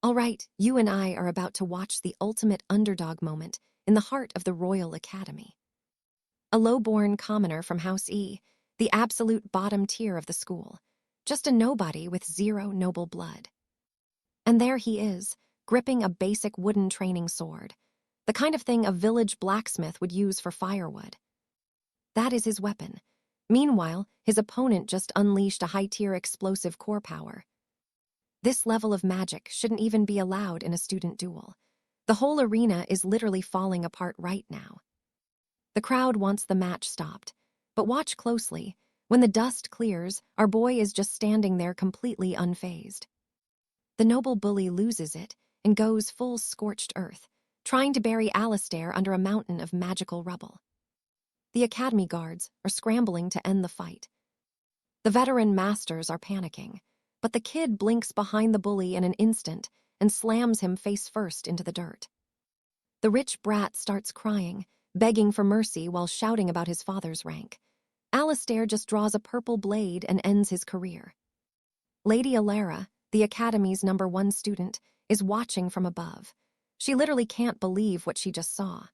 All right, you and I are about to watch the ultimate underdog moment in the heart of the Royal Academy. A low-born commoner from House E, the absolute bottom tier of the school, just a nobody with zero noble blood. And there he is, gripping a basic wooden training sword, the kind of thing a village blacksmith would use for firewood. That is his weapon. Meanwhile, his opponent just unleashed a high-tier explosive core power. This level of magic shouldn't even be allowed in a student duel. The whole arena is literally falling apart right now. The crowd wants the match stopped, but watch closely. When the dust clears, our boy is just standing there completely unfazed. The noble bully loses it and goes full scorched earth, trying to bury Alistair under a mountain of magical rubble. The academy guards are scrambling to end the fight. The veteran masters are panicking, but the kid blinks behind the bully in an instant and slams him face first into the dirt. The rich brat starts crying, begging for mercy while shouting about his father's rank. Alistair just draws a purple blade and ends his career. Lady Alara, the academy's #1 student, is watching from above. She literally can't believe what she just saw.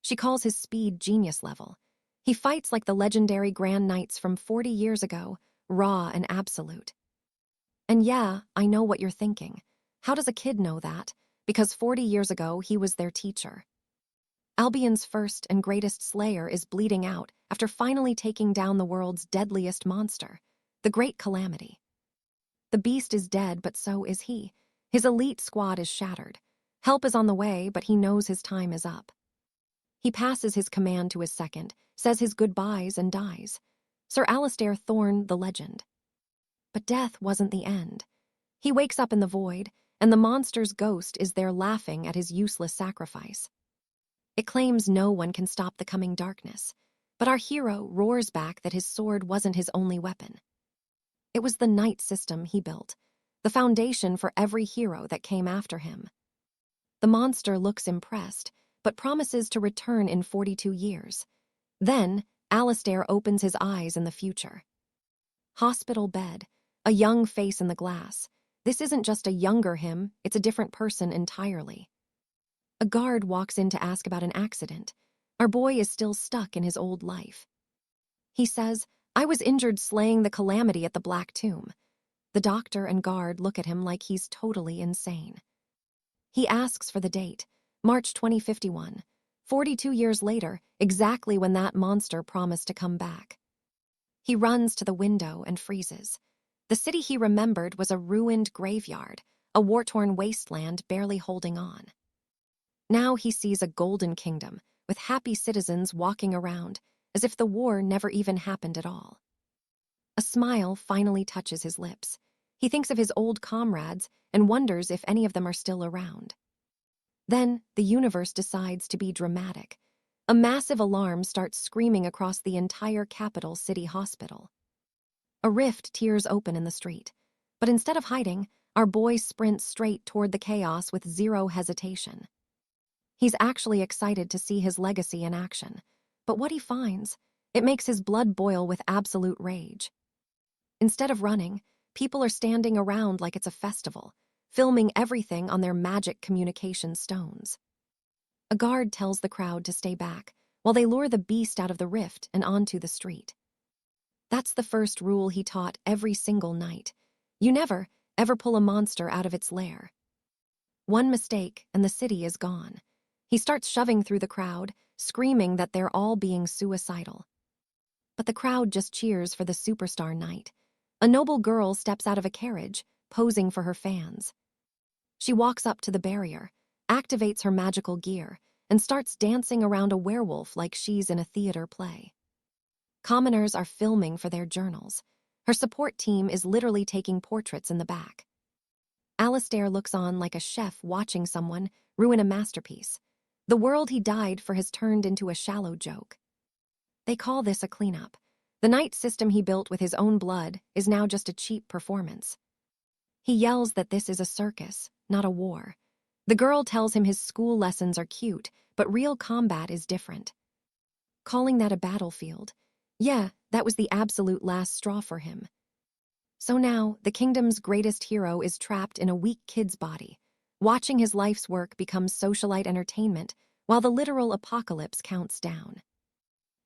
She calls his speed genius level. He fights like the legendary Grand Knights from 40 years ago, raw and absolute. And yeah, I know what you're thinking. How does a kid know that? Because 40 years ago, he was their teacher. Albion's first and greatest slayer is bleeding out after finally taking down the world's deadliest monster, the Great Calamity. The beast is dead, but so is he. His elite squad is shattered. Help is on the way, but he knows his time is up. He passes his command to his second, says his goodbyes, and dies. Sir Alistair Thorne, the legend. But death wasn't the end. He wakes up in the void, and the monster's ghost is there laughing at his useless sacrifice. It claims no one can stop the coming darkness, but our hero roars back that his sword wasn't his only weapon. It was the knight system he built, the foundation for every hero that came after him. The monster looks impressed, but promises to return in 42 years. Then, Alistair opens his eyes in the future. Hospital bed, a young face in the glass. This isn't just a younger him, it's a different person entirely. A guard walks in to ask about an accident. Our boy is still stuck in his old life. He says, "I was injured slaying the calamity at the Black Tomb." The doctor and guard look at him like he's totally insane. He asks for the date, March 2051, 42 years later, exactly when that monster promised to come back. He runs to the window and freezes. The city he remembered was a ruined graveyard, a war-torn wasteland barely holding on. Now he sees a golden kingdom, with happy citizens walking around, as if the war never even happened at all. A smile finally touches his lips. He thinks of his old comrades and wonders if any of them are still around. Then, the universe decides to be dramatic. A massive alarm starts screaming across the entire capital city hospital. A rift tears open in the street, but instead of hiding, our boy sprints straight toward the chaos with zero hesitation. He's actually excited to see his legacy in action, but what he finds, it makes his blood boil with absolute rage. Instead of running, people are standing around like it's a festival, filming everything on their magic communication stones. A guard tells the crowd to stay back, while they lure the beast out of the rift and onto the street. That's the first rule he taught every single night. You never, ever pull a monster out of its lair. One mistake, and the city is gone. He starts shoving through the crowd, screaming that they're all being suicidal. But the crowd just cheers for the superstar knight. A noble girl steps out of a carriage, posing for her fans. She walks up to the barrier, activates her magical gear, and starts dancing around a werewolf like she's in a theater play. Commoners are filming for their journals. Her support team is literally taking portraits in the back. Alistair looks on like a chef watching someone ruin a masterpiece. The world he died for has turned into a shallow joke. They call this a cleanup. The knight system he built with his own blood is now just a cheap performance. He yells that this is a circus, not a war. The girl tells him his school lessons are cute, but real combat is different. Calling that a battlefield, yeah, that was the absolute last straw for him. So now, the kingdom's greatest hero is trapped in a weak kid's body, watching his life's work become socialite entertainment while the literal apocalypse counts down.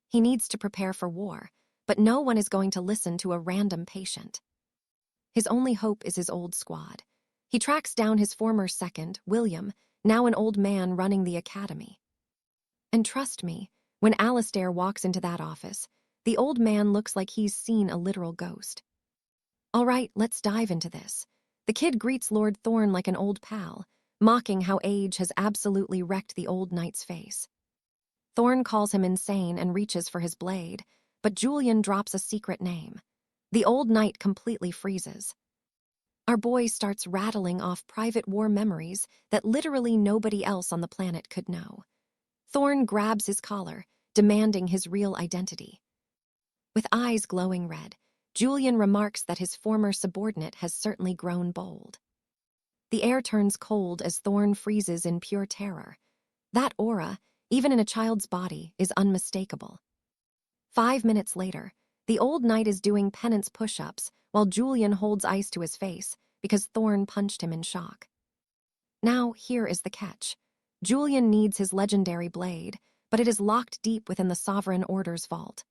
He needs to prepare for war, but no one is going to listen to a random patient. His only hope is his old squad. He tracks down his former second, William, now an old man running the academy. And trust me, when Alistair walks into that office, the old man looks like he's seen a literal ghost. All right, let's dive into this. The kid greets Lord Thorn like an old pal, mocking how age has absolutely wrecked the old knight's face. Thorn calls him insane and reaches for his blade, but Julian drops a secret name. The old knight completely freezes. Our boy starts rattling off private war memories that literally nobody else on the planet could know. Thorn grabs his collar, demanding his real identity. With eyes glowing red, Julian remarks that his former subordinate has certainly grown bold. The air turns cold as Thorn freezes in pure terror. That aura, even in a child's body, is unmistakable. 5 minutes later, the old knight is doing penance push-ups while Julian holds ice to his face because Thorn punched him in shock. Now, here is the catch. Julian needs his legendary blade, but it is locked deep within the Sovereign Order's vault.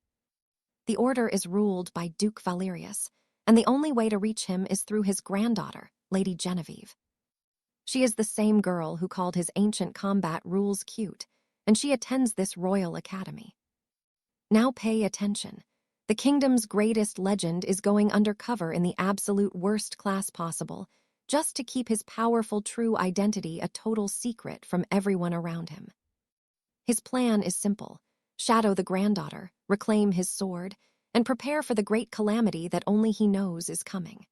The Order is ruled by Duke Valerius, and the only way to reach him is through his granddaughter, Lady Genevieve. She is the same girl who called his ancient combat rules cute, and she attends this royal academy. Now pay attention. The kingdom's greatest legend is going undercover in the absolute worst class possible, just to keep his powerful true identity a total secret from everyone around him. His plan is simple: shadow the granddaughter, reclaim his sword, and prepare for the great calamity that only he knows is coming.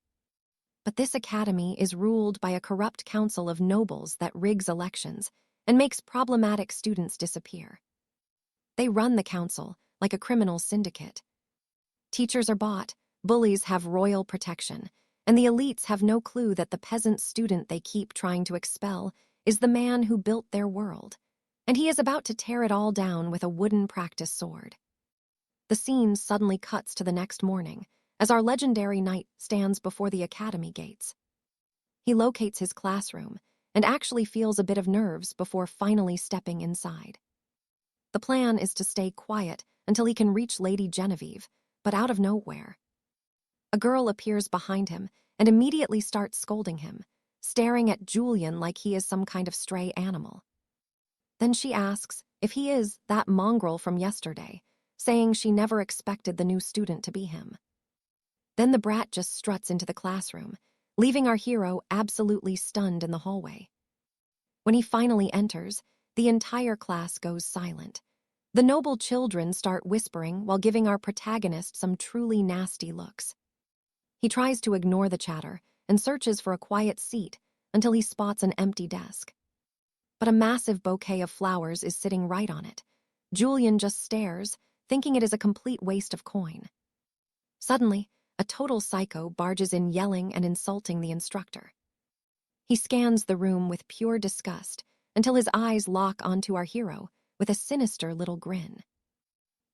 But this academy is ruled by a corrupt council of nobles that rigs elections and makes problematic students disappear. They run the council like a criminal syndicate. Teachers are bought, bullies have royal protection, and the elites have no clue that the peasant student they keep trying to expel is the man who built their world, and he is about to tear it all down with a wooden practice sword. The scene suddenly cuts to the next morning, as our legendary knight stands before the academy gates. He locates his classroom and actually feels a bit of nerves before finally stepping inside. The plan is to stay quiet until he can reach Lady Genevieve, but out of nowhere, a girl appears behind him and immediately starts scolding him, staring at Julian like he is some kind of stray animal. Then she asks if he is that mongrel from yesterday, saying she never expected the new student to be him. Then the brat just struts into the classroom, leaving our hero absolutely stunned in the hallway. When he finally enters, the entire class goes silent. The noble children start whispering while giving our protagonist some truly nasty looks. He tries to ignore the chatter and searches for a quiet seat until he spots an empty desk. But a massive bouquet of flowers is sitting right on it. Julian just stares, thinking it is a complete waste of coin. Suddenly, a total psycho barges in yelling and insulting the instructor. He scans the room with pure disgust until his eyes lock onto our hero with a sinister little grin.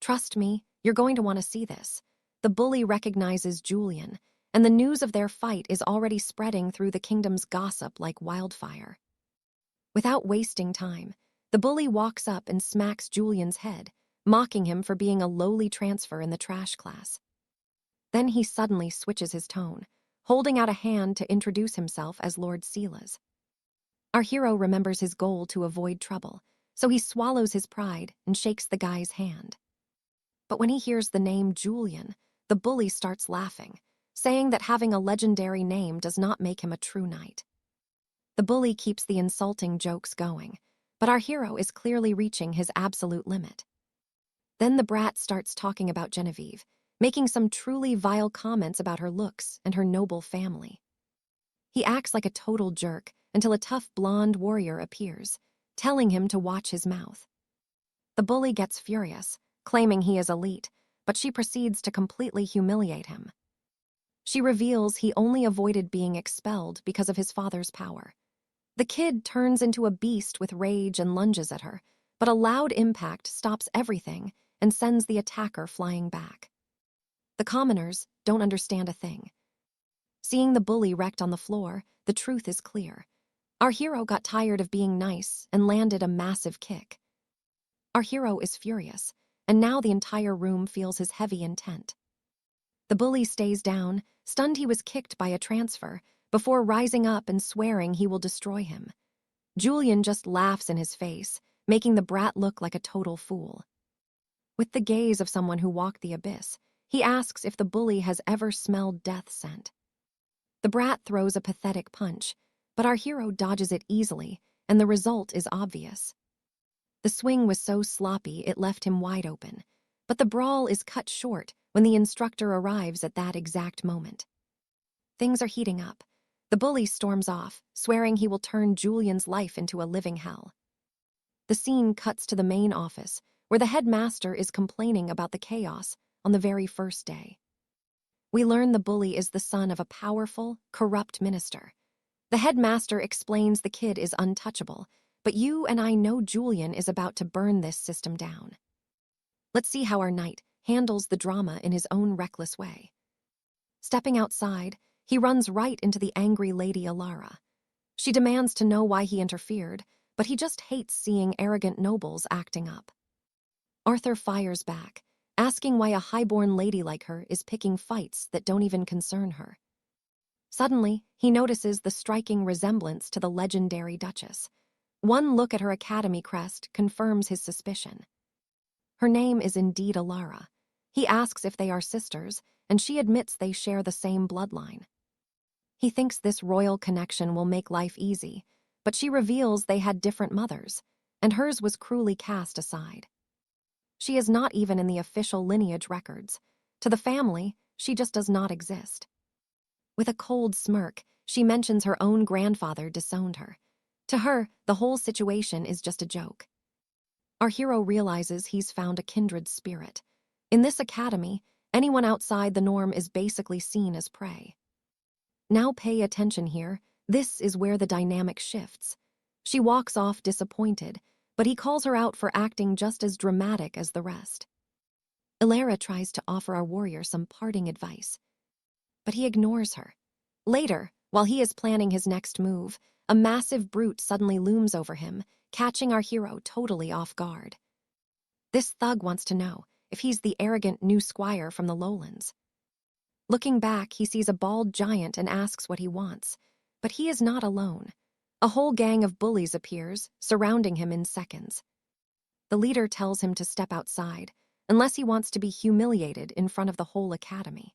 Trust me, you're going to want to see this. The bully recognizes Julian, and the news of their fight is already spreading through the kingdom's gossip like wildfire. Without wasting time, the bully walks up and smacks Julian's head, mocking him for being a lowly transfer in the trash class. Then he suddenly switches his tone, holding out a hand to introduce himself as Lord Silas. Our hero remembers his goal to avoid trouble, so he swallows his pride and shakes the guy's hand. But when he hears the name Julian, the bully starts laughing, saying that having a legendary name does not make him a true knight. The bully keeps the insulting jokes going, but our hero is clearly reaching his absolute limit. Then the brat starts talking about Genevieve, making some truly vile comments about her looks and her noble family. He acts like a total jerk until a tough blonde warrior appears, telling him to watch his mouth. The bully gets furious, claiming he is elite, but she proceeds to completely humiliate him. She reveals he only avoided being expelled because of his father's power. The kid turns into a beast with rage and lunges at her, but a loud impact stops everything and sends the attacker flying back. The commoners don't understand a thing. Seeing the bully wrecked on the floor, the truth is clear. Our hero got tired of being nice and landed a massive kick. Our hero is furious, and now the entire room feels his heavy intent. The bully stays down, stunned he was kicked by a transfer, before rising up and swearing he will destroy him. Julian just laughs in his face, making the brat look like a total fool. With the gaze of someone who walked the abyss, he asks if the bully has ever smelled death scent. The brat throws a pathetic punch, but our hero dodges it easily, and the result is obvious. The swing was so sloppy it left him wide open, but the brawl is cut short when the instructor arrives at that exact moment. Things are heating up. The bully storms off, swearing he will turn Julian's life into a living hell. The scene cuts to the main office, where the headmaster is complaining about the chaos on the very first day. We learn the bully is the son of a powerful, corrupt minister. The headmaster explains the kid is untouchable, but you and I know Julian is about to burn this system down. Let's see how our knight handles the drama in his own reckless way. Stepping outside, he runs right into the angry Lady Alara. She demands to know why he interfered, but he just hates seeing arrogant nobles acting up. Arthur fires back, asking why a highborn lady like her is picking fights that don't even concern her. Suddenly, he notices the striking resemblance to the legendary Duchess. One look at her academy crest confirms his suspicion. Her name is indeed Alara. He asks if they are sisters, and she admits they share the same bloodline. He thinks this royal connection will make life easy, but she reveals they had different mothers, and hers was cruelly cast aside. She is not even in the official lineage records. To the family, she just does not exist. With a cold smirk, she mentions her own grandfather disowned her. To her, the whole situation is just a joke. Our hero realizes he's found a kindred spirit. In this academy, anyone outside the norm is basically seen as prey. Now pay attention here, this is where the dynamic shifts. She walks off disappointed, but he calls her out for acting just as dramatic as the rest. Alara tries to offer our warrior some parting advice, but he ignores her. Later, while he is planning his next move, a massive brute suddenly looms over him, catching our hero totally off guard. This thug wants to know if he's the arrogant new squire from the lowlands. Looking back, he sees a bald giant and asks what he wants, but he is not alone. A whole gang of bullies appears, surrounding him in seconds. The leader tells him to step outside, unless he wants to be humiliated in front of the whole academy.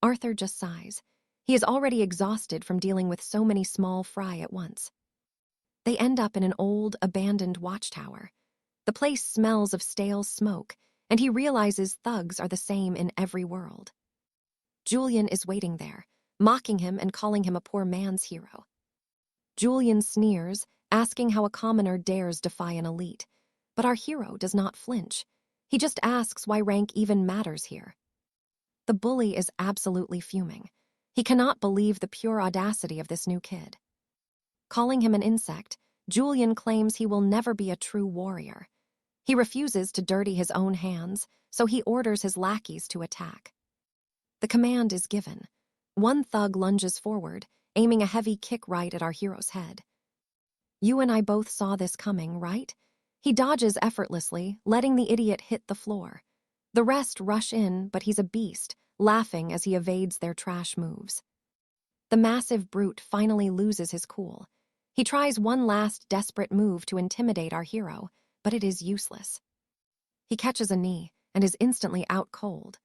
Arthur just sighs. He is already exhausted from dealing with so many small fry at once. They end up in an old, abandoned watchtower. The place smells of stale smoke, and he realizes thugs are the same in every world. Julian is waiting there, mocking him and calling him a poor man's hero. Julian sneers, asking how a commoner dares defy an elite, but our hero does not flinch. He just asks why rank even matters here. The bully is absolutely fuming. He cannot believe the pure audacity of this new kid. Calling him an insect, Julian claims he will never be a true warrior. He refuses to dirty his own hands, so he orders his lackeys to attack. The command is given. One thug lunges forward, aiming a heavy kick right at our hero's head. You and I both saw this coming, right? He dodges effortlessly, letting the idiot hit the floor. The rest rush in, but he's a beast, laughing as he evades their trash moves. The massive brute finally loses his cool. He tries one last desperate move to intimidate our hero, but it is useless. He catches a knee and is instantly out cold.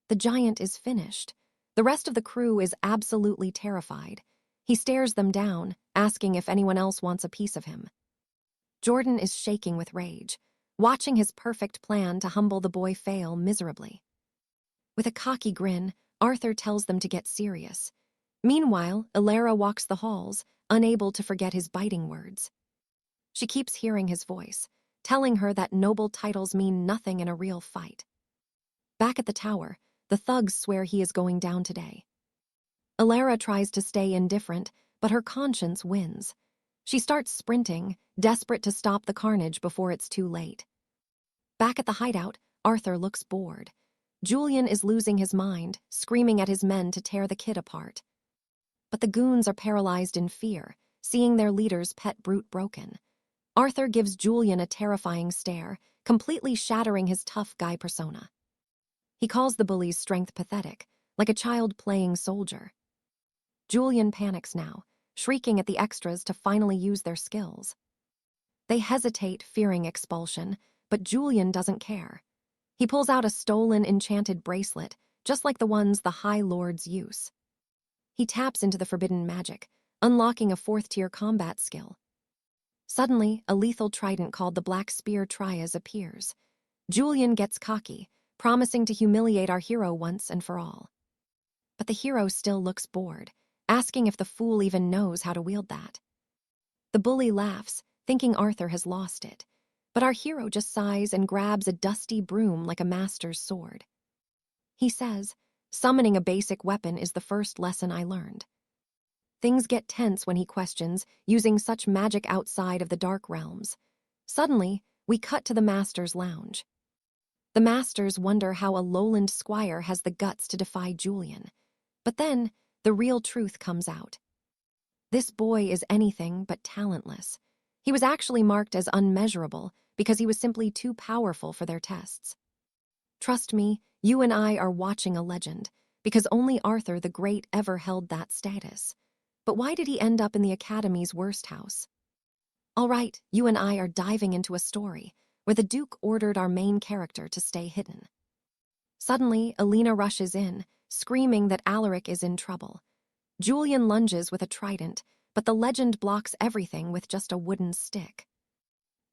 The giant is finished. The rest of the crew is absolutely terrified. He stares them down, asking if anyone else wants a piece of him. Jordan is shaking with rage, watching his perfect plan to humble the boy fail miserably. With a cocky grin, Arthur tells them to get serious. Meanwhile, Alara walks the halls, unable to forget his biting words. She keeps hearing his voice, telling her that noble titles mean nothing in a real fight. Back at the tower, the thugs swear he is going down today. Alara tries to stay indifferent, but her conscience wins. She starts sprinting, desperate to stop the carnage before it's too late. Back at the hideout, Arthur looks bored. Julian is losing his mind, screaming at his men to tear the kid apart. But the goons are paralyzed in fear, seeing their leader's pet brute broken. Arthur gives Julian a terrifying stare, completely shattering his tough guy persona. He calls the bully's strength pathetic, like a child playing soldier. Julian panics now, shrieking at the extras to finally use their skills. They hesitate, fearing expulsion, but Julian doesn't care. He pulls out a stolen enchanted bracelet, just like the ones the High Lords use. He taps into the forbidden magic, unlocking a 4th-tier combat skill. Suddenly, a lethal trident called the 𝒂𝒏𝒌 appears. Julian gets cocky, promising to humiliate our hero once and for all. But the hero still looks bored, asking if the fool even knows how to wield that. The bully laughs, thinking Arthur has lost it, but our hero just sighs and grabs a dusty broom like a master's sword. He says, "Summoning a basic weapon is the first lesson I learned." Things get tense when he questions, using such magic outside of the dark realms. Suddenly, we cut to the master's lounge. The masters wonder how a lowland squire has the guts to defy Julian. But then, the real truth comes out. This boy is anything but talentless. He was actually marked as unmeasurable because he was simply too powerful for their tests. Trust me, you and I are watching a legend, because only Arthur the Great ever held that status. But why did he end up in the Academy's worst house? All right, you and I are diving into a story where the Duke ordered our main character to stay hidden. Suddenly, Alina rushes in, screaming that Alaric is in trouble. Julian lunges with a trident, but the legend blocks everything with just a wooden stick.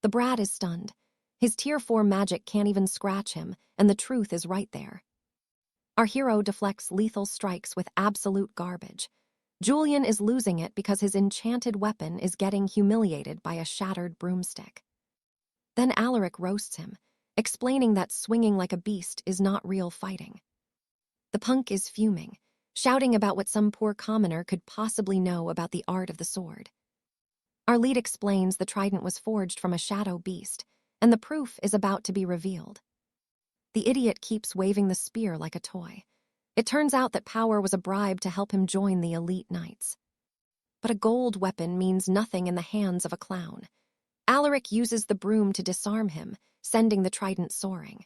The brat is stunned. His Tier 4 magic can't even scratch him, and the truth is right there. Our hero deflects lethal strikes with absolute garbage. Julian is losing it because his enchanted weapon is getting humiliated by a shattered broomstick. Then Alaric roasts him, explaining that swinging like a beast is not real fighting. The punk is fuming, shouting about what some poor commoner could possibly know about the art of the sword. Our lead explains the trident was forged from a shadow beast, and the proof is about to be revealed. The idiot keeps waving the spear like a toy. It turns out that power was a bribe to help him join the elite knights. But a gold weapon means nothing in the hands of a clown. Alaric uses the broom to disarm him, sending the trident soaring.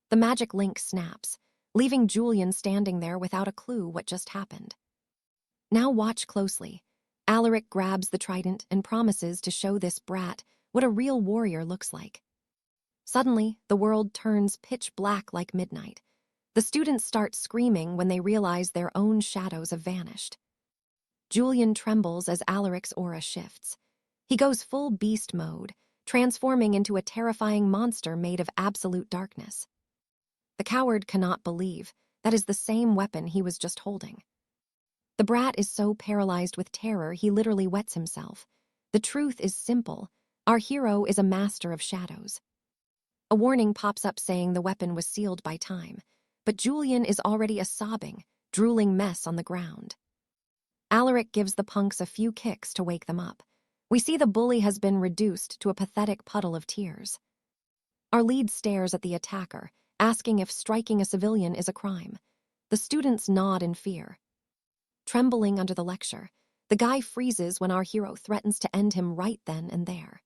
The magic link snaps, leaving Julian standing there without a clue what just happened. Now watch closely. Alaric grabs the trident and promises to show this brat what a real warrior looks like. Suddenly, the world turns pitch black like midnight. The students start screaming when they realize their own shadows have vanished. Julian trembles as Alaric's aura shifts. He goes full beast mode, transforming into a terrifying monster made of absolute darkness. The coward cannot believe that is the same weapon he was just holding. The brat is so paralyzed with terror he literally wets himself. The truth is simple. Our hero is a master of shadows. A warning pops up saying the weapon was sealed by time, but Julian is already a sobbing, drooling mess on the ground. Alaric gives the punks a few kicks to wake them up. We see the bully has been reduced to a pathetic puddle of tears. Our lead stares at the attacker, asking if striking a civilian is a crime. The students nod in fear. Trembling under the lecture, the guy freezes when our hero threatens to end him right then and there.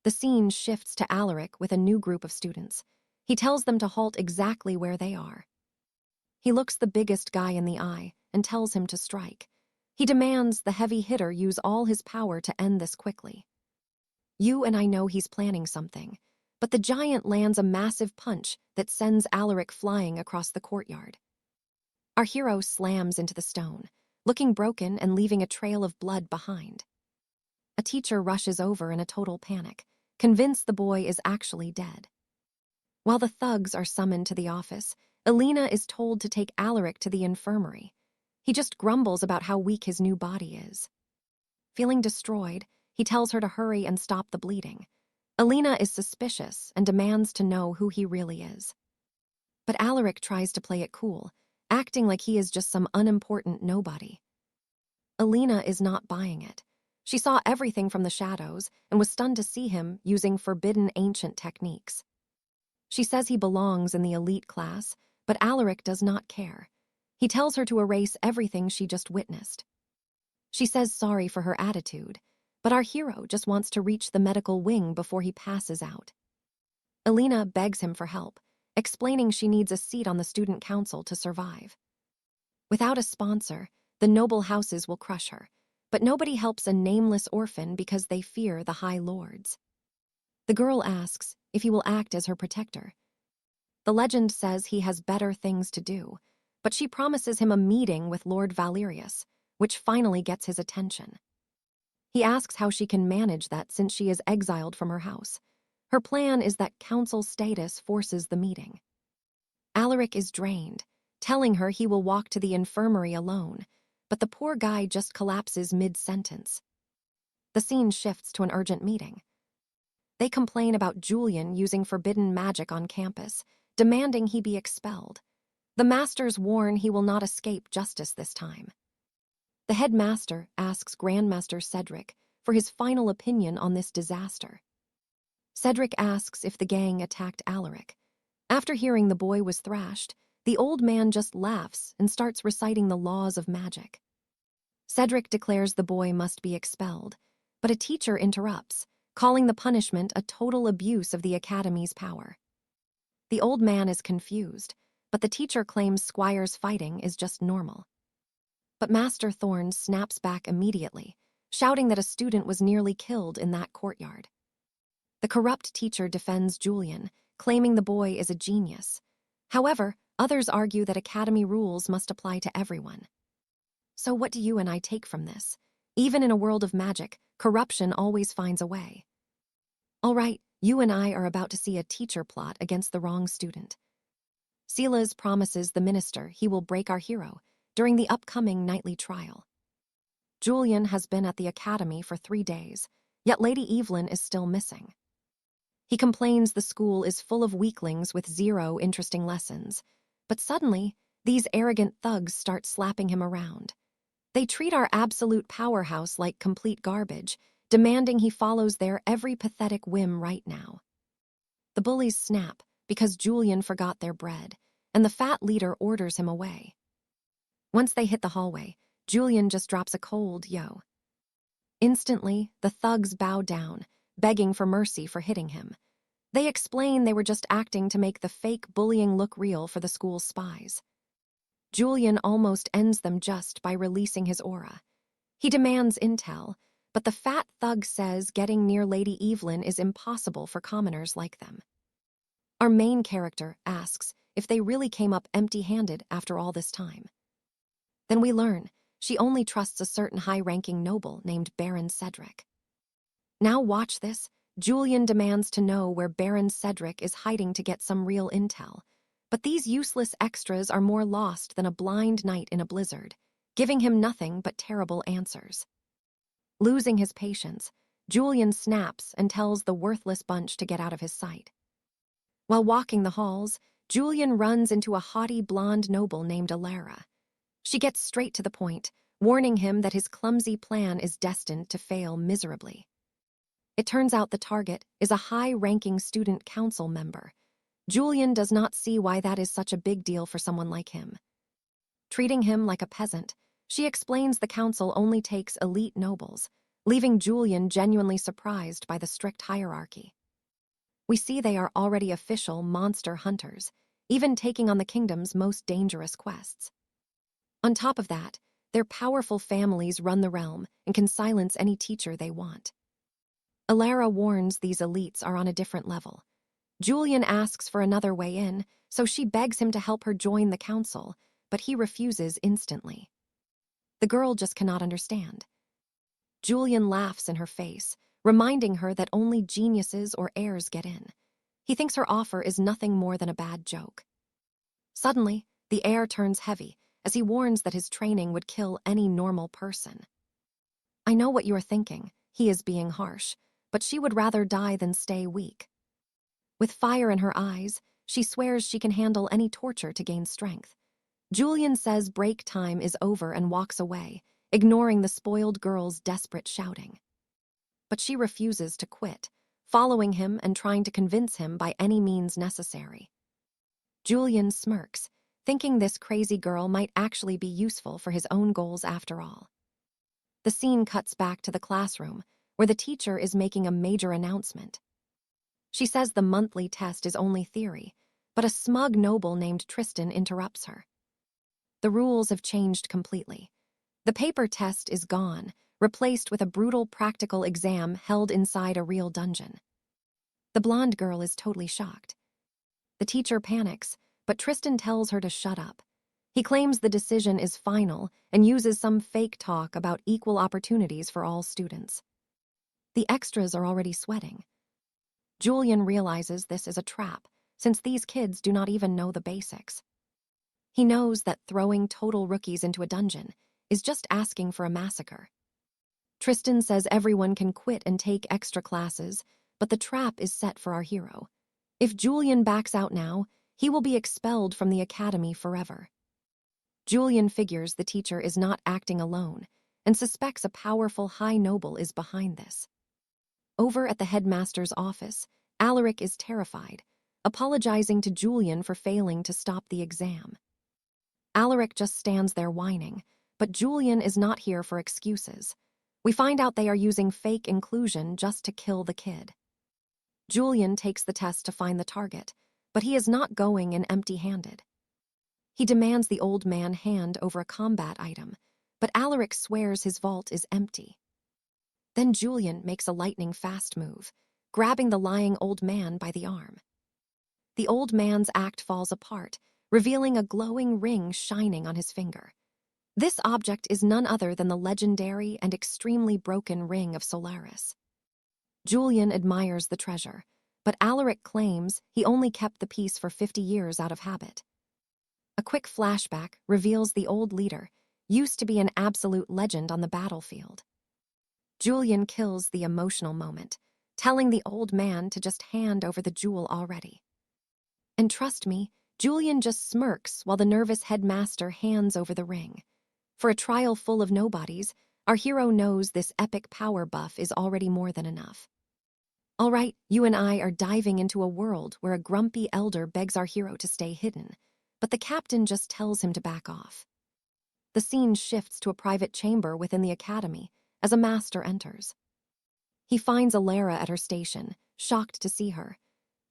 The scene shifts to Alaric with a new group of students. He tells them to halt exactly where they are. He looks the biggest guy in the eye and tells him to strike. He demands the heavy hitter use all his power to end this quickly. You and I know he's planning something, but the giant lands a massive punch that sends Alaric flying across the courtyard. Our hero slams into the stone, looking broken and leaving a trail of blood behind. A teacher rushes over in a total panic, convinced the boy is actually dead. While the thugs are summoned to the office, Alina is told to take Alaric to the infirmary. He just grumbles about how weak his new body is. Feeling destroyed, he tells her to hurry and stop the bleeding. Alina is suspicious and demands to know who he really is. But Alaric tries to play it cool, acting like he is just some unimportant nobody. Alina is not buying it. She saw everything from the shadows and was stunned to see him using forbidden ancient techniques. She says he belongs in the elite class, but Alaric does not care. He tells her to erase everything she just witnessed. She says sorry for her attitude, but our hero just wants to reach the medical wing before he passes out. Alina begs him for help, explaining she needs a seat on the student council to survive. Without a sponsor, the noble houses will crush her, but nobody helps a nameless orphan because they fear the High Lords. The girl asks if he will act as her protector. The legend says he has better things to do, but she promises him a meeting with Lord Valerius, which finally gets his attention. He asks how she can manage that since she is exiled from her house. Her plan is that council status forces the meeting. Alaric is drained, telling her he will walk to the infirmary alone, but the poor guy just collapses mid-sentence. The scene shifts to an urgent meeting. They complain about Julian using forbidden magic on campus, demanding he be expelled. The masters warn he will not escape justice this time. The headmaster asks Grandmaster Cedric for his final opinion on this disaster. Cedric asks if the gang attacked Alaric. After hearing the boy was thrashed, the old man just laughs and starts reciting the laws of magic. Cedric declares the boy must be expelled, but a teacher interrupts, calling the punishment a total abuse of the academy's power. The old man is confused, but the teacher claims Squire's fighting is just normal. But Master Thorn snaps back immediately, shouting that a student was nearly killed in that courtyard. The corrupt teacher defends Julian, claiming the boy is a genius. However, others argue that academy rules must apply to everyone. So what do you and I take from this? Even in a world of magic, corruption always finds a way. All right, you and I are about to see a teacher plot against the wrong student. Silas promises the minister he will break our hero during the upcoming nightly trial. Julian has been at the academy for 3 days, yet Lady Evelyn is still missing. He complains the school is full of weaklings with 0 interesting lessons, but suddenly, these arrogant thugs start slapping him around. They treat our absolute powerhouse like complete garbage, demanding he follows their every pathetic whim right now. The bullies snap because Julian forgot their bread, and the fat leader orders him away. Once they hit the hallway, Julian just drops a cold yo. Instantly, the thugs bow down, begging for mercy for hitting him. They explain they were just acting to make the fake bullying look real for the school's spies. Julian almost ends them just by releasing his aura. He demands intel, but the fat thug says getting near Lady Evelyn is impossible for commoners like them. Our main character asks if they really came up empty-handed after all this time. Then we learn she only trusts a certain high-ranking noble named Baron Cedric. Now watch this. Julian demands to know where Baron Cedric is hiding to get some real intel, but these useless extras are more lost than a blind night in a blizzard, giving him nothing but terrible answers. Losing his patience, Julian snaps and tells the worthless bunch to get out of his sight. While walking the halls, Julian runs into a haughty blonde noble named Alara. She gets straight to the point, warning him that his clumsy plan is destined to fail miserably. It turns out the target is a high-ranking student council member. Julian does not see why that is such a big deal for someone like him. Treating him like a peasant, she explains the council only takes elite nobles, leaving Julian genuinely surprised by the strict hierarchy. We see they are already official monster hunters, even taking on the kingdom's most dangerous quests. On top of that, their powerful families run the realm and can silence any teacher they want. Alara warns these elites are on a different level. Julian asks for another way in, so she begs him to help her join the council, but he refuses instantly. The girl just cannot understand. Julian laughs in her face, reminding her that only geniuses or heirs get in. He thinks her offer is nothing more than a bad joke. Suddenly, the air turns heavy as he warns that his training would kill any normal person. I know what you are thinking, he is being harsh, but she would rather die than stay weak. With fire in her eyes, she swears she can handle any torture to gain strength. Julian says break time is over and walks away, ignoring the spoiled girl's desperate shouting. But she refuses to quit, following him and trying to convince him by any means necessary. Julian smirks, thinking this crazy girl might actually be useful for his own goals after all. The scene cuts back to the classroom, where the teacher is making a major announcement. She says the monthly test is only theory, but a smug noble named Tristan interrupts her. The rules have changed completely. The paper test is gone, replaced with a brutal practical exam held inside a real dungeon. The blonde girl is totally shocked. The teacher panics, but Tristan tells her to shut up. He claims the decision is final and uses some fake talk about equal opportunities for all students. The extras are already sweating. Julian realizes this is a trap, since these kids do not even know the basics. He knows that throwing total rookies into a dungeon is just asking for a massacre. Tristan says everyone can quit and take extra classes, but the trap is set for our hero. If Julian backs out now, he will be expelled from the academy forever. Julian figures the teacher is not acting alone and suspects a powerful high noble is behind this. Over at the headmaster's office, Alaric is terrified, apologizing to Julian for failing to stop the exam. Alaric just stands there whining, but Julian is not here for excuses. We find out they are using fake inclusion just to kill the kid. Julian takes the test to find the target, but he is not going in empty-handed. He demands the old man hand over a combat item, but Alaric swears his vault is empty. Then Julian makes a lightning-fast move, grabbing the lying old man by the arm. The old man's act falls apart, revealing a glowing ring shining on his finger. This object is none other than the legendary and extremely broken ring of Solaris. Julian admires the treasure, but Alaric claims he only kept the piece for 50 years out of habit. A quick flashback reveals the old leader used to be an absolute legend on the battlefield. Julian kills the emotional moment, telling the old man to just hand over the jewel already. And trust me, Julian just smirks while the nervous headmaster hands over the ring. For a trial full of nobodies, our hero knows this epic power buff is already more than enough. All right, you and I are diving into a world where a grumpy elder begs our hero to stay hidden, but the captain just tells him to back off. The scene shifts to a private chamber within the academy as a master enters. He finds Alara at her station, shocked to see her.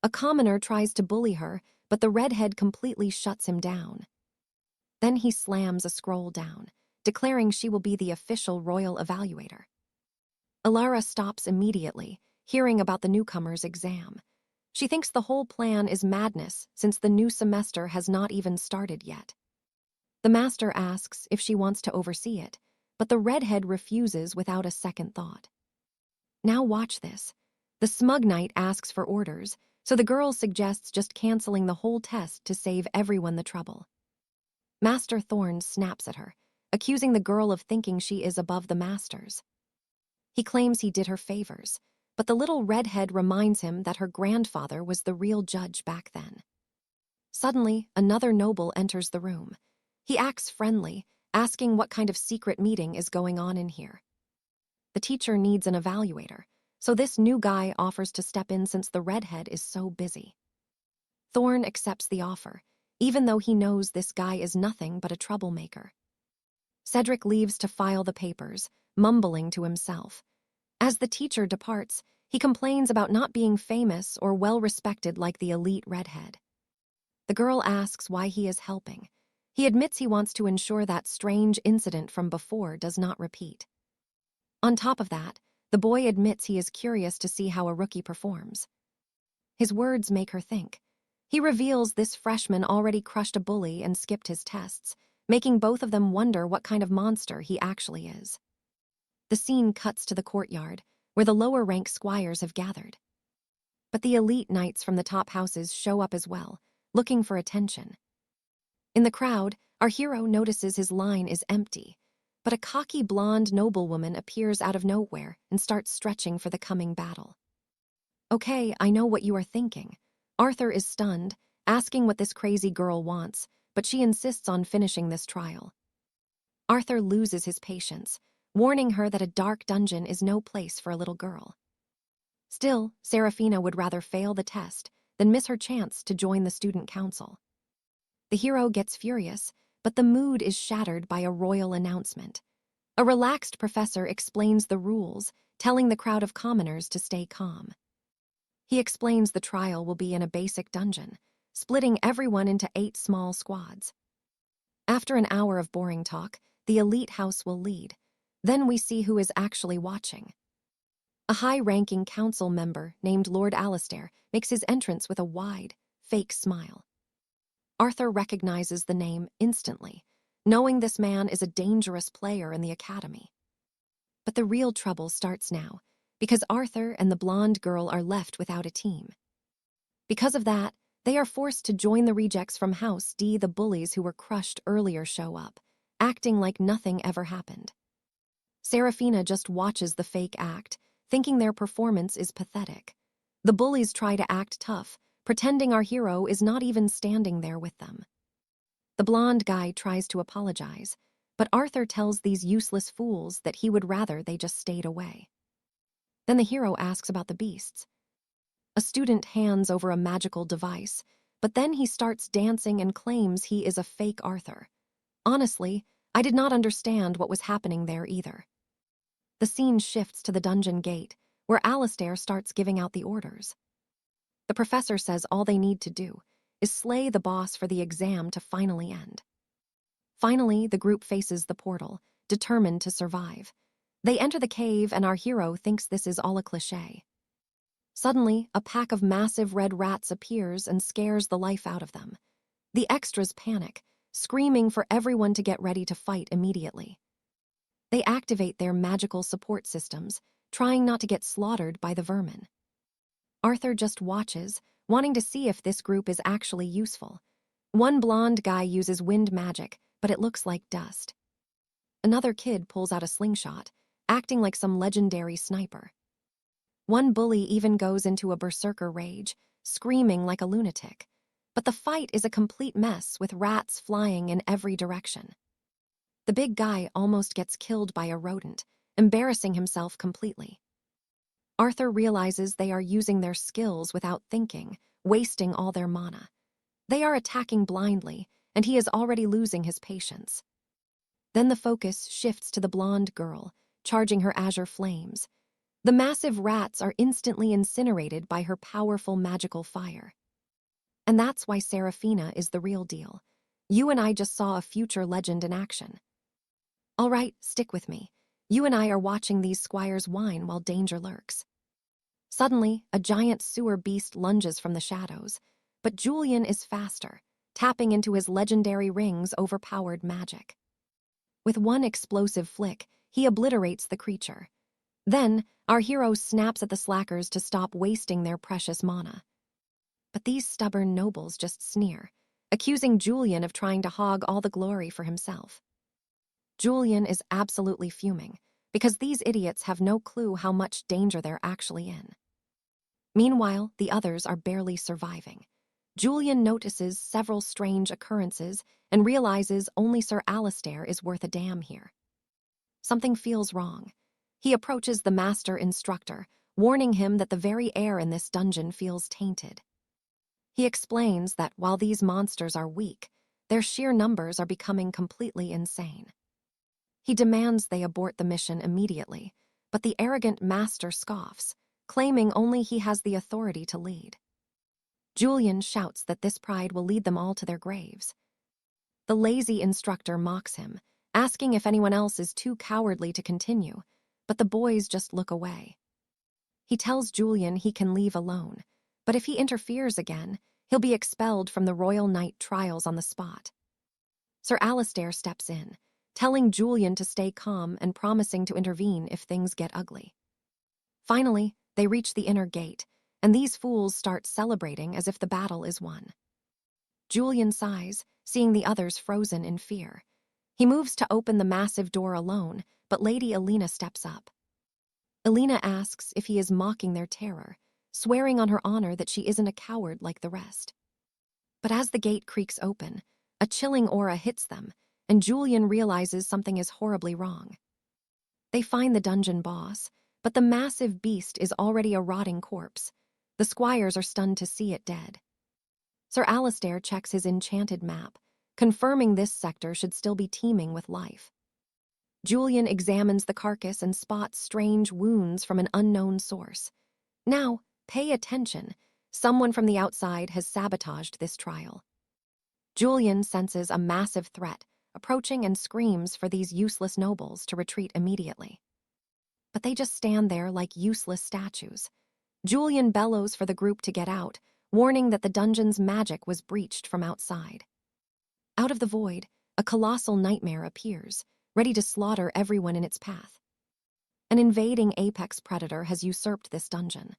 A commoner tries to bully her, but the redhead completely shuts him down. Then he slams a scroll down, declaring she will be the official royal evaluator. Alara stops immediately, hearing about the newcomer's exam. She thinks the whole plan is madness since the new semester has not even started yet. The master asks if she wants to oversee it, but the redhead refuses without a second thought. Now watch this. The smug knight asks for orders, so the girl suggests just canceling the whole test to save everyone the trouble. Master Thorn snaps at her, accusing the girl of thinking she is above the masters. He claims he did her favors, but the little redhead reminds him that her grandfather was the real judge back then. Suddenly, another noble enters the room. He acts friendly, asking what kind of secret meeting is going on in here. The teacher needs an evaluator, so this new guy offers to step in since the redhead is so busy. Thorn accepts the offer, even though he knows this guy is nothing but a troublemaker. Cedric leaves to file the papers, mumbling to himself. As the teacher departs, he complains about not being famous or well-respected like the elite redhead. The girl asks why he is helping. He admits he wants to ensure that strange incident from before does not repeat. On top of that, the boy admits he is curious to see how a rookie performs. His words make her think. He reveals this freshman already crushed a bully and skipped his tests, making both of them wonder what kind of monster he actually is. The scene cuts to the courtyard, where the lower-rank squires have gathered. But the elite knights from the top houses show up as well, looking for attention. In the crowd, our hero notices his line is empty, but a cocky blonde noblewoman appears out of nowhere and starts stretching for the coming battle. Okay, I know what you are thinking. Arthur is stunned, asking what this crazy girl wants, but she insists on finishing this trial. Arthur loses his patience, warning her that a dark dungeon is no place for a little girl. Still, Seraphina would rather fail the test than miss her chance to join the student council. The hero gets furious, but the mood is shattered by a royal announcement. A relaxed professor explains the rules, telling the crowd of commoners to stay calm. He explains the trial will be in a basic dungeon, splitting everyone into 8 small squads. After an hour of boring talk, the elite house will lead. Then we see who is actually watching. A high-ranking council member named Lord Alistair makes his entrance with a wide, fake smile. Arthur recognizes the name instantly, knowing this man is a dangerous player in the academy. But the real trouble starts now, because Arthur and the blonde girl are left without a team. Because of that, they are forced to join the rejects from House D. The bullies who were crushed earlier show up, acting like nothing ever happened. Seraphina just watches the fake act, thinking their performance is pathetic. The bullies try to act tough, pretending our hero is not even standing there with them. The blonde guy tries to apologize, but Arthur tells these useless fools that he would rather they just stayed away. Then the hero asks about the beasts. A student hands over a magical device, but then he starts dancing and claims he is a fake Arthur. Honestly, I did not understand what was happening there either. The scene shifts to the dungeon gate, where Alistair starts giving out the orders. The professor says all they need to do is slay the boss for the exam to finally end. Finally, the group faces the portal, determined to survive. They enter the cave and our hero thinks this is all a cliché. Suddenly, a pack of massive red rats appears and scares the life out of them. The extras panic, screaming for everyone to get ready to fight immediately. They activate their magical support systems, trying not to get slaughtered by the vermin. Arthur just watches, wanting to see if this group is actually useful. One blonde guy uses wind magic, but it looks like dust. Another kid pulls out a slingshot, acting like some legendary sniper. One bully even goes into a berserker rage, screaming like a lunatic. But the fight is a complete mess with rats flying in every direction. The big guy almost gets killed by a rodent, embarrassing himself completely. Arthur realizes they are using their skills without thinking, wasting all their mana. They are attacking blindly, and he is already losing his patience. Then the focus shifts to the blonde girl, charging her azure flames. The massive rats are instantly incinerated by her powerful magical fire. And that's why Seraphina is the real deal. You and I just saw a future legend in action. All right, stick with me. You and I are watching these squires whine while danger lurks. Suddenly, a giant sewer beast lunges from the shadows, but Julian is faster, tapping into his legendary ring's overpowered magic. With one explosive flick, he obliterates the creature. Then, our hero snaps at the slackers to stop wasting their precious mana. But these stubborn nobles just sneer, accusing Julian of trying to hog all the glory for himself. Julian is absolutely fuming, because these idiots have no clue how much danger they're actually in. Meanwhile, the others are barely surviving. Julian notices several strange occurrences and realizes only Sir Alistair is worth a damn here. Something feels wrong. He approaches the master instructor, warning him that the very air in this dungeon feels tainted. He explains that while these monsters are weak, their sheer numbers are becoming completely insane. He demands they abort the mission immediately, but the arrogant master scoffs, claiming only he has the authority to lead. Julian shouts that this pride will lead them all to their graves. The lazy instructor mocks him, asking if anyone else is too cowardly to continue, but the boys just look away. He tells Julian he can leave alone, but if he interferes again, he'll be expelled from the Royal Knight trials on the spot. Sir Alistair steps in, telling Julian to stay calm and promising to intervene if things get ugly. Finally, they reach the inner gate, and these fools start celebrating as if the battle is won. Julian sighs, seeing the others frozen in fear. He moves to open the massive door alone, but Lady Elena steps up. Elena asks if he is mocking their terror, swearing on her honor that she isn't a coward like the rest. But as the gate creaks open, a chilling aura hits them, and Julian realizes something is horribly wrong. They find the dungeon boss, but the massive beast is already a rotting corpse. The squires are stunned to see it dead. Sir Alistair checks his enchanted map, confirming this sector should still be teeming with life. Julian examines the carcass and spots strange wounds from an unknown source. Now, pay attention. Someone from the outside has sabotaged this trial. Julian senses a massive threat approaching and screams for these useless nobles to retreat immediately. But they just stand there like useless statues. Julian bellows for the group to get out, warning that the dungeon's magic was breached from outside. Out of the void, a colossal nightmare appears, ready to slaughter everyone in its path. An invading apex predator has usurped this dungeon.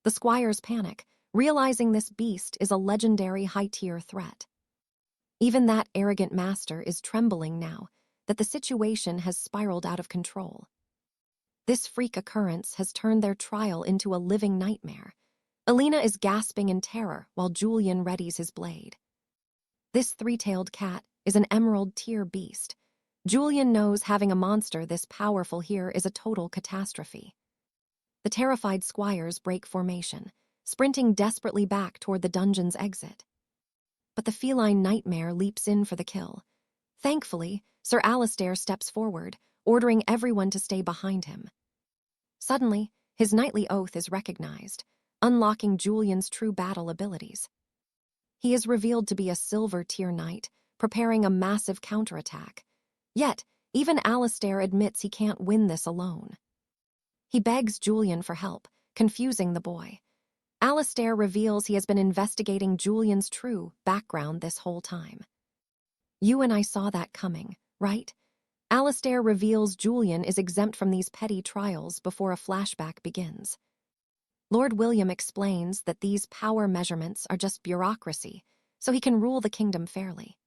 The squires panic, realizing this beast is a legendary high-tier threat. Even that arrogant master is trembling now that the situation has spiraled out of control. This freak occurrence has turned their trial into a living nightmare. Alina is gasping in terror while Julian readies his blade. This three-tailed cat is an emerald-tier beast. Julian knows having a monster this powerful here is a total catastrophe. The terrified squires break formation, sprinting desperately back toward the dungeon's exit. But the feline nightmare leaps in for the kill. Thankfully, Sir Alistair steps forward, ordering everyone to stay behind him. Suddenly, his knightly oath is recognized, unlocking Julian's true battle abilities. He is revealed to be a silver-tier knight, preparing a massive counterattack. Yet, even Alistair admits he can't win this alone. He begs Julian for help, confusing the boy. Alistair reveals he has been investigating Julian's true background this whole time. You and I saw that coming, right? Alistair reveals Julian is exempt from these petty trials before a flashback begins. Lord William explains that these power measurements are just bureaucracy, so he can rule the kingdom fairly.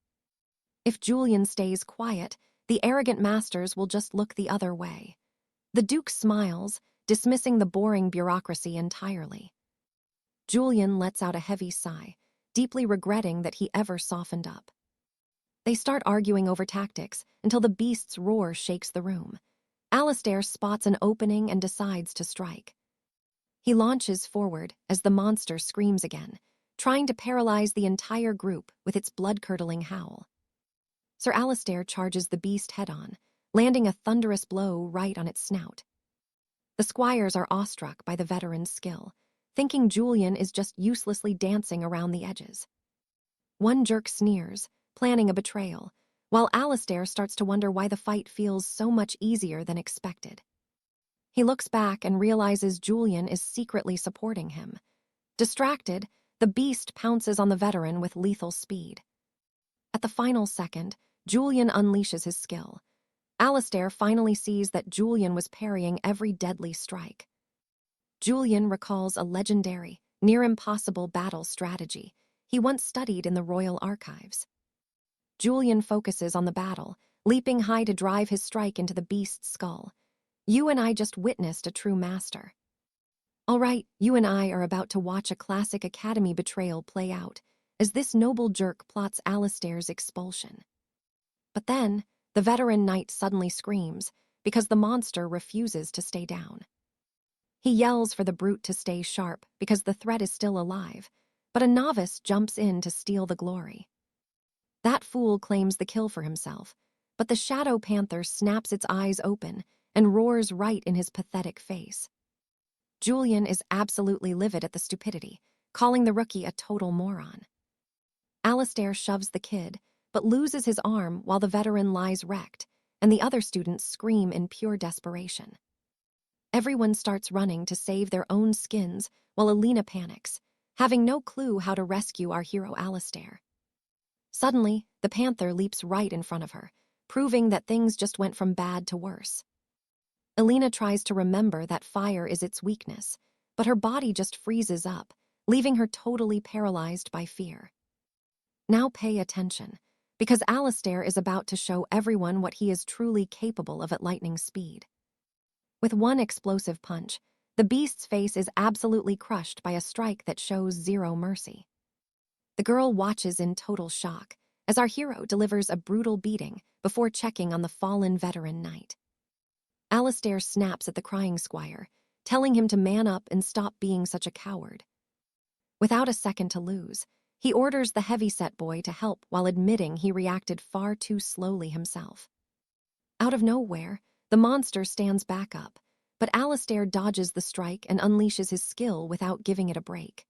If Julian stays quiet, the arrogant masters will just look the other way. The Duke smiles, dismissing the boring bureaucracy entirely. Julian lets out a heavy sigh, deeply regretting that he ever softened up. They start arguing over tactics until the beast's roar shakes the room. Alistair spots an opening and decides to strike. He launches forward as the monster screams again, trying to paralyze the entire group with its blood-curdling howl. Sir Alistair charges the beast head-on, landing a thunderous blow right on its snout. The squires are awestruck by the veteran's skill, thinking Julian is just uselessly dancing around the edges. One jerk sneers, planning a betrayal, while Alistair starts to wonder why the fight feels so much easier than expected. He looks back and realizes Julian is secretly supporting him. Distracted, the beast pounces on the veteran with lethal speed. At the final second, Julian unleashes his skill. Alistair finally sees that Julian was parrying every deadly strike. Julian recalls a legendary, near-impossible battle strategy he once studied in the royal archives. Julian focuses on the battle, leaping high to drive his strike into the beast's skull. You and I just witnessed a true master. All right, you and I are about to watch a classic Academy betrayal play out, as this noble jerk plots Alistair's expulsion. But then, the veteran knight suddenly screams, because the monster refuses to stay down. He yells for the brute to stay sharp because the threat is still alive, but a novice jumps in to steal the glory. That fool claims the kill for himself, but the shadow panther snaps its eyes open and roars right in his pathetic face. Julian is absolutely livid at the stupidity, calling the rookie a total moron. Alistair shoves the kid, but loses his arm while the veteran lies wrecked, and the other students scream in pure desperation. Everyone starts running to save their own skins while Alina panics, having no clue how to rescue our hero Alistair. Suddenly, the panther leaps right in front of her, proving that things just went from bad to worse. Alina tries to remember that fire is its weakness, but her body just freezes up, leaving her totally paralyzed by fear. Now pay attention, because Alistair is about to show everyone what he is truly capable of at lightning speed. With one explosive punch, the beast's face is absolutely crushed by a strike that shows zero mercy. The girl watches in total shock as our hero delivers a brutal beating before checking on the fallen veteran knight. Alistair snaps at the crying squire, telling him to man up and stop being such a coward. Without a second to lose, He orders the heavyset boy to help while admitting he reacted far too slowly himself. Out of nowhere, the monster stands back up, but Alistair dodges the strike and unleashes his skill without giving it a break.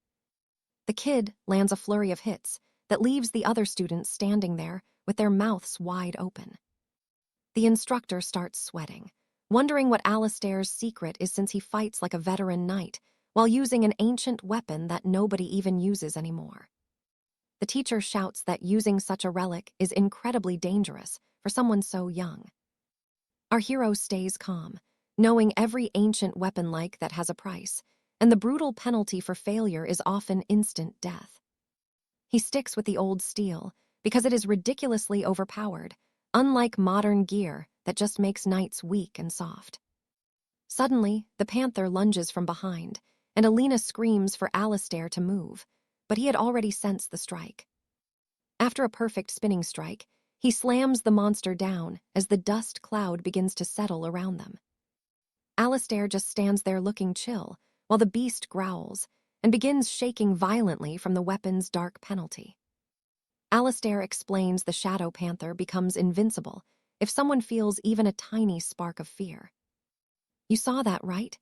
The kid lands a flurry of hits that leaves the other students standing there with their mouths wide open. The instructor starts sweating, wondering what Alistair's secret is since he fights like a veteran knight while using an ancient weapon that nobody even uses anymore. The teacher shouts that using such a relic is incredibly dangerous for someone so young. Our hero stays calm, knowing every ancient weapon like that has a price, and the brutal penalty for failure is often instant death. He sticks with the old steel because it is ridiculously overpowered, unlike modern gear that just makes knights weak and soft. Suddenly, the panther lunges from behind, and Alina screams for Alistair to move, but he had already sensed the strike. After a perfect spinning strike, he slams the monster down as the dust cloud begins to settle around them. Alistair just stands there looking chill, while the beast growls and begins shaking violently from the weapon's dark penalty. Alistair explains the Shadow Panther becomes invincible if someone feels even a tiny spark of fear. You saw that, right?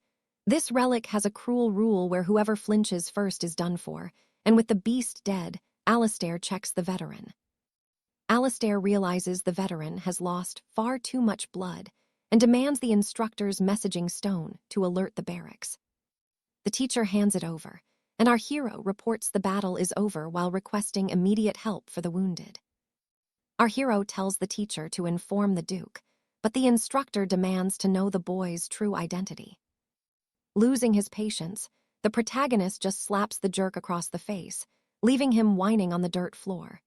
This relic has a cruel rule where whoever flinches first is done for, and with the beast dead, Alistair checks the veteran. Alistair realizes the veteran has lost far too much blood and demands the instructor's messaging stone to alert the barracks. The teacher hands it over, and our hero reports the battle is over while requesting immediate help for the wounded. Our hero tells the teacher to inform the Duke, but the instructor demands to know the boy's true identity. Losing his patience, the protagonist just slaps the jerk across the face, leaving him whining on the dirt floor.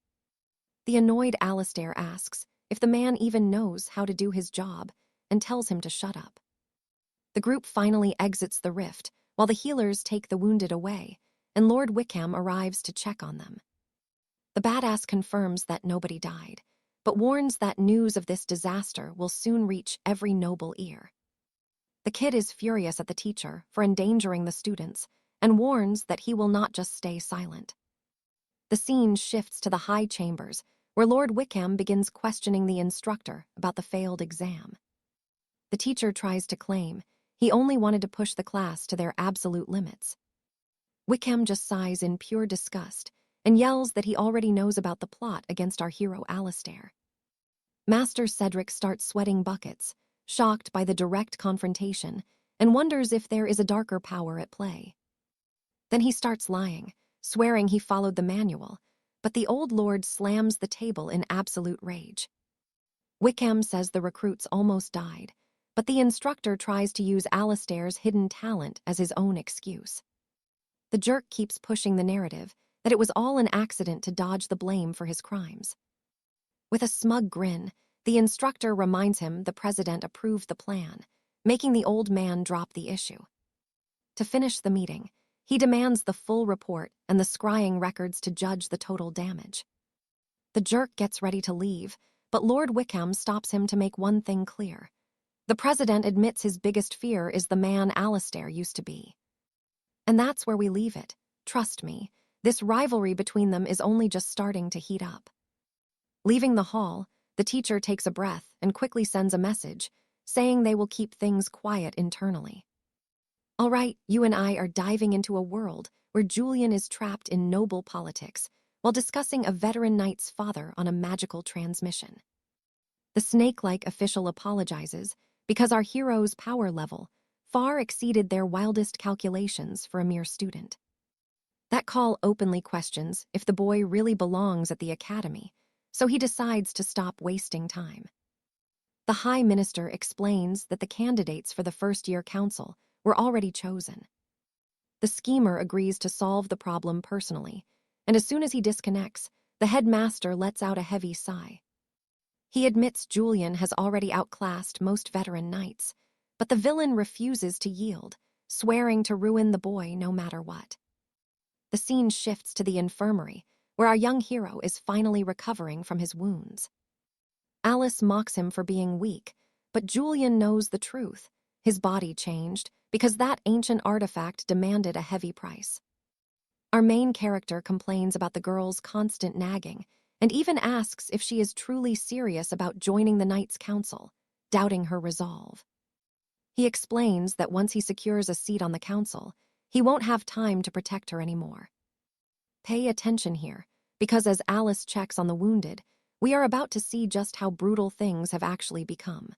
The annoyed Alistair asks if the man even knows how to do his job and tells him to shut up. The group finally exits the rift while the healers take the wounded away, and Lord Wickham arrives to check on them. The badass confirms that nobody died, but warns that news of this disaster will soon reach every noble ear. The kid is furious at the teacher for endangering the students and warns that he will not just stay silent. The scene shifts to the high chambers, where Lord Wickham begins questioning the instructor about the failed exam. The teacher tries to claim he only wanted to push the class to their absolute limits. Wickham just sighs in pure disgust and yells that he already knows about the plot against our hero Alistair. Master Cedric starts sweating buckets, shocked by the direct confrontation, and wonders if there is a darker power at play. Then he starts lying, swearing he followed the manual, but the old lord slams the table in absolute rage. Wickham says the recruits almost died, but the instructor tries to use Alistair's hidden talent as his own excuse. The jerk keeps pushing the narrative that it was all an accident to dodge the blame for his crimes. With a smug grin, the instructor reminds him the president approved the plan, making the old man drop the issue. To finish the meeting, he demands the full report and the scrying records to judge the total damage. The jerk gets ready to leave, but Lord Wickham stops him to make one thing clear. The president admits his biggest fear is the man Alistair used to be. And that's where we leave it. Trust me, this rivalry between them is only just starting to heat up. Leaving the hall, the teacher takes a breath and quickly sends a message, saying they will keep things quiet internally. All right, you and I are diving into a world where Julian is trapped in noble politics while discussing a veteran knight's father on a magical transmission. The snake-like official apologizes because our hero's power level far exceeded their wildest calculations for a mere student. That call openly questions if the boy really belongs at the academy, so he decides to stop wasting time. The High Minister explains that the candidates for the first-year council were already chosen. The schemer agrees to solve the problem personally, and as soon as he disconnects, the headmaster lets out a heavy sigh. He admits Julian has already outclassed most veteran knights, but the villain refuses to yield, swearing to ruin the boy no matter what. The scene shifts to the infirmary, where our young hero is finally recovering from his wounds. Alice mocks him for being weak, but Julian knows the truth. His body changed because that ancient artifact demanded a heavy price. Our main character complains about the girl's constant nagging and even asks if she is truly serious about joining the Knights' Council, doubting her resolve. He explains that once he secures a seat on the council, he won't have time to protect her anymore. Pay attention here, because as Alice checks on the wounded, we are about to see just how brutal things have actually become.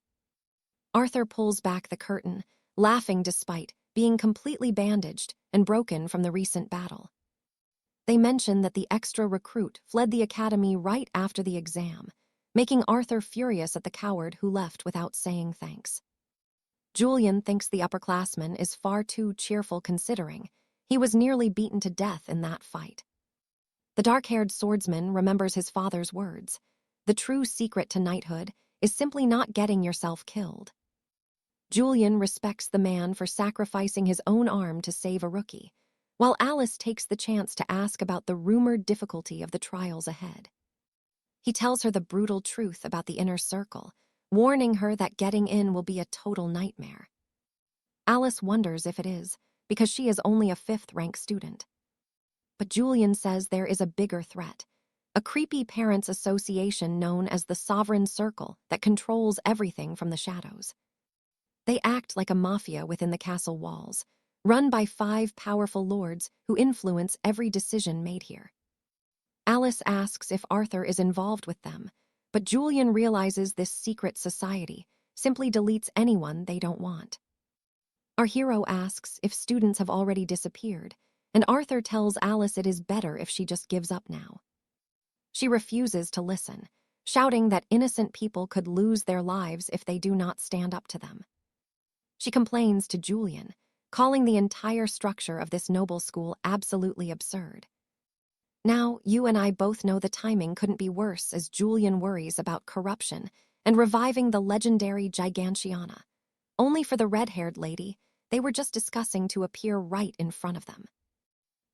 Arthur pulls back the curtain, laughing despite being completely bandaged and broken from the recent battle. They mention that the extra recruit fled the academy right after the exam, making Arthur furious at the coward who left without saying thanks. Julian thinks the upperclassman is far too cheerful considering he was nearly beaten to death in that fight. The dark-haired swordsman remembers his father's words. The true secret to knighthood is simply not getting yourself killed. Julian respects the man for sacrificing his own arm to save a rookie, while Alice takes the chance to ask about the rumored difficulty of the trials ahead. He tells her the brutal truth about the inner circle, warning her that getting in will be a total nightmare. Alice wonders if it is, because she is only a 5th-rank student. But Julian says there is a bigger threat, a creepy parents' association known as the Sovereign Circle that controls everything from the shadows. They act like a mafia within the castle walls, run by 5 powerful lords who influence every decision made here. Alice asks if Arthur is involved with them, but Julian realizes this secret society simply deletes anyone they don't want. Our hero asks if students have already disappeared, and Arthur tells Alice it is better if she just gives up now. She refuses to listen, shouting that innocent people could lose their lives if they do not stand up to them. She complains to Julian, calling the entire structure of this noble school absolutely absurd. Now, you and I both know the timing couldn't be worse as Julian worries about corruption and reviving the legendary Gigantiana. Only for the red-haired lady, they were just discussing to appear right in front of them.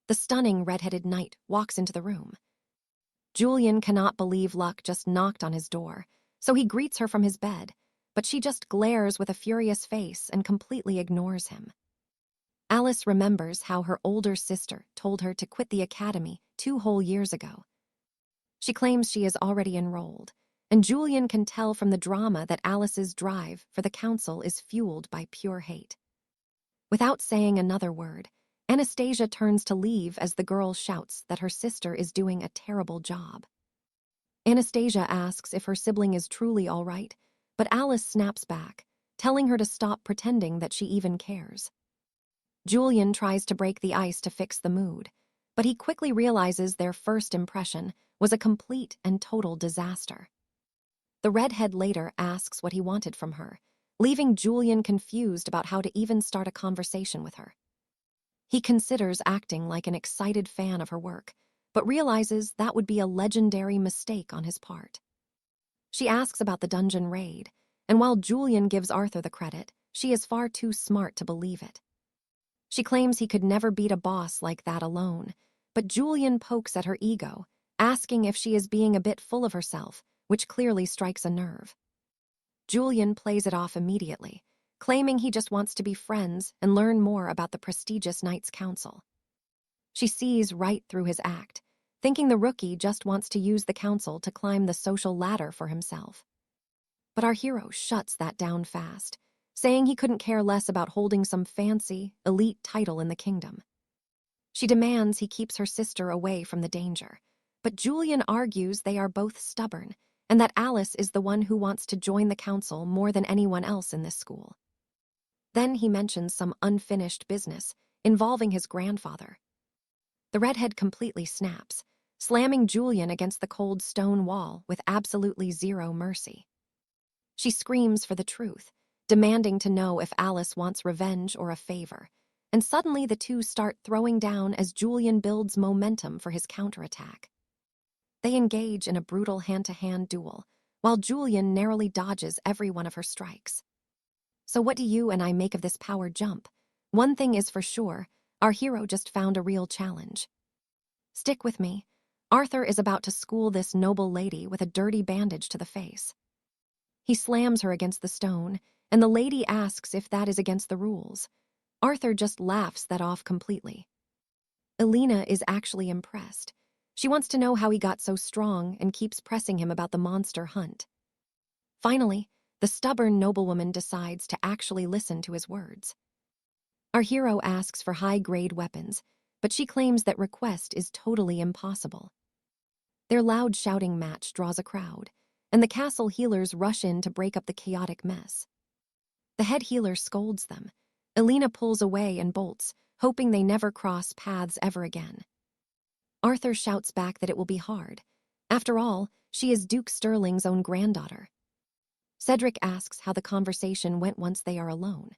The stunning red-headed knight walks into the room. Julian cannot believe luck just knocked on his door, so he greets her from his bed, but she just glares with a furious face and completely ignores him. Alice remembers how her older sister told her to quit the academy 2 whole years ago. She claims she is already enrolled, and Julian can tell from the drama that Alice's drive for the council is fueled by pure hate. Without saying another word, Anastasia turns to leave as the girl shouts that her sister is doing a terrible job. Anastasia asks if her sibling is truly all right, but Alice snaps back, telling her to stop pretending that she even cares. Julian tries to break the ice to fix the mood, but he quickly realizes their first impression was a complete and total disaster. The redhead later asks what he wanted from her, leaving Julian confused about how to even start a conversation with her. He considers acting like an excited fan of her work, but realizes that would be a legendary mistake on his part. She asks about the dungeon raid, and while Julian gives Arthur the credit, she is far too smart to believe it. She claims he could never beat a boss like that alone, but Julian pokes at her ego, asking if she is being a bit full of herself, which clearly strikes a nerve. Julian plays it off immediately, claiming he just wants to be friends and learn more about the prestigious Knights' Council. She sees right through his act, thinking the rookie just wants to use the council to climb the social ladder for himself. But our hero shuts that down fast, saying he couldn't care less about holding some fancy, elite title in the kingdom. She demands he keeps her sister away from the danger, but Julian argues they are both stubborn and that Alice is the one who wants to join the council more than anyone else in this school. Then he mentions some unfinished business involving his grandfather. The redhead completely snaps, slamming Julian against the cold stone wall with absolutely zero mercy. She screams for the truth, demanding to know if Alice wants revenge or a favor, and suddenly the two start throwing down as Julian builds momentum for his counterattack. They engage in a brutal hand-to-hand duel, while Julian narrowly dodges every one of her strikes. So what do you and I make of this power jump? One thing is for sure, our hero just found a real challenge. Stick with me. Arthur is about to school this noble lady with a dirty bandage to the face. He slams her against the stone, and the lady asks if that is against the rules. Arthur just laughs that off completely. Alina is actually impressed. She wants to know how he got so strong and keeps pressing him about the monster hunt. Finally, the stubborn noblewoman decides to actually listen to his words. Our hero asks for high-grade weapons, but she claims that request is totally impossible. Their loud shouting match draws a crowd, and the castle healers rush in to break up the chaotic mess. The head healer scolds them. Alina pulls away and bolts, hoping they never cross paths ever again. Arthur shouts back that it will be hard. After all, she is Duke Sterling's own granddaughter. Cedric asks how the conversation went once they are alone.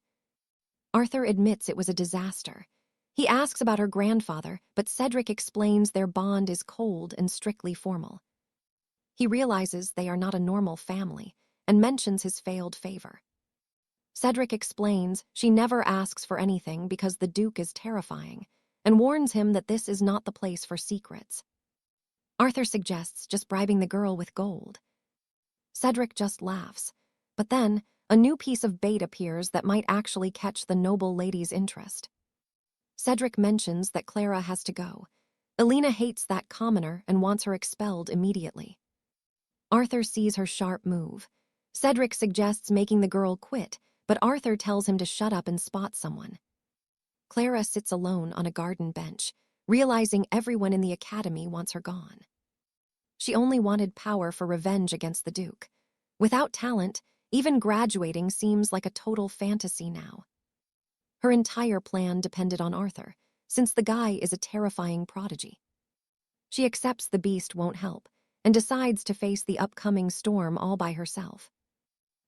Arthur admits it was a disaster. He asks about her grandfather, but Cedric explains their bond is cold and strictly formal. He realizes they are not a normal family and mentions his failed favor. Cedric explains she never asks for anything because the Duke is terrifying and warns him that this is not the place for secrets. Arthur suggests just bribing the girl with gold. Cedric just laughs, but then a new piece of bait appears that might actually catch the noble lady's interest. Cedric mentions that Clara has to go. Alina hates that commoner and wants her expelled immediately. Arthur sees her sharp move. Cedric suggests making the girl quit, but Arthur tells him to shut up and spot someone. Clara sits alone on a garden bench, realizing everyone in the academy wants her gone. She only wanted power for revenge against the Duke. Without talent, even graduating seems like a total fantasy now. Her entire plan depended on Arthur, since the guy is a terrifying prodigy. She accepts the beast won't help, and decides to face the upcoming storm all by herself.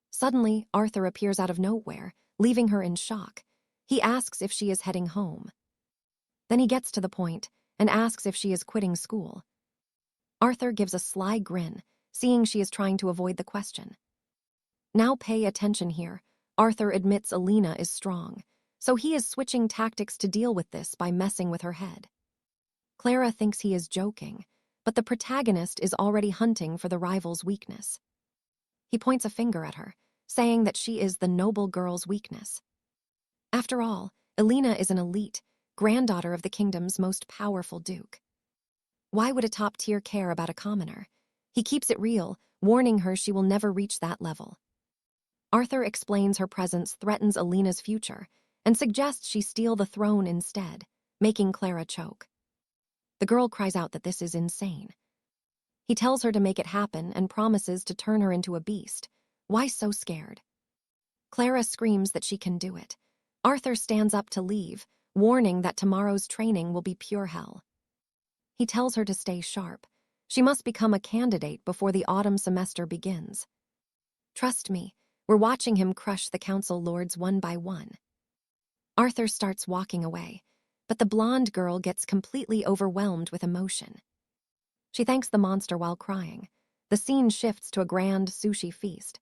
Suddenly, Arthur appears out of nowhere, leaving her in shock. He asks if she is heading home. Then he gets to the point and asks if she is quitting school. Arthur gives a sly grin, seeing she is trying to avoid the question. Now pay attention here. Arthur admits Alina is strong, so he is switching tactics to deal with this by messing with her head. Clara thinks he is joking, but the protagonist is already hunting for the rival's weakness. He points a finger at her, saying that she is the noble girl's weakness. After all, Alina is an elite, granddaughter of the kingdom's most powerful duke. Why would a top tier care about a commoner? He keeps it real, warning her she will never reach that level. Arthur explains her presence threatens Alina's future and suggests she steal the throne instead, making Clara choke. The girl cries out that this is insane. He tells her to make it happen and promises to turn her into a beast. Why so scared? Clara screams that she can do it. Arthur stands up to leave, warning that tomorrow's training will be pure hell. He tells her to stay sharp. She must become a candidate before the autumn semester begins. Trust me, we're watching him crush the council lords one by one. Arthur starts walking away, but the blonde girl gets completely overwhelmed with emotion. She thanks the monster while crying. The scene shifts to a grand sushi feast.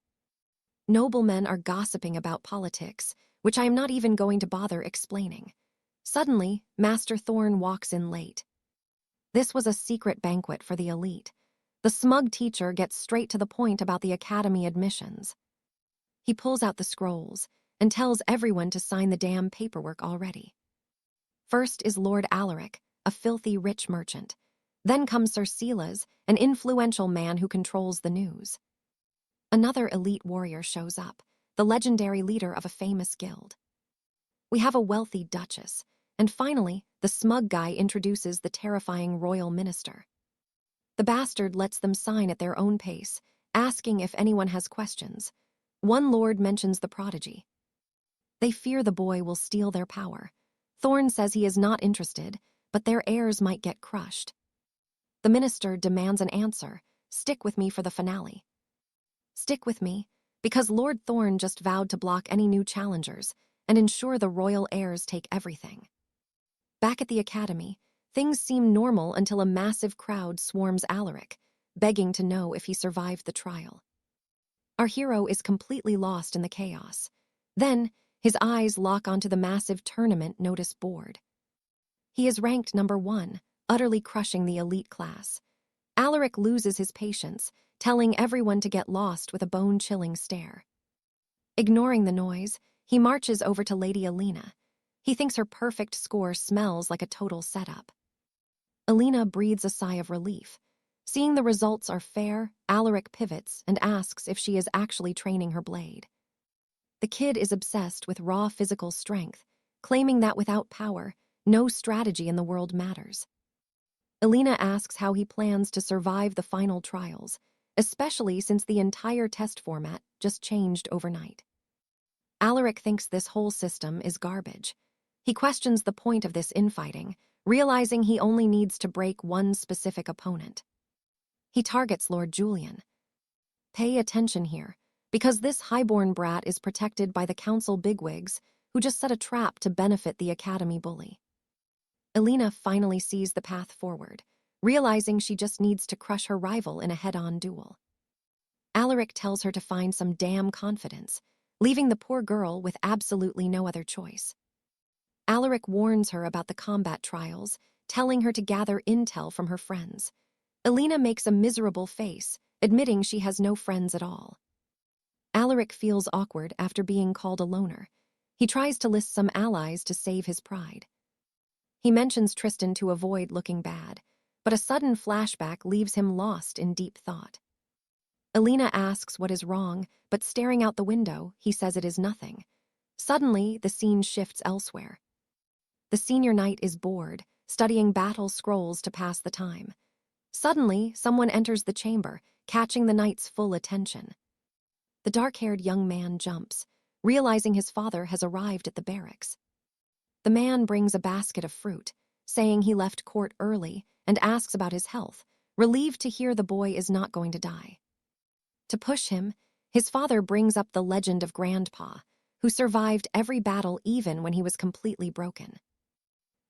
Noblemen are gossiping about politics, which I am not even going to bother explaining. Suddenly, Master Thorn walks in late. This was a secret banquet for the elite. The smug teacher gets straight to the point about the academy admissions. He pulls out the scrolls and tells everyone to sign the damn paperwork already. First is Lord Alaric, a filthy rich merchant. Then comes Sir Silas, an influential man who controls the news. Another elite warrior shows up, the legendary leader of a famous guild. We have a wealthy duchess, and finally, the smug guy introduces the terrifying royal minister. The bastard lets them sign at their own pace, asking if anyone has questions. One lord mentions the prodigy. They fear the boy will steal their power. Thorn says he is not interested, but their heirs might get crushed. The minister demands an answer. Stick with me for the finale. Stick with me, because Lord Thorn just vowed to block any new challengers and ensure the royal heirs take everything. Back at the academy, things seem normal until a massive crowd swarms Alaric, begging to know if he survived the trial. Our hero is completely lost in the chaos. Then, his eyes lock onto the massive tournament notice board. He is ranked number 1, utterly crushing the elite class. Alaric loses his patience, telling everyone to get lost with a bone-chilling stare. Ignoring the noise, he marches over to Lady Alina. He thinks her perfect score smells like a total setup. Alina breathes a sigh of relief. Seeing the results are fair, Alaric pivots and asks if she is actually training her blade. The kid is obsessed with raw physical strength, claiming that without power, no strategy in the world matters. Alina asks how he plans to survive the final trials, especially since the entire test format just changed overnight. Alaric thinks this whole system is garbage. He questions the point of this infighting, realizing he only needs to break one specific opponent. He targets Lord Julian. Pay attention here, because this highborn brat is protected by the council bigwigs who just set a trap to benefit the academy bully. Alina finally sees the path forward, realizing she just needs to crush her rival in a head-on duel. Alaric tells her to find some damn confidence, leaving the poor girl with absolutely no other choice. Alaric warns her about the combat trials, telling her to gather intel from her friends. Alina makes a miserable face, admitting she has no friends at all. Alaric feels awkward after being called a loner. He tries to list some allies to save his pride. He mentions Tristan to avoid looking bad, but a sudden flashback leaves him lost in deep thought. Alina asks what is wrong, but staring out the window, he says it is nothing. Suddenly, the scene shifts elsewhere. The senior knight is bored, studying battle scrolls to pass the time. Suddenly, someone enters the chamber, catching the knight's full attention. The dark-haired young man jumps, realizing his father has arrived at the barracks. The man brings a basket of fruit, saying he left court early, and asks about his health, relieved to hear the boy is not going to die. To push him, his father brings up the legend of Grandpa, who survived every battle even when he was completely broken.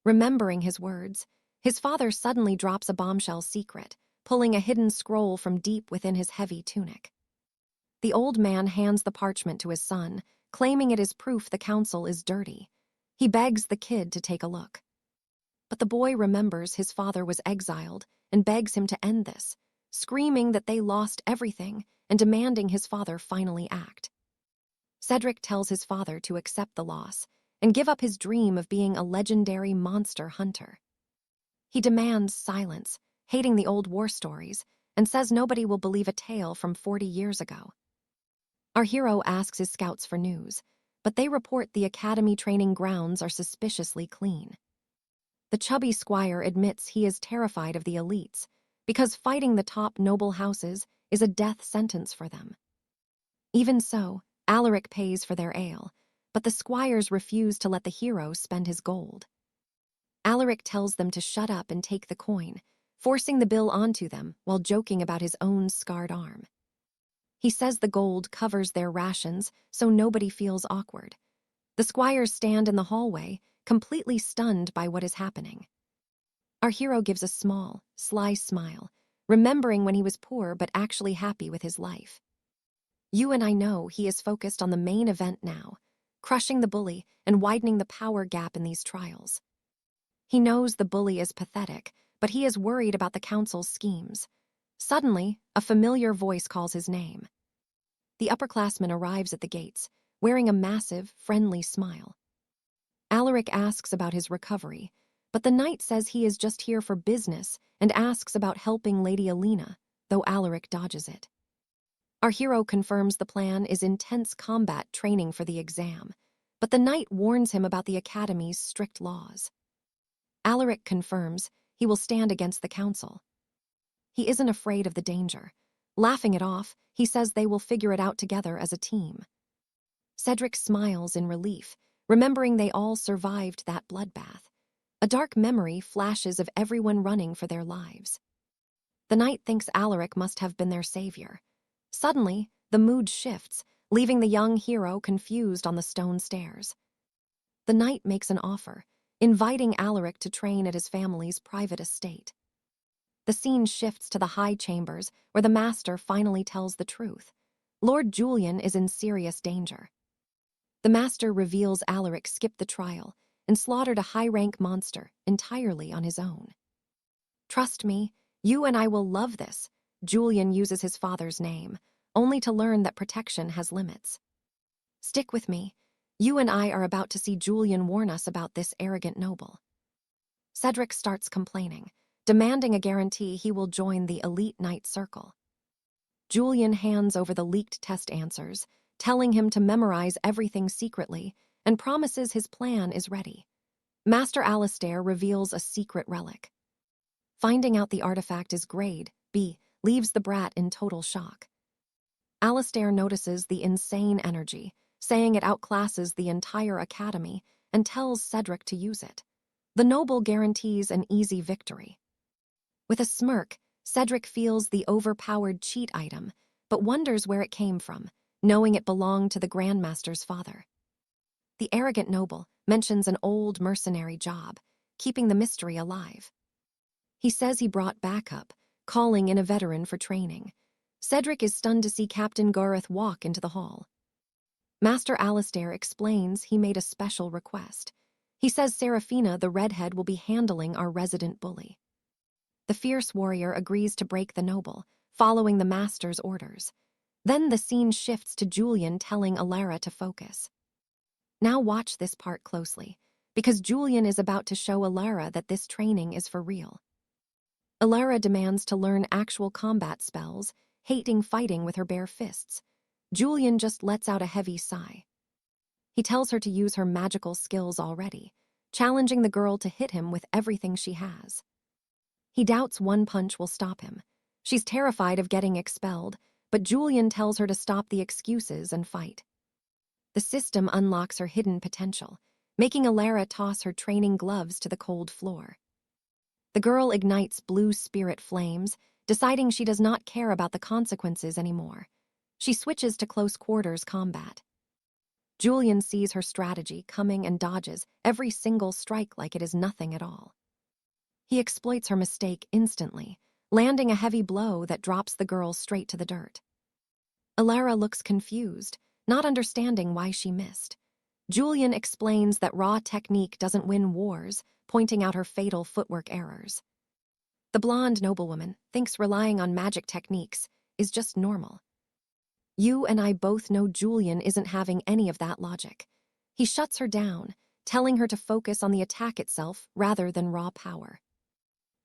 Remembering his words, his father suddenly drops a bombshell secret, pulling a hidden scroll from deep within his heavy tunic. The old man hands the parchment to his son, claiming it is proof the council is dirty. He begs the kid to take a look. But the boy remembers his father was exiled and begs him to end this, screaming that they lost everything and demanding his father finally act. Cedric tells his father to accept the loss and give up his dream of being a legendary monster hunter. He demands silence, hating the old war stories, and says nobody will believe a tale from 40 years ago. Our hero asks his scouts for news, but they report the academy training grounds are suspiciously clean. The chubby squire admits he is terrified of the elites, because fighting the top noble houses is a death sentence for them. Even so, Alaric pays for their ale, but the squires refuse to let the hero spend his gold. Alaric tells them to shut up and take the coin, forcing the bill onto them while joking about his own scarred arm. He says the gold covers their rations so nobody feels awkward. The squires stand in the hallway, completely stunned by what is happening. Our hero gives a small, sly smile, remembering when he was poor but actually happy with his life. You and I know he is focused on the main event now, crushing the bully and widening the power gap in these trials. He knows the bully is pathetic, but he is worried about the council's schemes. Suddenly, a familiar voice calls his name. The upperclassman arrives at the gates, wearing a massive, friendly smile. Alaric asks about his recovery, but the knight says he is just here for business and asks about helping Lady Alina, though Alaric dodges it. Our hero confirms the plan is intense combat training for the exam, but the knight warns him about the academy's strict laws. Alaric confirms he will stand against the council. He isn't afraid of the danger. Laughing it off, he says they will figure it out together as a team. Cedric smiles in relief, remembering they all survived that bloodbath. A dark memory flashes of everyone running for their lives. The knight thinks Alaric must have been their savior. Suddenly, the mood shifts, leaving the young hero confused on the stone stairs. The knight makes an offer, inviting Alaric to train at his family's private estate. The scene shifts to the high chambers, where the master finally tells the truth. Lord Julian is in serious danger. The master reveals Alaric skipped the trial and slaughtered a high-rank monster entirely on his own. Trust me, you and I will love this. Julian uses his father's name, only to learn that protection has limits. Stick with me. You and I are about to see Julian warn us about this arrogant noble. Cedric starts complaining, demanding a guarantee he will join the elite knight circle. Julian hands over the leaked test answers, telling him to memorize everything secretly, and promises his plan is ready. Master Alistair reveals a secret relic. Finding out the artifact is grade B leaves the brat in total shock. Alistair notices the insane energy, saying it outclasses the entire academy, and tells Cedric to use it. The noble guarantees an easy victory. With a smirk, Cedric feels the overpowered cheat item, but wonders where it came from, knowing it belonged to the Grandmaster's father. The arrogant noble mentions an old mercenary job, keeping the mystery alive. He says he brought backup, calling in a veteran for training. Cedric is stunned to see Captain Gareth walk into the hall. Master Alistair explains he made a special request. He says Seraphina, the redhead, will be handling our resident bully. The fierce warrior agrees to break the noble, following the master's orders. Then the scene shifts to Julian telling Alara to focus. Now watch this part closely, because Julian is about to show Alara that this training is for real. Alara demands to learn actual combat spells, hating fighting with her bare fists. Julian just lets out a heavy sigh. He tells her to use her magical skills already, challenging the girl to hit him with everything she has. He doubts one punch will stop him. She's terrified of getting expelled, but Julian tells her to stop the excuses and fight. The system unlocks her hidden potential, making Alara toss her training gloves to the cold floor. The girl ignites blue spirit flames, deciding she does not care about the consequences anymore. She switches to close quarters combat. Julian sees her strategy coming and dodges every single strike like it is nothing at all. He exploits her mistake instantly, landing a heavy blow that drops the girl straight to the dirt. Alara looks confused, not understanding why she missed. Julian explains that raw technique doesn't win wars, pointing out her fatal footwork errors. The blonde noblewoman thinks relying on magic techniques is just normal. You and I both know Julian isn't having any of that logic. He shuts her down, telling her to focus on the attack itself rather than raw power.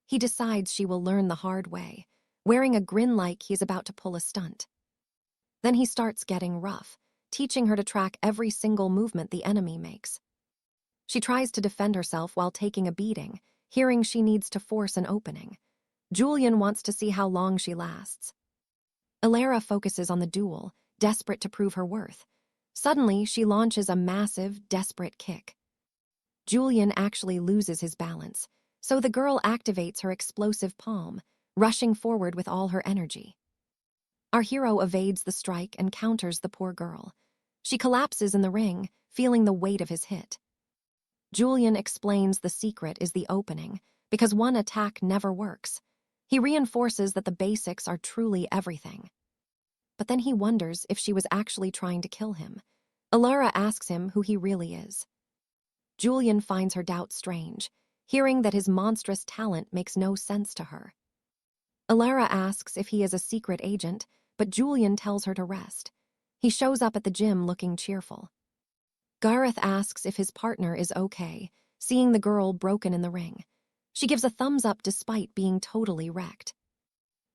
He decides she will learn the hard way, wearing a grin like he's about to pull a stunt. Then he starts getting rough, teaching her to track every single movement the enemy makes. She tries to defend herself while taking a beating, hearing she needs to force an opening. Julian wants to see how long she lasts. Alara focuses on the duel, desperate to prove her worth. Suddenly, she launches a massive, desperate kick. Julian actually loses his balance, so the girl activates her explosive palm, rushing forward with all her energy. Our hero evades the strike and counters the poor girl. She collapses in the ring, feeling the weight of his hit. Julian explains the secret is the opening, because one attack never works. He reinforces that the basics are truly everything. But then he wonders if she was actually trying to kill him. Alara asks him who he really is. Julian finds her doubt strange, hearing that his monstrous talent makes no sense to her. Alara asks if he is a secret agent, but Julian tells her to rest. He shows up at the gym looking cheerful. Gareth asks if his partner is okay, seeing the girl broken in the ring. She gives a thumbs up despite being totally wrecked.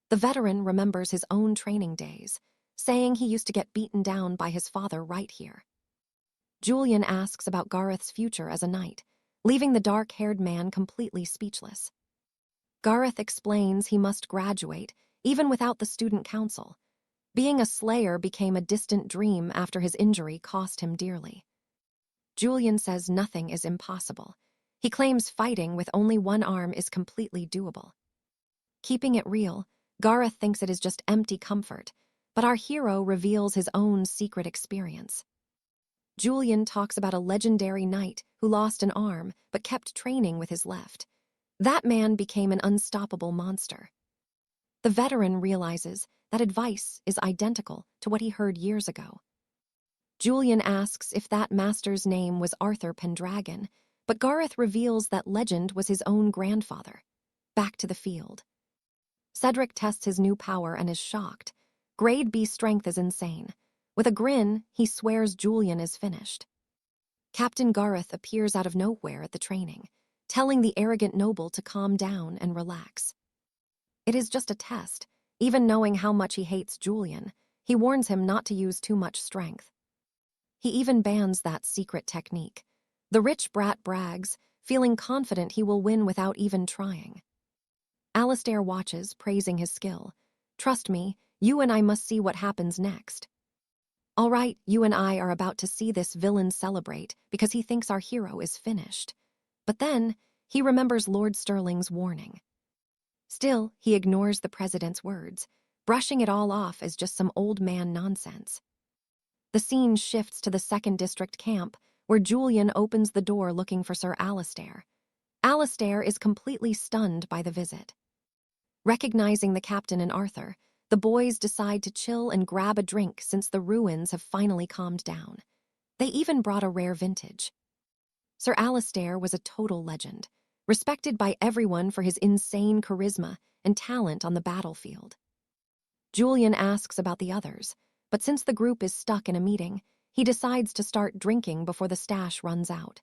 The veteran remembers his own training days, saying he used to get beaten down by his father right here. Julian asks about Gareth's future as a knight, leaving the dark-haired man completely speechless. Gareth explains he must graduate, even without the student council. Being a slayer became a distant dream after his injury cost him dearly. Julian says nothing is impossible. He claims fighting with only one arm is completely doable. Keeping it real, Gareth thinks it is just empty comfort, but our hero reveals his own secret experience. Julian talks about a legendary knight who lost an arm but kept training with his left. That man became an unstoppable monster. The veteran realizes that advice is identical to what he heard years ago. Julian asks if that master's name was Arthur Pendragon, but Gareth reveals that legend was his own grandfather. Back to the field. Cedric tests his new power and is shocked. Grade B strength is insane. With a grin, he swears Julian is finished. Captain Gareth appears out of nowhere at the training. telling the arrogant noble to calm down and relax. It is just a test. Even knowing how much he hates Julian, he warns him not to use too much strength. He even bans that secret technique. The rich brat brags, feeling confident he will win without even trying. Alistair watches, praising his skill. Trust me, you and I must see what happens next. All right, you and I are about to see this villain celebrate because he thinks our hero is finished. But then, he remembers Lord Sterling's warning. Still, he ignores the president's words, brushing it all off as just some old man nonsense. The scene shifts to the 2nd District camp, where Julian opens the door looking for Sir Alistair. Alistair is completely stunned by the visit. Recognizing the captain and Arthur, the boys decide to chill and grab a drink since the ruins have finally calmed down. They even brought a rare vintage. Sir Alistair was a total legend, respected by everyone for his insane charisma and talent on the battlefield. Julian asks about the others, but since the group is stuck in a meeting, he decides to start drinking before the stash runs out.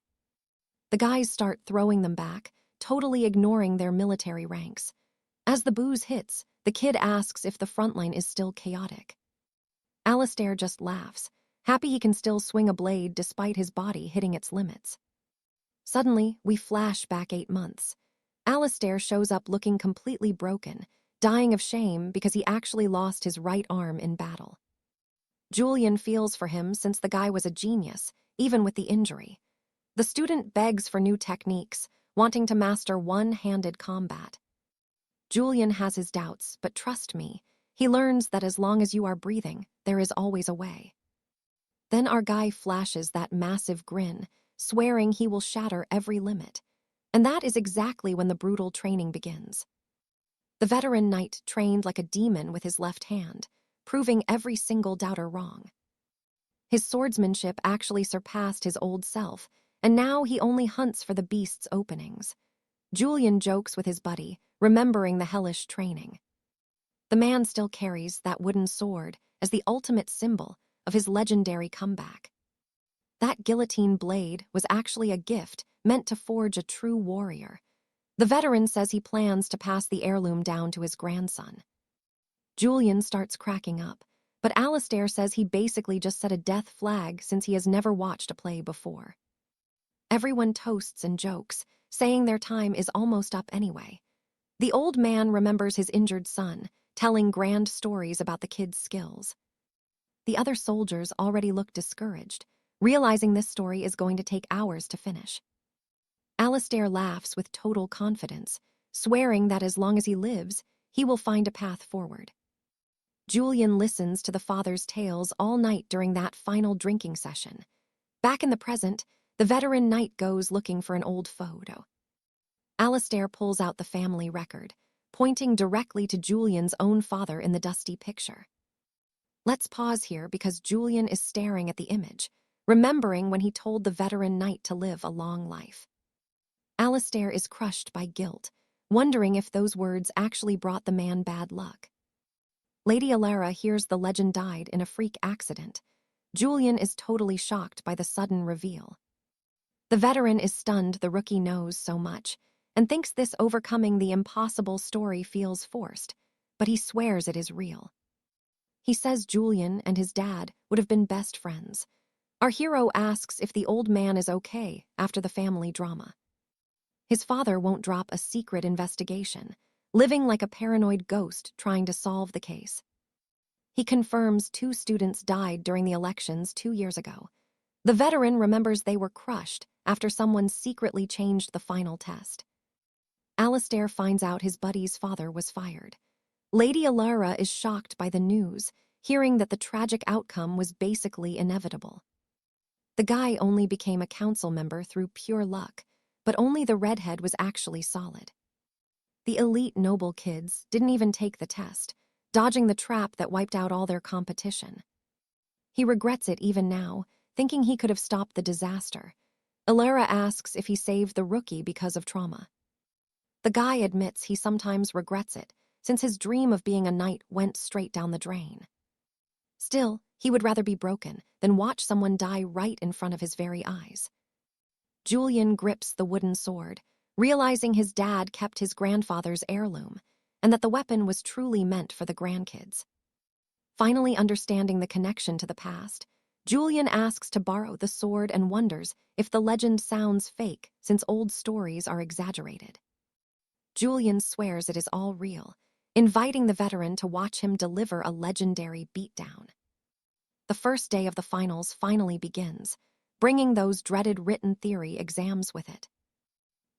The guys start throwing them back, totally ignoring their military ranks. As the booze hits, the kid asks if the front line is still chaotic. Alistair just laughs, happy he can still swing a blade despite his body hitting its limits. Suddenly, we flash back 8 months. Alistair shows up looking completely broken, dying of shame because he actually lost his right arm in battle. Julian feels for him since the guy was a genius, even with the injury. The student begs for new techniques, wanting to master one-handed combat. Julian has his doubts, but trust me, he learns that as long as you are breathing, there is always a way. Then our guy flashes that massive grin, swearing he will shatter every limit. And that is exactly when the brutal training begins. The veteran knight trained like a demon with his left hand, proving every single doubter wrong. His swordsmanship actually surpassed his old self, and now he only hunts for the beast's openings. Julian jokes with his buddy, remembering the hellish training. The man still carries that wooden sword as the ultimate symbol of his legendary comeback. That guillotine blade was actually a gift meant to forge a true warrior. The veteran says he plans to pass the heirloom down to his grandson. Julian starts cracking up, but Alistair says he basically just set a death flag since he has never watched a play before. Everyone toasts and jokes, saying their time is almost up anyway. The old man remembers his injured son, telling grand stories about the kid's skills. The other soldiers already look discouraged, realizing this story is going to take hours to finish. Alistair laughs with total confidence, swearing that as long as he lives, he will find a path forward. Julian listens to the father's tales all night during that final drinking session. Back in the present, the veteran knight goes looking for an old photo. Alistair pulls out the family record, pointing directly to Julian's own father in the dusty picture. Let's pause here because Julian is staring at the image, remembering when he told the veteran knight to live a long life. Alistair is crushed by guilt, wondering if those words actually brought the man bad luck. Lady Alara hears the legend died in a freak accident. Julian is totally shocked by the sudden reveal. The veteran is stunned the rookie knows so much, and thinks this overcoming the impossible story feels forced, but he swears it is real. He says Julian and his dad would have been best friends. Our hero asks if the old man is okay after the family drama. His father won't drop a secret investigation, living like a paranoid ghost trying to solve the case. He confirms 2 students died during the elections 2 years ago. The veteran remembers they were crushed after someone secretly changed the final test. Alistair finds out his buddy's father was fired. Lady Alara is shocked by the news, hearing that the tragic outcome was basically inevitable. The guy only became a council member through pure luck, but only the redhead was actually solid. The elite noble kids didn't even take the test, dodging the trap that wiped out all their competition. He regrets it even now, thinking he could have stopped the disaster. Alara asks if he saved the rookie because of trauma. The guy admits he sometimes regrets it, since his dream of being a knight went straight down the drain. Still, he would rather be broken than watch someone die right in front of his very eyes. Julian grips the wooden sword, realizing his dad kept his grandfather's heirloom, and that the weapon was truly meant for the grandkids. Finally understanding the connection to the past, Julian asks to borrow the sword and wonders if the legend sounds fake since old stories are exaggerated. Julian swears it is all real, inviting the veteran to watch him deliver a legendary beatdown. The first day of the finals finally begins, bringing those dreaded written theory exams with it.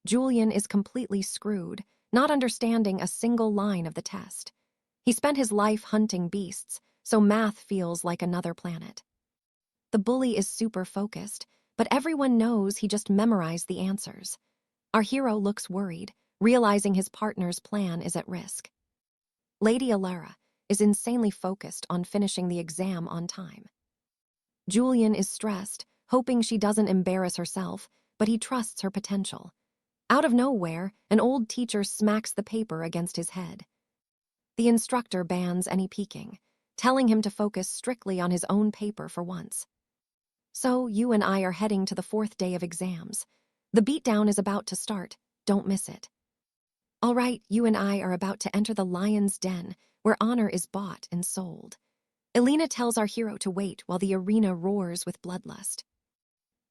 Julian is completely screwed, not understanding a single line of the test. He spent his life hunting beasts, so math feels like another planet. The bully is super focused, but everyone knows he just memorized the answers. Our hero looks worried, realizing his partner's plan is at risk. Lady Alara is insanely focused on finishing the exam on time. Julian is stressed, hoping she doesn't embarrass herself, but he trusts her potential. Out of nowhere, an old teacher smacks the paper against his head. The instructor bans any peeking, telling him to focus strictly on his own paper for once. So, you and I are heading to the 4th day of exams. The beatdown is about to start, don't miss it. All right, you and I are about to enter the lion's den, where honor is bought and sold. Elena tells our hero to wait while the arena roars with bloodlust.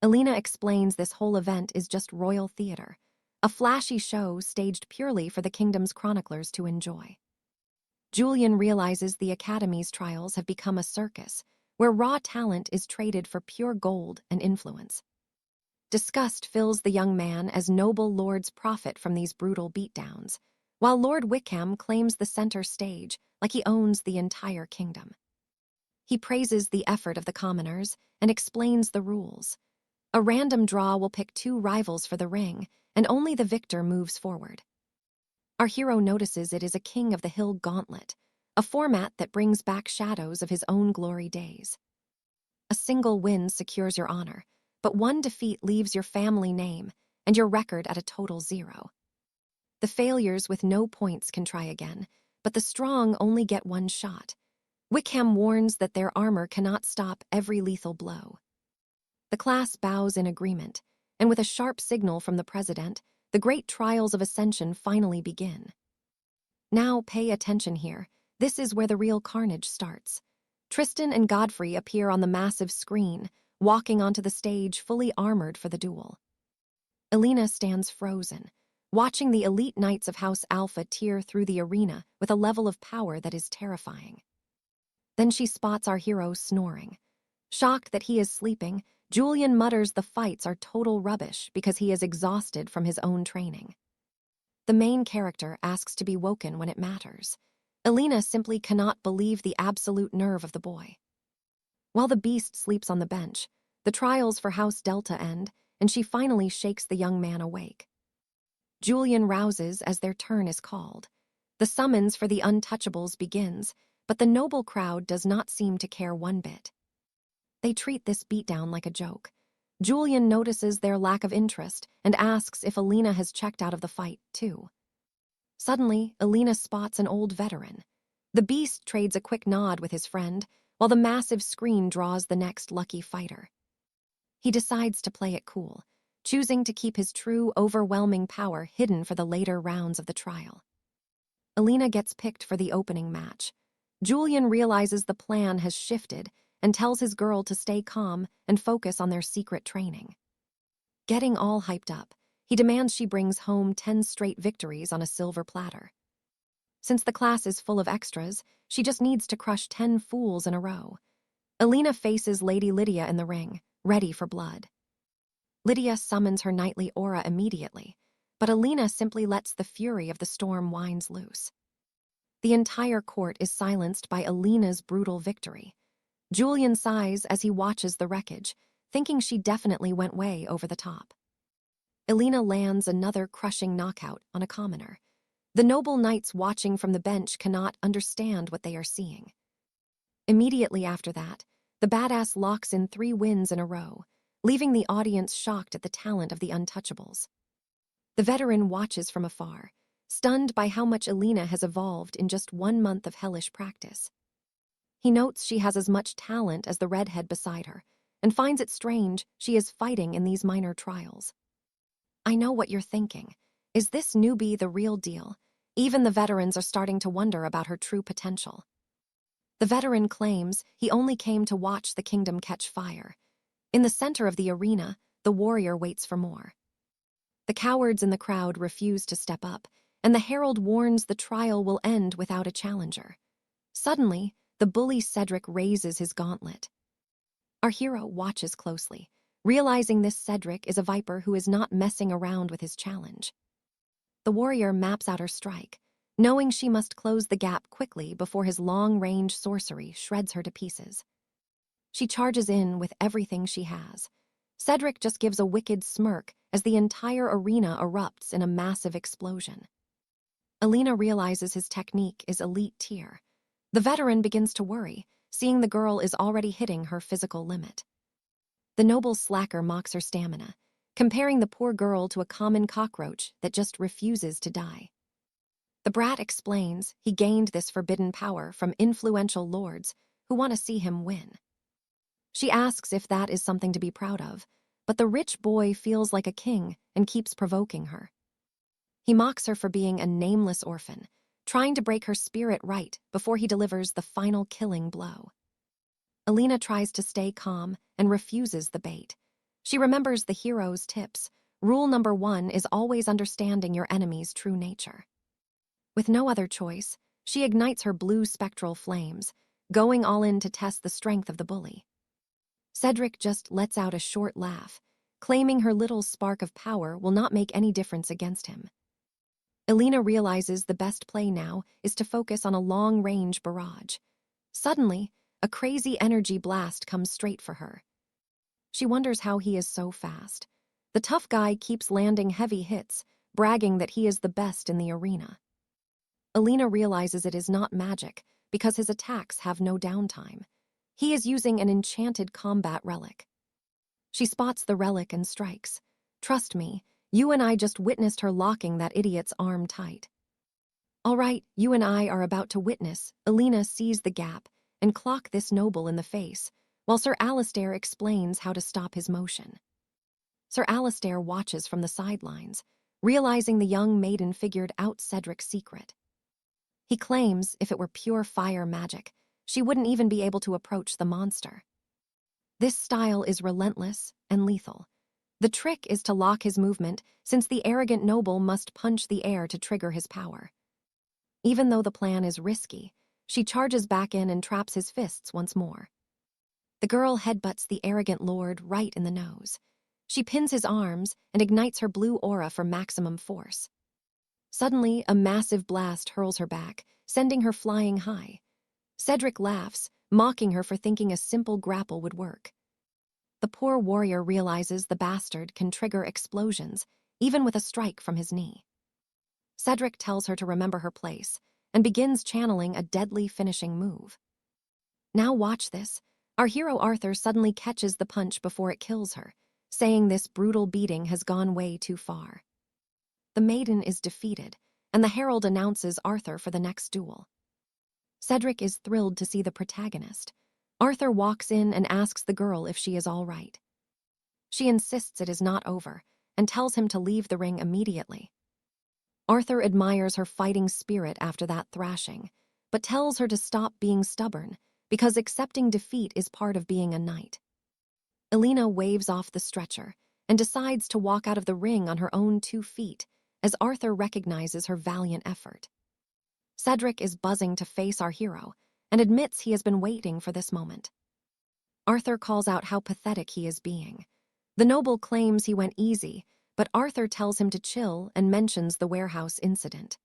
Elena explains this whole event is just royal theater, a flashy show staged purely for the kingdom's chroniclers to enjoy. Julian realizes the Academy's trials have become a circus, where raw talent is traded for pure gold and influence. Disgust fills the young man as noble lords profit from these brutal beatdowns, while Lord Wickham claims the center stage like he owns the entire kingdom. He praises the effort of the commoners and explains the rules. A random draw will pick 2 rivals for the ring, and only the victor moves forward. Our hero notices it is a King of the Hill gauntlet, a format that brings back shadows of his own glory days. A single win secures your honor, but one defeat leaves your family name and your record at a total 0. The failures with no points can try again, but the strong only get one shot. Wickham warns that their armor cannot stop every lethal blow. The class bows in agreement, and with a sharp signal from the president, the great trials of ascension finally begin. Now pay attention here. This is where the real carnage starts. Tristan and Godfrey appear on the massive screen, walking onto the stage fully armored for the duel. Elena stands frozen, watching the elite knights of House Alpha tear through the arena with a level of power that is terrifying. Then she spots our hero snoring. Shocked that he is sleeping, Julian mutters the fights are total rubbish because he is exhausted from his own training. The main character asks to be woken when it matters. Elena simply cannot believe the absolute nerve of the boy. While the beast sleeps on the bench, the trials for House Delta end, and she finally shakes the young man awake. Julian rouses as their turn is called. The summons for the untouchables begins, but the noble crowd does not seem to care one bit. They treat this beatdown like a joke. Julian notices their lack of interest and asks if Elena has checked out of the fight, too. Suddenly, Elena spots an old veteran. The beast trades a quick nod with his friend, while the massive screen draws the next lucky fighter. He decides to play it cool, choosing to keep his true, overwhelming power hidden for the later rounds of the trial. Elena gets picked for the opening match. Julian realizes the plan has shifted and tells his girl to stay calm and focus on their secret training. Getting all hyped up, he demands she brings home 10 straight victories on a silver platter. Since the class is full of extras, she just needs to crush 10 fools in a row. Elena faces Lady Lydia in the ring, ready for blood. Lydia summons her knightly aura immediately, but Elena simply lets the fury of the storm winds loose. The entire court is silenced by Elena's brutal victory. Julian sighs as he watches the wreckage, thinking she definitely went way over the top. Elena lands another crushing knockout on a commoner. The noble knights watching from the bench cannot understand what they are seeing. Immediately after that, the badass locks in 3 wins in a row, leaving the audience shocked at the talent of the untouchables. The veteran watches from afar, stunned by how much Elena has evolved in just 1 month of hellish practice. He notes she has as much talent as the redhead beside her, and finds it strange she is fighting in these minor trials. I know what you're thinking. Is this newbie the real deal? Even the veterans are starting to wonder about her true potential. The veteran claims he only came to watch the kingdom catch fire. In the center of the arena, the warrior waits for more. The cowards in the crowd refuse to step up, and the herald warns the trial will end without a challenger. Suddenly, the bully Cedric raises his gauntlet. Our hero watches closely, realizing this Cedric is a viper who is not messing around with his challenge. The warrior maps out her strike, knowing she must close the gap quickly before his long-range sorcery shreds her to pieces. She charges in with everything she has. Cedric just gives a wicked smirk as the entire arena erupts in a massive explosion. Alina realizes his technique is elite tier. The veteran begins to worry, seeing the girl is already hitting her physical limit. The noble slacker mocks her stamina, comparing the poor girl to a common cockroach that just refuses to die. The brat explains he gained this forbidden power from influential lords who want to see him win. She asks if that is something to be proud of, but the rich boy feels like a king and keeps provoking her. He mocks her for being a nameless orphan, trying to break her spirit right before he delivers the final killing blow. Alina tries to stay calm and refuses the bait. She remembers the hero's tips. Rule number 1 is always understanding your enemy's true nature. With no other choice, she ignites her blue spectral flames, going all in to test the strength of the bully. Cedric just lets out a short laugh, claiming her little spark of power will not make any difference against him. Alina realizes the best play now is to focus on a long-range barrage. Suddenly, a crazy energy blast comes straight for her. She wonders how he is so fast. The tough guy keeps landing heavy hits, bragging that he is the best in the arena. Alina realizes it is not magic because his attacks have no downtime. He is using an enchanted combat relic. She spots the relic and strikes. Trust me, you and I just witnessed her locking that idiot's arm tight. All right, you and I are about to witness. Alina sees the gap and clock this noble in the face, while Sir Alistair explains how to stop his motion. Sir Alistair watches from the sidelines, realizing the young maiden figured out Cedric's secret. He claims if it were pure fire magic, she wouldn't even be able to approach the monster. This style is relentless and lethal. The trick is to lock his movement, since the arrogant noble must punch the air to trigger his power. Even though the plan is risky, she charges back in and traps his fists once more. The girl headbutts the arrogant lord right in the nose. She pins his arms and ignites her blue aura for maximum force. Suddenly, a massive blast hurls her back, sending her flying high. Cedric laughs, mocking her for thinking a simple grapple would work. The poor warrior realizes the bastard can trigger explosions, even with a strike from his knee. Cedric tells her to remember her place and begins channeling a deadly finishing move. Now watch this. Our hero Arthur suddenly catches the punch before it kills her, saying this brutal beating has gone way too far. The maiden is defeated, and the herald announces Arthur for the next duel. Cedric is thrilled to see the protagonist. Arthur walks in and asks the girl if she is all right. She insists it is not over and tells him to leave the ring immediately. Arthur admires her fighting spirit after that thrashing, but tells her to stop being stubborn because accepting defeat is part of being a knight. Alina waves off the stretcher and decides to walk out of the ring on her own 2 feet as Arthur recognizes her valiant effort. Cedric is buzzing to face our hero and admits he has been waiting for this moment. Arthur calls out how pathetic he is being. The noble claims he went easy, but Arthur tells him to chill and mentions the warehouse incident.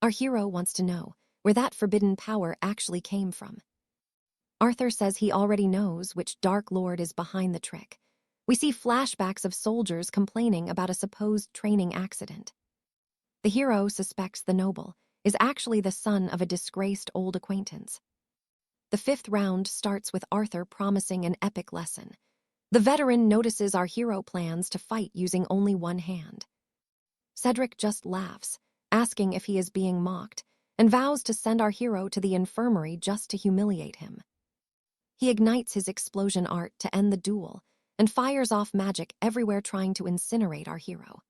Our hero wants to know where that forbidden power actually came from. Arthur says he already knows which Dark Lord is behind the trick. We see flashbacks of soldiers complaining about a supposed training accident. The hero suspects the noble is actually the son of a disgraced old acquaintance. The 5th round starts with Arthur promising an epic lesson. The veteran notices our hero plans to fight using only one hand. Cedric just laughs, asking if he is being mocked, and vows to send our hero to the infirmary just to humiliate him. He ignites his explosion art to end the duel and fires off magic everywhere trying to incinerate our hero.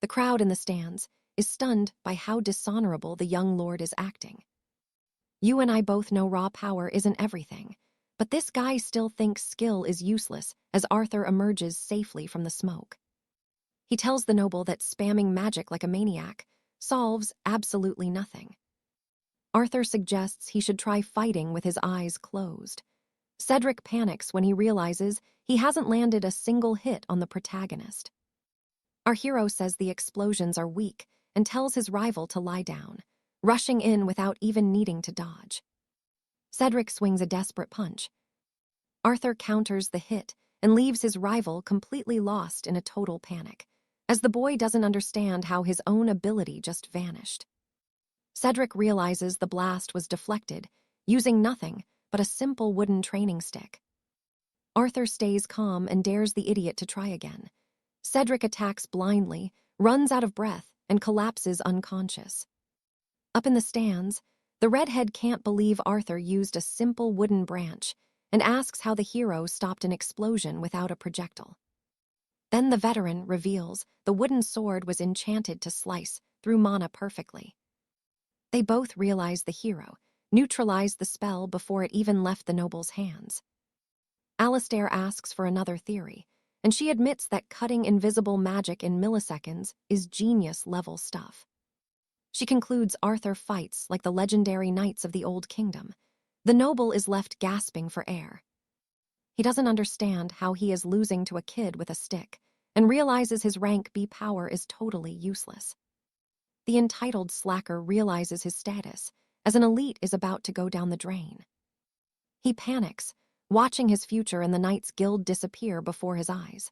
The crowd in the stands is stunned by how dishonorable the young lord is acting. You and I both know raw power isn't everything, but this guy still thinks skill is useless as Arthur emerges safely from the smoke. He tells the noble that spamming magic like a maniac solves absolutely nothing. Arthur suggests he should try fighting with his eyes closed. Cedric panics when he realizes he hasn't landed a single hit on the protagonist. Our hero says the explosions are weak and tells his rival to lie down, rushing in without even needing to dodge. Cedric swings a desperate punch. Arthur counters the hit and leaves his rival completely lost in a total panic, as the boy doesn't understand how his own ability just vanished. Cedric realizes the blast was deflected, using nothing but a simple wooden training stick. Arthur stays calm and dares the idiot to try again. Cedric attacks blindly, runs out of breath, and collapses unconscious. Up in the stands, the redhead can't believe Arthur used a simple wooden branch and asks how the hero stopped an explosion without a projectile. Then the veteran reveals the wooden sword was enchanted to slice through mana perfectly. They both realize the hero neutralized the spell before it even left the noble's hands. Alistair asks for another theory, and she admits that cutting invisible magic in milliseconds is genius-level stuff. She concludes Arthur fights like the legendary knights of the Old Kingdom. The noble is left gasping for air. He doesn't understand how he is losing to a kid with a stick, and realizes his rank B power is totally useless. The entitled slacker realizes his status, as an elite is about to go down the drain. He panics, watching his future and the Knights Guild disappear before his eyes.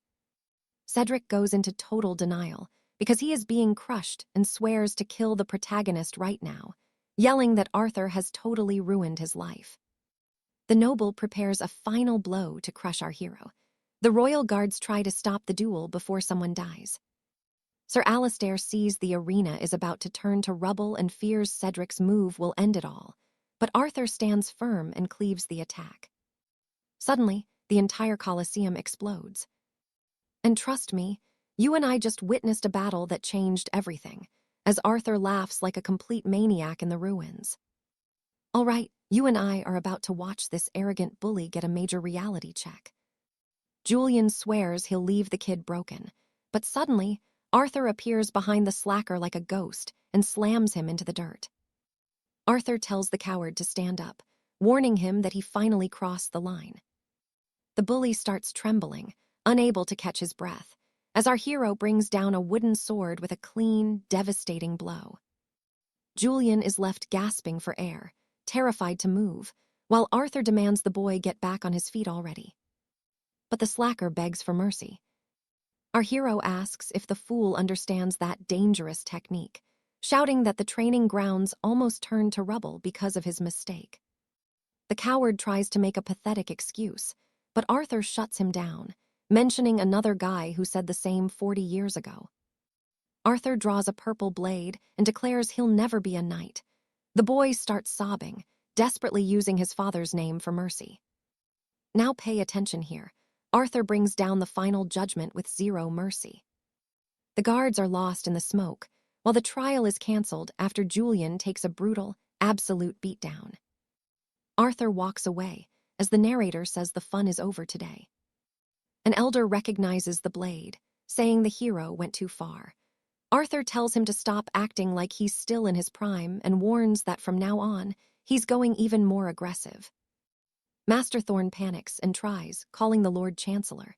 Cedric goes into total denial, because he is being crushed and swears to kill the protagonist right now, yelling that Arthur has totally ruined his life. The noble prepares a final blow to crush our hero. The royal guards try to stop the duel before someone dies. Sir Alistair sees the arena is about to turn to rubble and fears Cedric's move will end it all, but Arthur stands firm and cleaves the attack. Suddenly, the entire Colosseum explodes. And trust me, you and I just witnessed a battle that changed everything, as Arthur laughs like a complete maniac in the ruins. All right, you and I are about to watch this arrogant bully get a major reality check. Julian swears he'll leave the kid broken, but suddenly, Arthur appears behind the slacker like a ghost and slams him into the dirt. Arthur tells the coward to stand up, warning him that he finally crossed the line. The bully starts trembling, unable to catch his breath, as our hero brings down a wooden sword with a clean, devastating blow. Julian is left gasping for air, terrified to move, while Arthur demands the boy get back on his feet already. But the slacker begs for mercy. Our hero asks if the fool understands that dangerous technique, shouting that the training grounds almost turned to rubble because of his mistake. The coward tries to make a pathetic excuse, but Arthur shuts him down, mentioning another guy who said the same 40 years ago. Arthur draws a purple blade and declares he'll never be a knight. The boy starts sobbing, desperately using his father's name for mercy. Now pay attention here. Arthur brings down the final judgment with zero mercy. The guards are lost in the smoke, while the trial is cancelled after Julian takes a brutal, absolute beatdown. Arthur walks away, as the narrator says the fun is over today. An elder recognizes the blade, saying the hero went too far. Arthur tells him to stop acting like he's still in his prime and warns that from now on, he's going even more aggressive. Master Thorn panics and tries, calling the Lord Chancellor.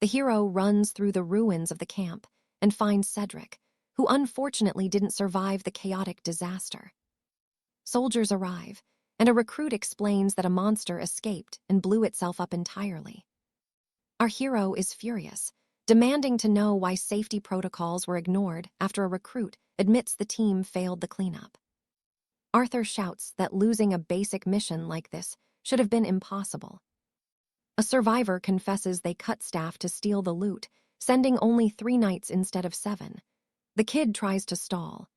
The hero runs through the ruins of the camp and finds Cedric, who unfortunately didn't survive the chaotic disaster. Soldiers arrive, and a recruit explains that a monster escaped and blew itself up entirely. Our hero is furious, demanding to know why safety protocols were ignored after a recruit admits the team failed the cleanup. Arthur shouts that losing a basic mission like this should have been impossible. A survivor confesses they cut staff to steal the loot, sending only 3 knights instead of 7. The kid tries to stall,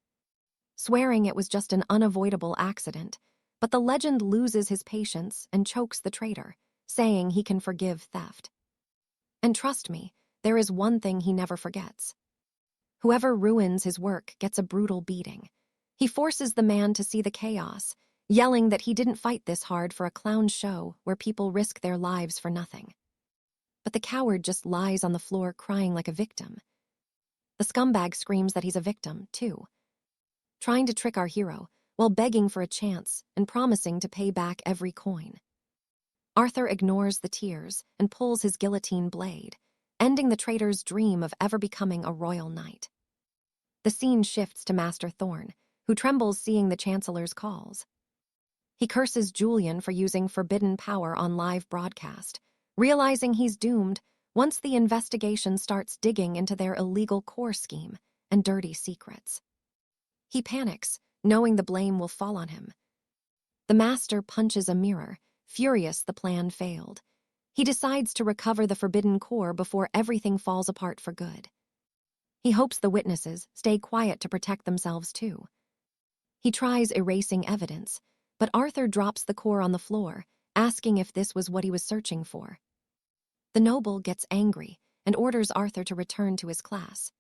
swearing it was just an unavoidable accident, but the legend loses his patience and chokes the traitor, saying he can forgive theft. And trust me, there is one thing he never forgets. Whoever ruins his work gets a brutal beating. He forces the man to see the chaos, yelling that he didn't fight this hard for a clown show where people risk their lives for nothing. But the coward just lies on the floor crying like a victim. The scumbag screams that he's a victim, too, trying to trick our hero while begging for a chance and promising to pay back every coin. Arthur ignores the tears and pulls his guillotine blade, ending the traitor's dream of ever becoming a royal knight. The scene shifts to Master Thorn, who trembles seeing the Chancellor's calls. He curses Julian for using forbidden power on live broadcast, realizing he's doomed once the investigation starts digging into their illegal core scheme and dirty secrets. He panics, knowing the blame will fall on him. The Master punches a mirror, furious the plan failed. He decides to recover the forbidden core before everything falls apart for good. He hopes the witnesses stay quiet to protect themselves too. He tries erasing evidence, but Arthur drops the core on the floor, asking if this was what he was searching for. The noble gets angry and orders Arthur to return to his class.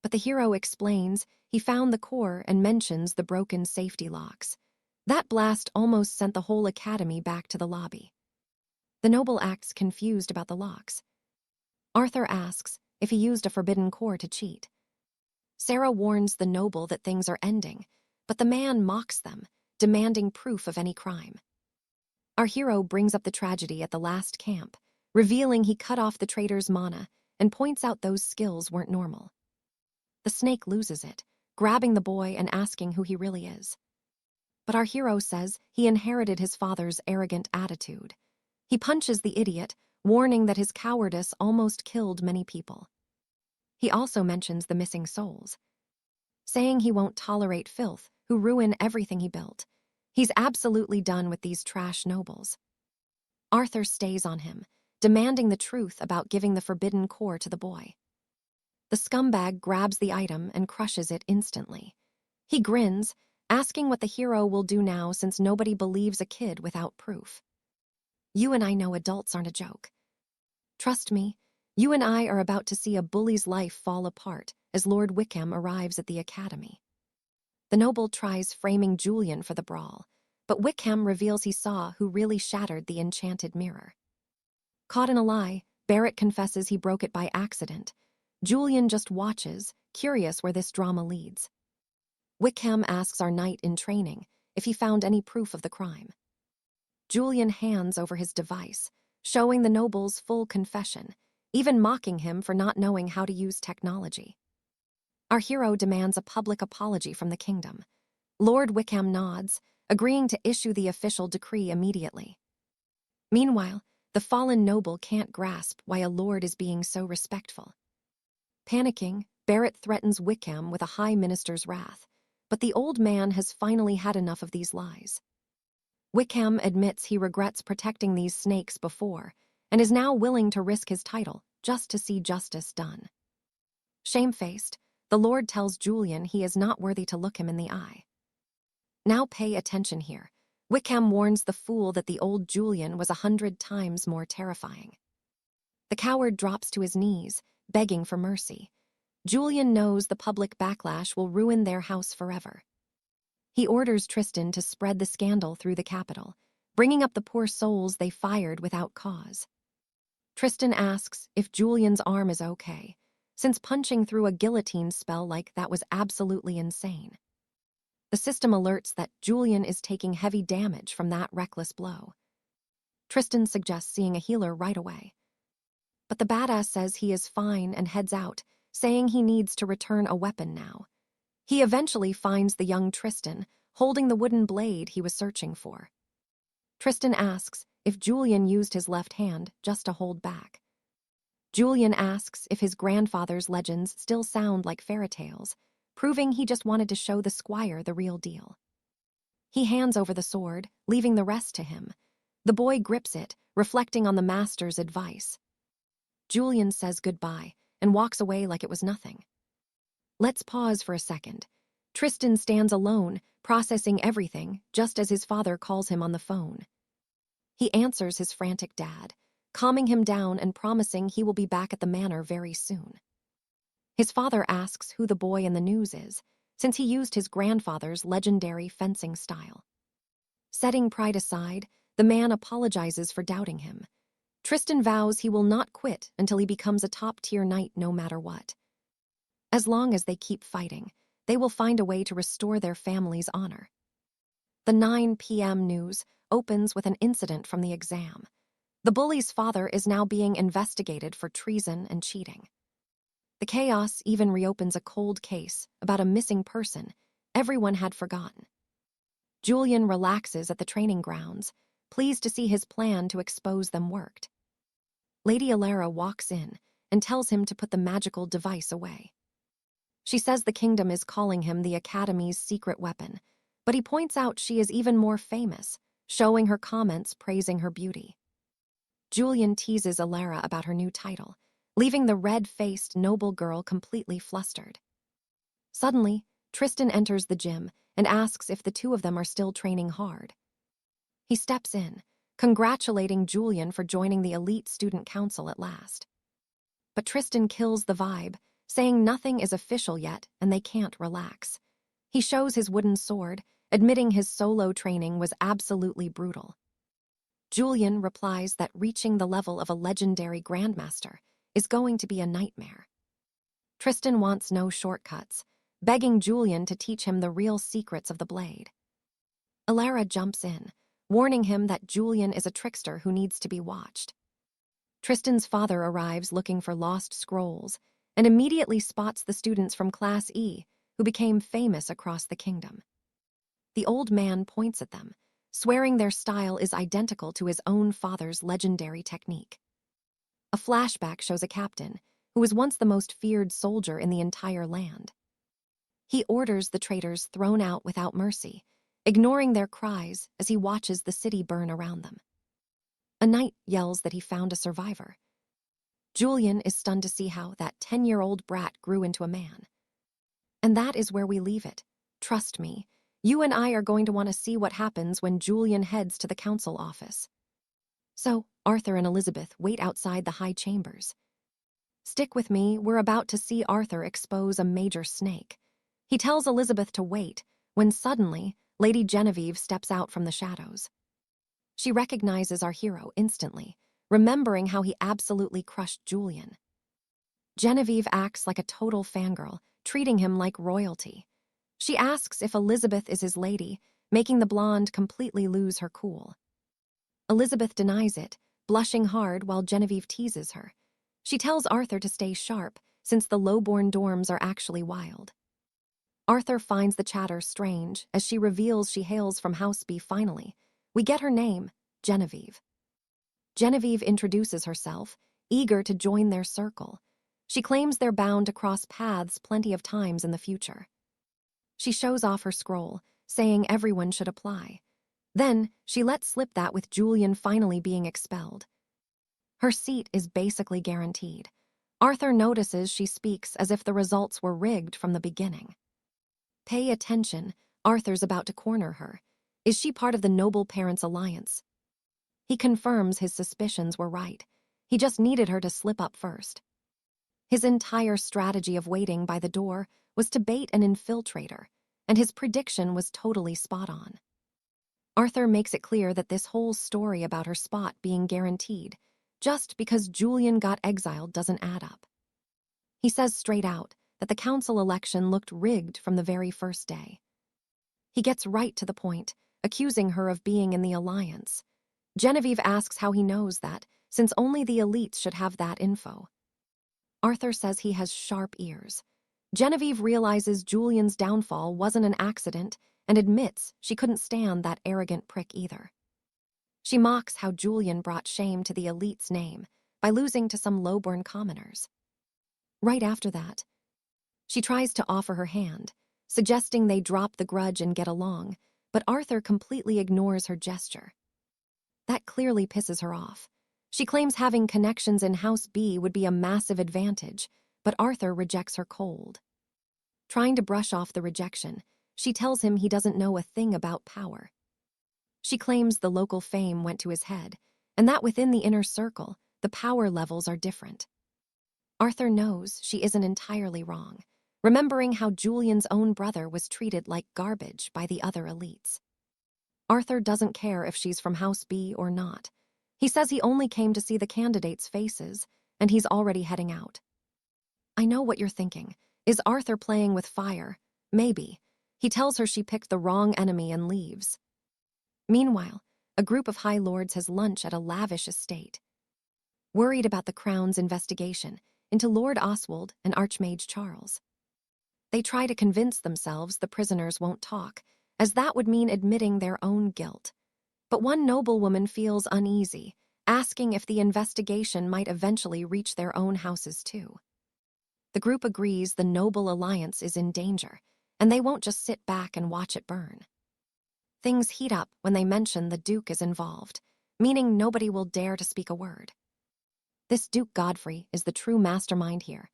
But the hero explains he found the core and mentions the broken safety locks. That blast almost sent the whole academy back to the lobby. The noble acts confused about the locks. Arthur asks if he used a forbidden core to cheat. Sarah warns the noble that things are ending, but the man mocks them, demanding proof of any crime. Our hero brings up the tragedy at the last camp, revealing he cut off the traitor's mana and points out those skills weren't normal. The snake loses it, grabbing the boy and asking who he really is. But our hero says he inherited his father's arrogant attitude. He punches the idiot, warning that his cowardice almost killed many people. He also mentions the missing souls, saying he won't tolerate filth who ruin everything he built. He's absolutely done with these trash nobles. Arthur stays on him, demanding the truth about giving the forbidden core to the boy. The scumbag grabs the item and crushes it instantly. He grins, asking what the hero will do now since nobody believes a kid without proof. You and I know adults aren't a joke. Trust me, you and I are about to see a bully's life fall apart as Lord Wickham arrives at the academy. The noble tries framing Julian for the brawl, but Wickham reveals he saw who really shattered the enchanted mirror. Caught in a lie, Barrett confesses he broke it by accident. Julian just watches, curious where this drama leads. Wickham asks our knight in training if he found any proof of the crime. Julian hands over his device, showing the noble's full confession, even mocking him for not knowing how to use technology. Our hero demands a public apology from the kingdom. Lord Wickham nods, agreeing to issue the official decree immediately. Meanwhile, the fallen noble can't grasp why a lord is being so respectful. Panicking, Barrett threatens Wickham with a high minister's wrath, but the old man has finally had enough of these lies. Wickham admits he regrets protecting these snakes before and is now willing to risk his title just to see justice done. Shamefaced, the Lord tells Julian he is not worthy to look him in the eye. Now pay attention here. Wickham warns the fool that the old Julian was 100 times more terrifying. The coward drops to his knees, begging for mercy. Julian knows the public backlash will ruin their house forever. He orders Tristan to spread the scandal through the capital, bringing up the poor souls they fired without cause. Tristan asks if Julian's arm is okay, since punching through a guillotine spell like that was absolutely insane. The system alerts that Julian is taking heavy damage from that reckless blow. Tristan suggests seeing a healer right away. But the badass says he is fine and heads out, saying he needs to return a weapon now. He eventually finds the young Tristan, holding the wooden blade he was searching for. Tristan asks if Julian used his left hand just to hold back. Julian asks if his grandfather's legends still sound like fairy tales, proving he just wanted to show the squire the real deal. He hands over the sword, leaving the rest to him. The boy grips it, reflecting on the master's advice. Julian says goodbye and walks away like it was nothing. Let's pause for a second. Tristan stands alone, processing everything, just as his father calls him on the phone. He answers his frantic dad, calming him down and promising he will be back at the manor very soon. His father asks who the boy in the news is, since he used his grandfather's legendary fencing style. Setting pride aside, the man apologizes for doubting him. Tristan vows he will not quit until he becomes a top-tier knight no matter what. As long as they keep fighting, they will find a way to restore their family's honor. The 9 p.m. news opens with an incident from the exam. The bully's father is now being investigated for treason and cheating. The chaos even reopens a cold case about a missing person everyone had forgotten. Julian relaxes at the training grounds, pleased to see his plan to expose them worked. Lady Alara walks in and tells him to put the magical device away. She says the kingdom is calling him the Academy's secret weapon, but he points out she is even more famous, showing her comments praising her beauty. Julian teases Alara about her new title, leaving the red-faced noble girl completely flustered. Suddenly, Tristan enters the gym and asks if the two of them are still training hard. He steps in, congratulating Julian for joining the elite student council at last. But Tristan kills the vibe, saying nothing is official yet and they can't relax. He shows his wooden sword, admitting his solo training was absolutely brutal. Julian replies that reaching the level of a legendary grandmaster is going to be a nightmare. Tristan wants no shortcuts, begging Julian to teach him the real secrets of the blade. Alara jumps in, warning him that Julian is a trickster who needs to be watched. Tristan's father arrives looking for lost scrolls and immediately spots the students from Class E who became famous across the kingdom. The old man points at them, swearing their style is identical to his own father's legendary technique. A flashback shows a captain who was once the most feared soldier in the entire land. He orders the traitors thrown out without mercy, ignoring their cries as he watches the city burn around them. A knight yells that he found a survivor. Julian is stunned to see how that 10-year-old brat grew into a man. And that is where we leave it. Trust me, you and I are going to want to see what happens when Julian heads to the council office. So, Arthur and Elizabeth wait outside the high chambers. Stick with me, we're about to see Arthur expose a major snake. He tells Elizabeth to wait, when suddenly, Lady Genevieve steps out from the shadows. She recognizes our hero instantly, remembering how he absolutely crushed Julian. Genevieve acts like a total fangirl, treating him like royalty. She asks if Elizabeth is his lady, making the blonde completely lose her cool. Elizabeth denies it, blushing hard while Genevieve teases her. She tells Arthur to stay sharp, since the lowborn dorms are actually wild. Arthur finds the chatter strange as she reveals she hails from House B finally. We get her name, Genevieve. Genevieve introduces herself, eager to join their circle. She claims they're bound to cross paths plenty of times in the future. She shows off her scroll, saying everyone should apply. Then, she lets slip that with Julian finally being expelled. Her seat is basically guaranteed. Arthur notices she speaks as if the results were rigged from the beginning. Pay attention, Arthur's about to corner her. Is she part of the Noble Parents Alliance? He confirms his suspicions were right. He just needed her to slip up first. His entire strategy of waiting by the door was to bait an infiltrator, and his prediction was totally spot on. Arthur makes it clear that this whole story about her spot being guaranteed, just because Julian got exiled, doesn't add up. He says straight out that the council election looked rigged from the very first day. He gets right to the point, accusing her of being in the alliance. Genevieve asks how he knows that, since only the elites should have that info. Arthur says he has sharp ears. Genevieve realizes Julian's downfall wasn't an accident and admits she couldn't stand that arrogant prick either. She mocks how Julian brought shame to the elite's name by losing to some lowborn commoners. Right after that, she tries to offer her hand, suggesting they drop the grudge and get along, but Arthur completely ignores her gesture. That clearly pisses her off. She claims having connections in House B would be a massive advantage, but Arthur rejects her cold. Trying to brush off the rejection, she tells him he doesn't know a thing about power. She claims the local fame went to his head, and that within the inner circle, the power levels are different. Arthur knows she isn't entirely wrong, remembering how Julian's own brother was treated like garbage by the other elites. Arthur doesn't care if she's from House B or not. He says he only came to see the candidates' faces, and he's already heading out. I know what you're thinking. Is Arthur playing with fire? Maybe. He tells her she picked the wrong enemy and leaves. Meanwhile, a group of High Lords has lunch at a lavish estate. Worried about the Crown's investigation into Lord Oswald and Archmage Charles. They try to convince themselves the prisoners won't talk, as that would mean admitting their own guilt. But one noblewoman feels uneasy, asking if the investigation might eventually reach their own houses too. The group agrees the noble alliance is in danger, and they won't just sit back and watch it burn. Things heat up when they mention the Duke is involved, meaning nobody will dare to speak a word. This Duke Godfrey is the true mastermind here.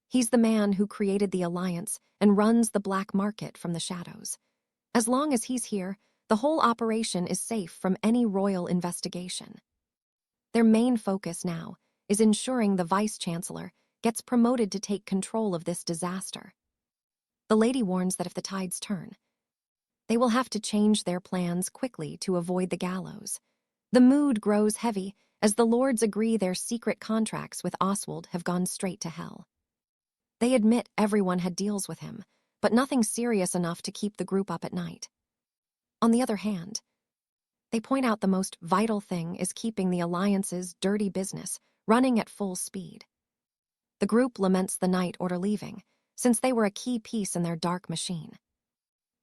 He's the man who created the alliance and runs the black market from the shadows. As long as he's here, the whole operation is safe from any royal investigation. Their main focus now is ensuring the Vice-Chancellor gets promoted to take control of this disaster. The lady warns that if the tides turn, they will have to change their plans quickly to avoid the gallows. The mood grows heavy as the lords agree their secret contracts with Oswald have gone straight to hell. They admit everyone had deals with him, but nothing serious enough to keep the group up at night. On the other hand, they point out the most vital thing is keeping the alliance's dirty business running at full speed. The group laments the Knight Order leaving, since they were a key piece in their dark machine.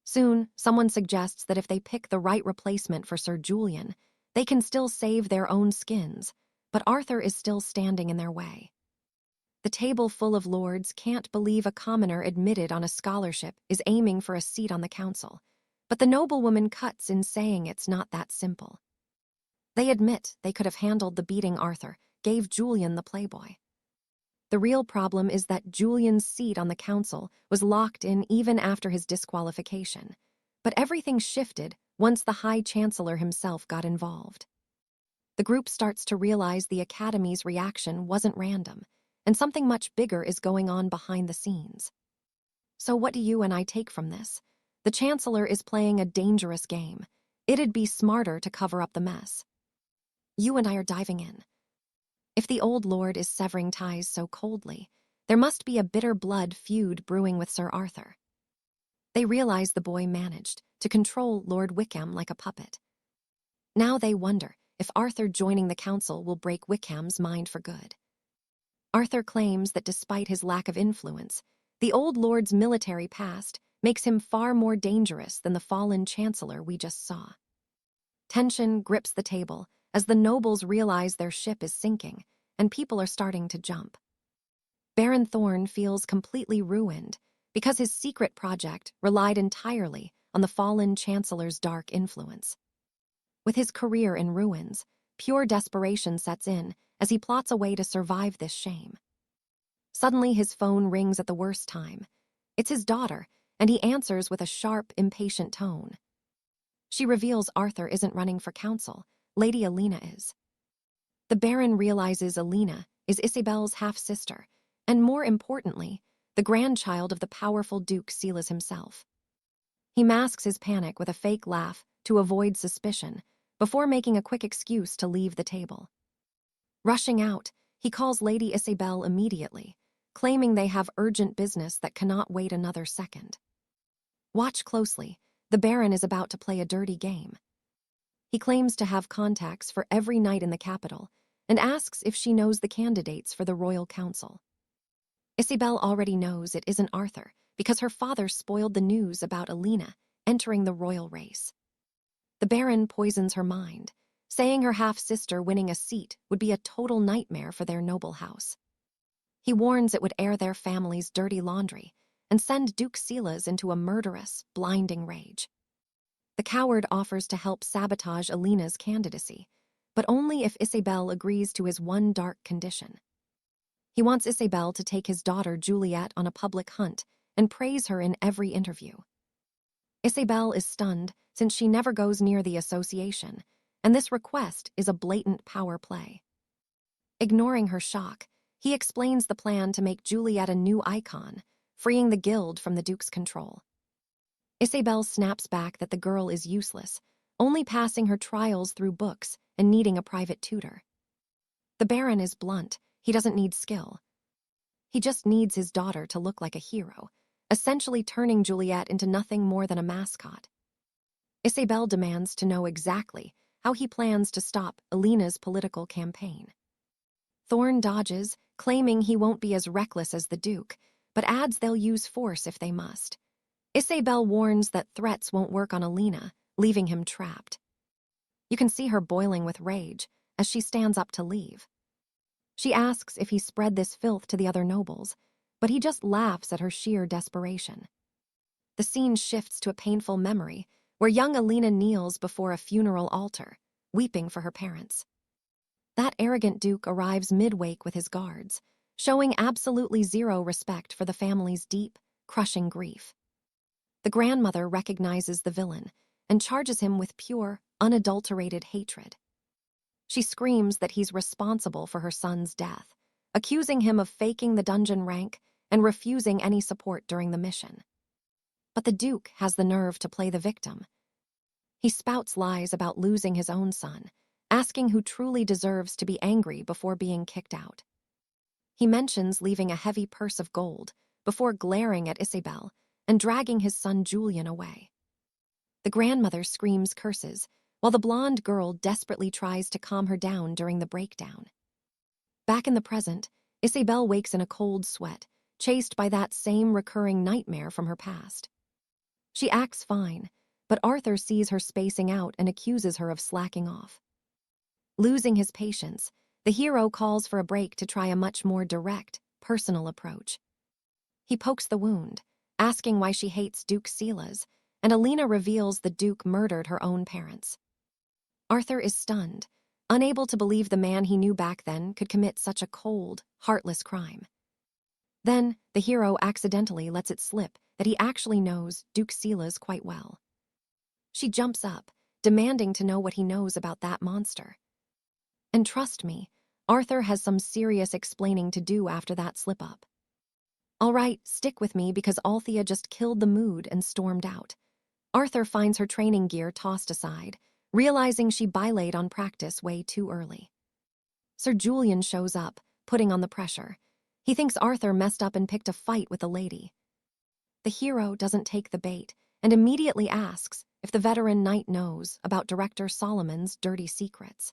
Soon, someone suggests that if they pick the right replacement for Sir Julian, they can still save their own skins, but Arthur is still standing in their way. The table full of lords can't believe a commoner admitted on a scholarship is aiming for a seat on the council, but the noblewoman cuts in saying it's not that simple. They admit they could have handled the beating Arthur gave Julian the playboy. The real problem is that Julian's seat on the council was locked in even after his disqualification, but everything shifted once the High Chancellor himself got involved. The group starts to realize the Academy's reaction wasn't random, and something much bigger is going on behind the scenes. So what do you and I take from this? The Chancellor is playing a dangerous game. It'd be smarter to cover up the mess. You and I are diving in. If the old lord is severing ties so coldly, there must be a bitter blood feud brewing with Sir Arthur. They realize the boy managed to control Lord Wickham like a puppet. Now they wonder if Arthur joining the council will break Wickham's mind for good. Arthur claims that despite his lack of influence, the old lord's military past makes him far more dangerous than the fallen chancellor we just saw. Tension grips the table as the nobles realize their ship is sinking and people are starting to jump. Baron Thorne feels completely ruined because his secret project relied entirely on the fallen chancellor's dark influence. With his career in ruins, pure desperation sets in as he plots a way to survive this shame. Suddenly his phone rings at the worst time. It's his daughter, and he answers with a sharp, impatient tone. She reveals Arthur isn't running for council. Lady Alina is. The Baron realizes Alina is Isabel's half-sister, and more importantly, the grandchild of the powerful Duke Silas himself. He masks his panic with a fake laugh to avoid suspicion, before making a quick excuse to leave the table. Rushing out, he calls Lady Isabel immediately, claiming they have urgent business that cannot wait another second. Watch closely, the Baron is about to play a dirty game. He claims to have contacts for every knight in the capital and asks if she knows the candidates for the Royal Council. Isabel already knows it isn't Arthur because her father spoiled the news about Alina entering the royal race. The Baron poisons her mind, saying her half-sister winning a seat would be a total nightmare for their noble house. He warns it would air their family's dirty laundry and send Duke Silas into a murderous, blinding rage. The coward offers to help sabotage Alina's candidacy, but only if Isabel agrees to his one dark condition. He wants Isabel to take his daughter Juliet on a public hunt and praise her in every interview. Isabel is stunned since she never goes near the association, and this request is a blatant power play. Ignoring her shock, He explains the plan to make Juliet a new icon, freeing the guild from the Duke's control. 𝒂𝒏𝒏 snaps back that the girl is useless, only passing her trials through books and needing a private tutor. The Baron is blunt. He doesn't need skill. He just needs his daughter to look like a hero, essentially turning Juliet into nothing more than a mascot. 𝒂𝒏𝒏 demands to know exactly how he plans to stop Alina's political campaign. Thorn dodges, claiming he won't be as reckless as the Duke, but adds they'll use force if they must. 𝒂𝒏𝒏 warns that threats won't work on Alina, leaving him trapped. You can see her boiling with rage as she stands up to leave. She asks if he spread this filth to the other nobles, but he just laughs at her sheer desperation. The scene shifts to a painful memory where young Alina kneels before a funeral altar, weeping for her parents. That arrogant Duke arrives mid-wake with his guards, showing absolutely zero respect for the family's deep, crushing grief. The grandmother recognizes the villain and charges him with pure, unadulterated hatred. She screams that he's responsible for her son's death, accusing him of faking the dungeon rank and refusing any support during the mission. But the Duke has the nerve to play the victim. He spouts lies about losing his own son, asking who truly deserves to be angry before being kicked out. He mentions leaving a heavy purse of gold before glaring at 𝒂𝒏𝒏 and dragging his son Julian away. The grandmother screams curses, while the blonde girl desperately tries to calm her down during the breakdown. Back in the present, 𝒂𝒏𝒏 wakes in a cold sweat, chased by that same recurring nightmare from her past. She acts fine, but Arthur sees her spacing out and accuses her of slacking off. Losing his patience, the hero calls for a break to try a much more direct, personal approach. He pokes the wound, asking why she hates Duke Silas, and Alina reveals the Duke murdered her own parents. Arthur is stunned, unable to believe the man he knew back then could commit such a cold, heartless crime. Then, the hero accidentally lets it slip that he actually knows Duke Silas quite well. She jumps up, demanding to know what he knows about that monster. And trust me, Arthur has some serious explaining to do after that slip-up. All right, stick with me because Althea just killed the mood and stormed out. Arthur finds her training gear tossed aside, realizing she 𝒖𝒏𝒌 on practice way too early. Sir Julian shows up, putting on the pressure. He thinks Arthur messed up and picked a fight with a lady. The hero doesn't take the bait and immediately asks if the veteran knight knows about Director Solomon's dirty secrets.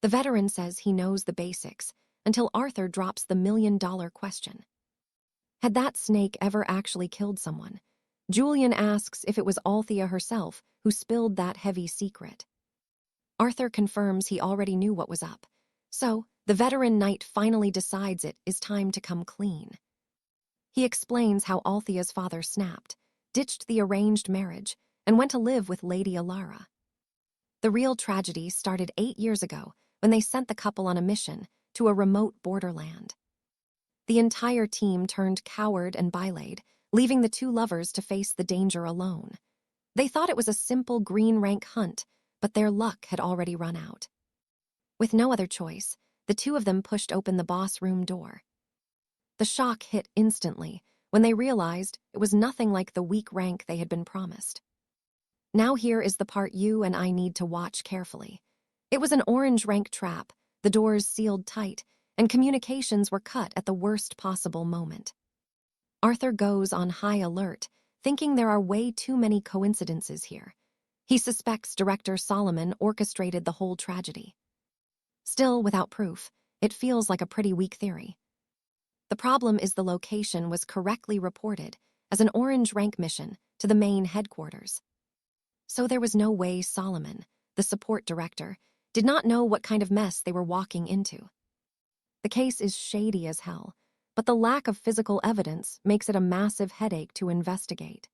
The veteran says he knows the basics until Arthur drops the million-dollar question. Had that snake ever actually killed someone? Julian asks if it was Althea herself who spilled that heavy secret. Arthur confirms he already knew what was up, so the veteran knight finally decides it is time to come clean. He explains how Althea's father snapped, ditched the arranged marriage, and went to live with Lady Alara. The real tragedy started 8 years ago when they sent the couple on a mission to a remote borderland. The entire team turned coward and 𝒖𝒏𝒌, leaving the two lovers to face the danger alone. They thought it was a simple green rank hunt, but their luck had already run out. With no other choice, the two of them pushed open the boss room door. The shock hit instantly when they realized it was nothing like the weak rank they had been promised. Now here is the part you and I need to watch carefully. It was an orange rank trap, the doors sealed tight, and communications were cut at the worst possible moment. Arthur goes on high alert, thinking there are way too many coincidences here. He suspects Director Solomon orchestrated the whole tragedy. Still, without proof, it feels like a pretty weak theory. The problem is the location was correctly reported as an orange rank mission to the main headquarters. So there was no way Solomon, the support director, did not know what kind of mess they were walking into. The case is shady as hell, but the lack of physical evidence makes it a massive headache to investigate.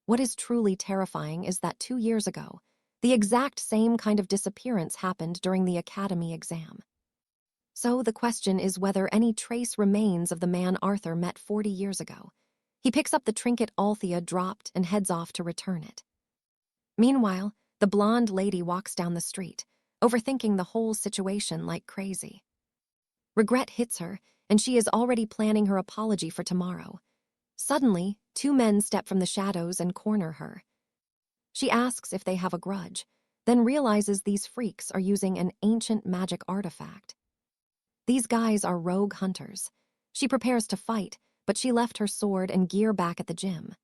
What is truly terrifying is that 2 years ago, the exact same kind of disappearance happened during the academy exam. So the question is whether any trace remains of the man Arthur met 40 years ago. He picks up the trinket Althea dropped and heads off to return it. Meanwhile, the blonde lady walks down the street, overthinking the whole situation like crazy. Regret hits her, and she is already planning her apology for tomorrow. Suddenly, two men step from the shadows and corner her. She asks if they have a grudge, then realizes these freaks are using an ancient magic artifact. These guys are rogue hunters. She prepares to fight, but she left her sword and gear back at the gym.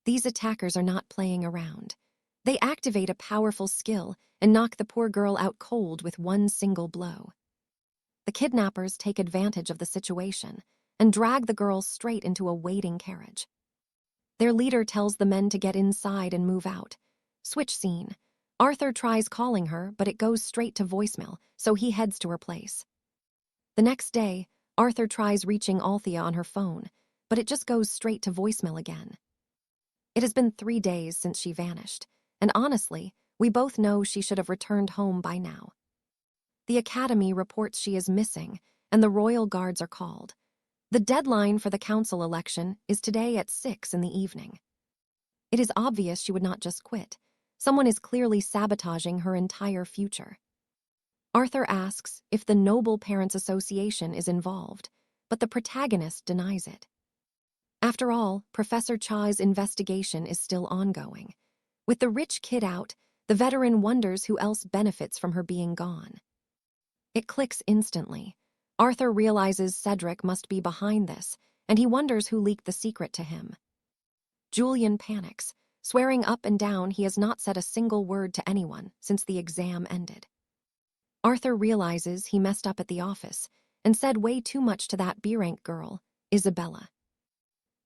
These attackers are not playing around. They activate a powerful skill and knock the poor girl out cold with one single blow. The kidnappers take advantage of the situation and drag the girl straight into a waiting carriage. Their leader tells the men to get inside and move out. Switch scene. Arthur tries calling her, but it goes straight to voicemail, so he heads to her place. The next day, Arthur tries reaching Althea on her phone, but it just goes straight to voicemail again. It has been 3 days since she vanished, and honestly, we both know she should have returned home by now. The academy reports she is missing, and the royal guards are called. The deadline for the council election is today at 6 in the evening. It is obvious she would not just quit. Someone is clearly sabotaging her entire future. Arthur asks if the Noble Parents Association is involved, but the protagonist denies it. After all, Professor Cha's investigation is still ongoing. With the rich kid out, the veteran wonders who else benefits from her being gone. It clicks instantly. Arthur realizes Cedric must be behind this, and he wonders who leaked the secret to him. Julian panics, swearing up and down he has not said a single word to anyone since the exam ended. Arthur realizes he messed up at the office and said way too much to that B-rank girl, Isabella.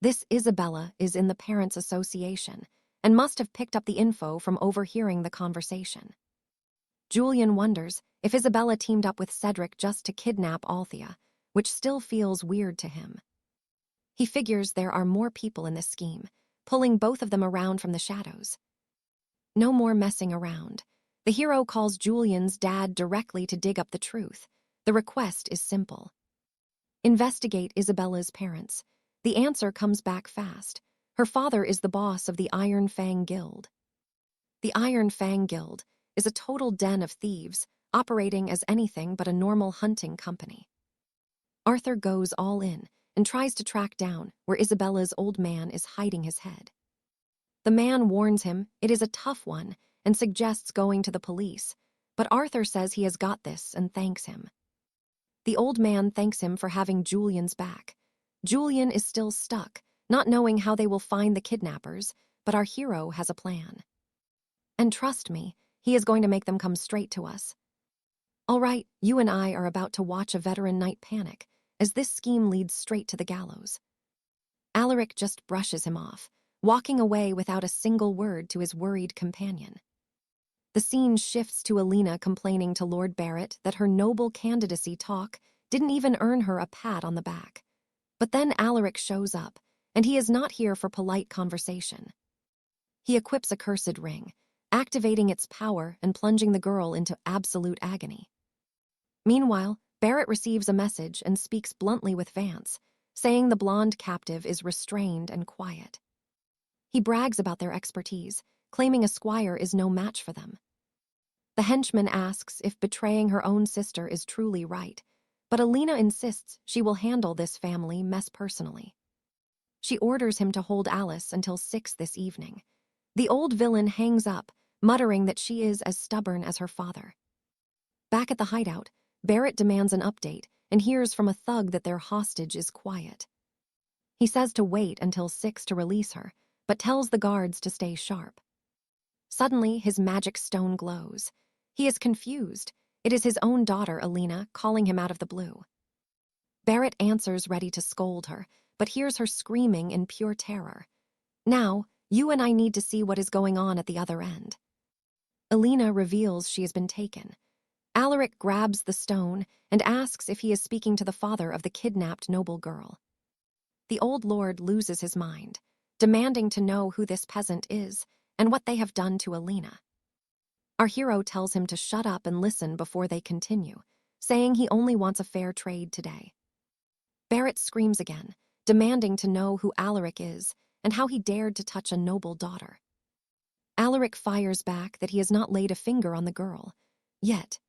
This Isabella is in the Parents' Association and must have picked up the info from overhearing the conversation. Julian wonders if Isabella teamed up with Cedric just to kidnap Althea, which still feels weird to him. He figures there are more people in this scheme, pulling both of them around from the shadows. No more messing around. The hero calls Julian's dad directly to dig up the truth. The request is simple. Investigate Isabella's parents. The answer comes back fast. Her father is the boss of the Iron Fang Guild. The Iron Fang Guild is a total den of thieves, operating as anything but a normal hunting company. Arthur goes all in and tries to track down where Isabella's old man is hiding his head. The man warns him it is a tough one and suggests going to the police, but Arthur says he has got this and thanks him. The old man thanks him for having Julian's back. Julian is still stuck, not knowing how they will find the kidnappers, but our hero has a plan. And trust me, he is going to make them come straight to us. All right, you and I are about to watch a veteran knight panic, as this scheme leads straight to the gallows. Alaric just brushes him off, walking away without a single word to his worried companion. The scene shifts to Alina complaining to Lord Barrett that her noble candidacy talk didn't even earn her a pat on the back. But then Alaric shows up, and he is not here for polite conversation. He equips a cursed ring, activating its power and plunging the girl into absolute agony. Meanwhile, Barrett receives a message and speaks bluntly with Vance, saying the blonde captive is restrained and quiet. He brags about their expertise, claiming a squire is no match for them. The henchman asks if betraying her own sister is truly right, but Alina insists she will handle this family mess personally. She orders him to hold Alice until 6 this evening. The old villain hangs up, muttering that she is as stubborn as her father. Back at the hideout, Barrett demands an update and hears from a thug that their hostage is quiet. He says to wait until 6 to release her, but tells the guards to stay sharp. Suddenly, his magic stone glows. He is confused. It is his own daughter, Alina, calling him out of the blue. Barrett answers ready to scold her, but hears her screaming in pure terror. Now, you and I need to see what is going on at the other end. Alina reveals she has been taken. Alaric grabs the stone and asks if he is speaking to the father of the kidnapped noble girl. The old lord loses his mind, demanding to know who this peasant is and what they have done to Alina. Our hero tells him to shut up and listen before they continue, saying he only wants a fair trade today. Barrett screams again, demanding to know who Alaric is and how he dared to touch a noble daughter. Alaric fires back that he has not laid a finger on the girl, yet.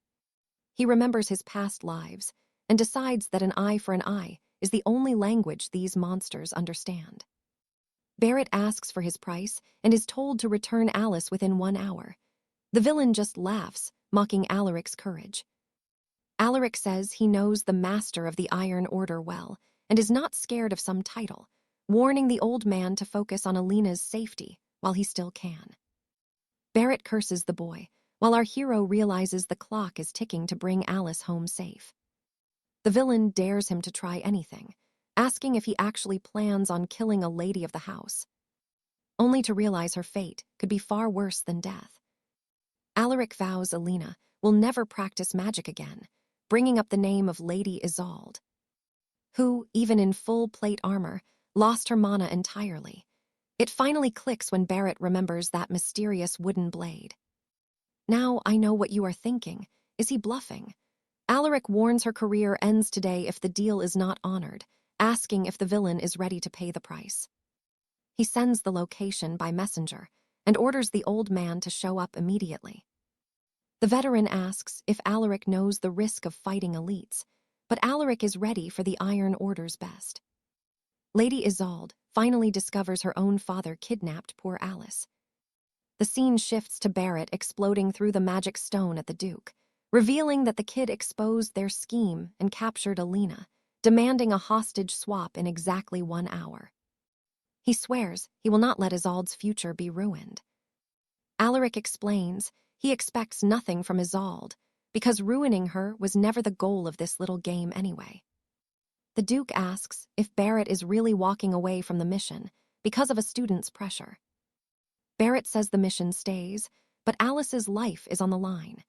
He remembers his past lives and decides that an eye for an eye is the only language these monsters understand. Barrett asks for his price and is told to return Alice within 1 hour. The villain just laughs, mocking Alaric's courage. Alaric says he knows the master of the Iron Order well and is not scared of some title, warning the old man to focus on Alina's safety while he still can. Barrett curses the boy, while our hero realizes the clock is ticking to bring Alice home safe. The villain dares him to try anything, asking if he actually plans on killing a lady of the house, only to realize her fate could be far worse than death. Alaric vows Alina will never practice magic again, bringing up the name of Lady Isolde, who, even in full plate armor, lost her mana entirely. It finally clicks when Barrett remembers that mysterious wooden blade. Now I know what you are thinking. Is he bluffing? Alaric warns her career ends today if the deal is not honored, asking if the villain is ready to pay the price. He sends the location by messenger and orders the old man to show up immediately. The veteran asks if Alaric knows the risk of fighting elites, but Alaric is ready for the Iron Order's best. Lady Isolde finally discovers her own father kidnapped poor Alice. The scene shifts to Barrett exploding through the magic stone at the Duke, revealing that the kid exposed their scheme and captured Alina, demanding a hostage swap in exactly 1 hour. He swears he will not let Isolde's future be ruined. Alaric explains he expects nothing from Isolde, because ruining her was never the goal of this little game anyway. The Duke asks if Barrett is really walking away from the mission because of a student's pressure. Barrett says the mission stays, but Alice's life is on the line.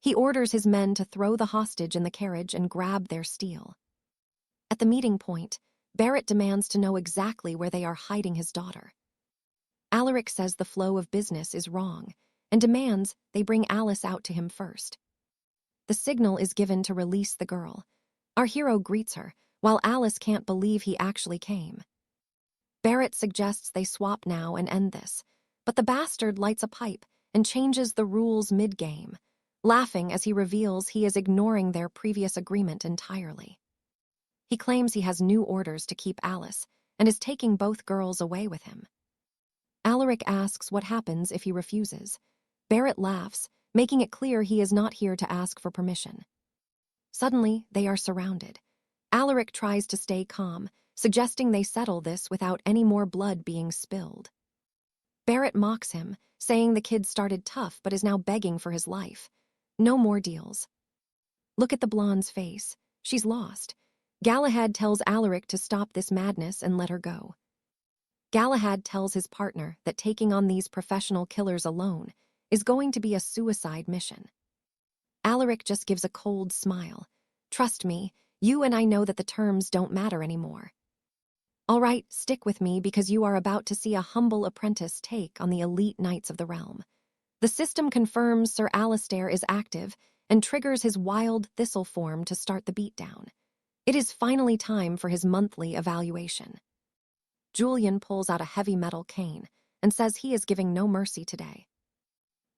He orders his men to throw the hostage in the carriage and grab their steal. At the meeting point, Barrett demands to know exactly where they are hiding his daughter. Alaric says the flow of business is wrong and demands they bring Alice out to him first. The signal is given to release the girl. Our hero greets her, while Alice can't believe he actually came. Barrett suggests they swap now and end this, but the bastard lights a pipe and changes the rules mid-game, laughing as he reveals he is ignoring their previous agreement entirely. He claims he has new orders to keep Alice and is taking both girls away with him. Alaric asks what happens if he refuses. Barrett laughs, making it clear he is not here to ask for permission. Suddenly, they are surrounded. Alaric tries to stay calm, suggesting they settle this without any more blood being spilled. Barrett mocks him, saying the kid started tough but is now begging for his life. No more deals. Look at the blonde's face. She's lost. Galahad tells Alaric to stop this madness and let her go. Galahad tells his partner that taking on these professional killers alone is going to be a suicide mission. Alaric just gives a cold smile. Trust me, you and I know that the terms don't matter anymore. All right, stick with me because you are about to see a humble apprentice take on the elite knights of the realm. The system confirms Sir Alistair is active and triggers his wild thistle form to start the beatdown. It is finally time for his monthly evaluation. Julian pulls out a heavy metal cane and says he is giving no mercy today.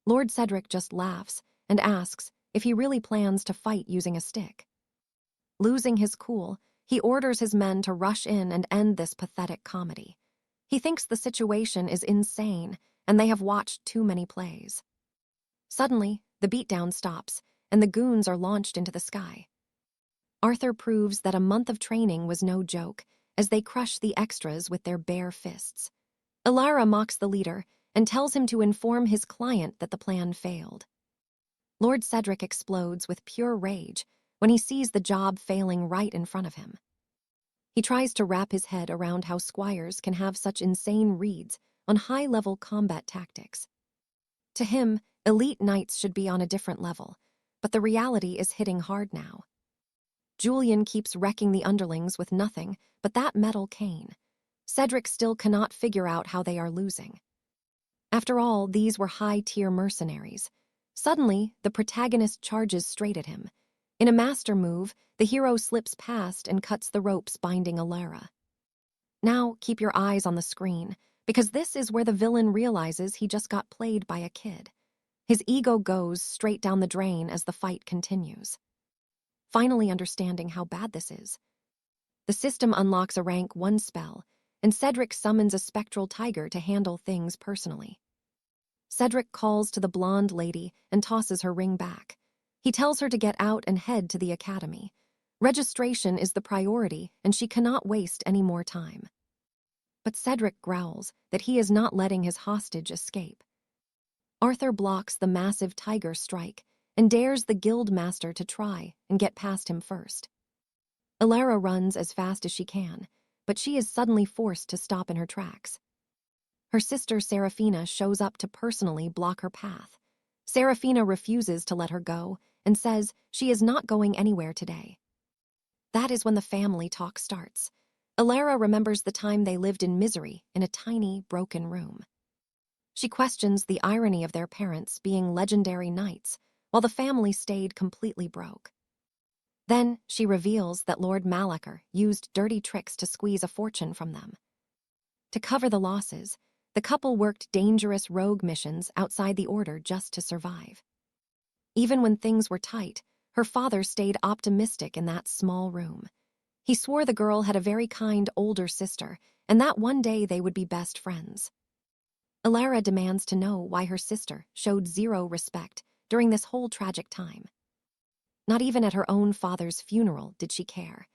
Lord Cedric just laughs and asks if he really plans to fight using a stick. Losing his cool, he orders his men to rush in and end this pathetic comedy. He thinks the situation is insane and they have watched too many plays. Suddenly, the beatdown stops and the goons are launched into the sky. Arthur proves that a month of training was no joke as they crush the extras with their bare fists. Ilara mocks the leader and tells him to inform his client that the plan failed. Lord Cedric explodes with pure rage when he sees the job failing right in front of him. He tries to wrap his head around how squires can have such insane reads on high-level combat tactics. To him, elite knights should be on a different level, but the reality is hitting hard now. Julian keeps wrecking the underlings with nothing but that metal cane. Cedric still cannot figure out how they are losing. After all, these were high-tier mercenaries. Suddenly, the protagonist charges straight at him. In a master move, the hero slips past and cuts the ropes binding Ilara. Now, keep your eyes on the screen, because this is where the villain realizes he just got played by a kid. His ego goes straight down the drain as the fight continues. finally understanding how bad this is. The system unlocks a rank 1 spell, and Cedric summons a spectral tiger to handle things personally. Cedric calls to the blonde lady and tosses her ring back. He tells her to get out and head to the academy. Registration is the priority, and she cannot waste any more time. But Cedric growls that he is not letting his hostage escape. Arthur blocks the massive tiger strike and dares the guild master to try and get past him first. Elara runs as fast as she can, but she is suddenly forced to stop in her tracks. Her sister Seraphina shows up to personally block her path. Seraphina refuses to let her go and says she is not going anywhere today. That is when the family talk starts. Elara remembers the time they lived in misery in a tiny, broken room. She questions the irony of their parents being legendary knights while the family stayed completely broke. Then she reveals that Lord Malachar used dirty tricks to squeeze a fortune from them. To cover the losses, the couple worked dangerous rogue missions outside the order just to survive. Even when things were tight, her father stayed optimistic in that small room. He swore the girl had a very kind older sister and that one day they would be best friends. Elara demands to know why her sister showed zero respect during this whole tragic time. Not even at her own father's funeral did she care.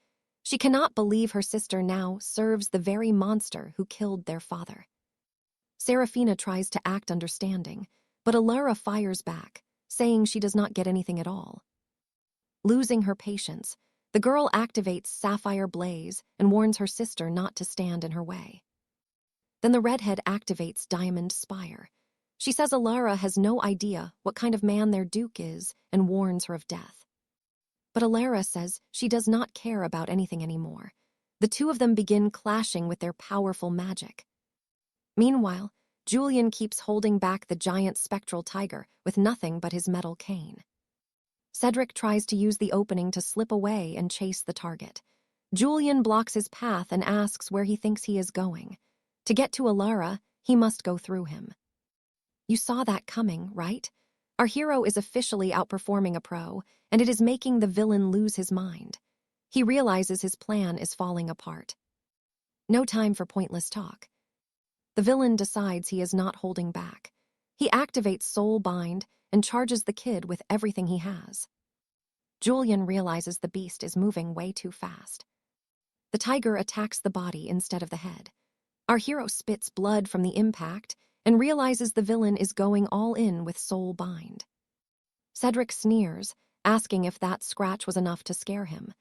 She cannot believe her sister now serves the very monster who killed their father. Seraphina tries to act understanding, but Elara fires back, saying she does not get anything at all. Losing her patience, the girl activates Sapphire Blaze and warns her sister not to stand in her way. Then the redhead activates Diamond Spire. She says Elara has no idea what kind of man their duke is and warns her of death. But Elara says she does not care about anything anymore. The two of them begin clashing with their powerful magic. Meanwhile, Julian keeps holding back the giant spectral tiger with nothing but his metal cane. Cedric tries to use the opening to slip away and chase the target. Julian blocks his path and asks where he thinks he is going. To get to Elara, he must go through him. You saw that coming, right? Our hero is officially outperforming a pro, and it is making the villain lose his mind. He realizes his plan is falling apart. No time for pointless talk. The villain decides he is not holding back. He activates Soul Bind and charges the kid with everything he has. Julian realizes the beast is moving way too fast. The tiger attacks the body instead of the head. Our hero spits blood from the impact and realizes the villain is going all in with Soul Bind. Cedric sneers, asking if that scratch was enough to scare him.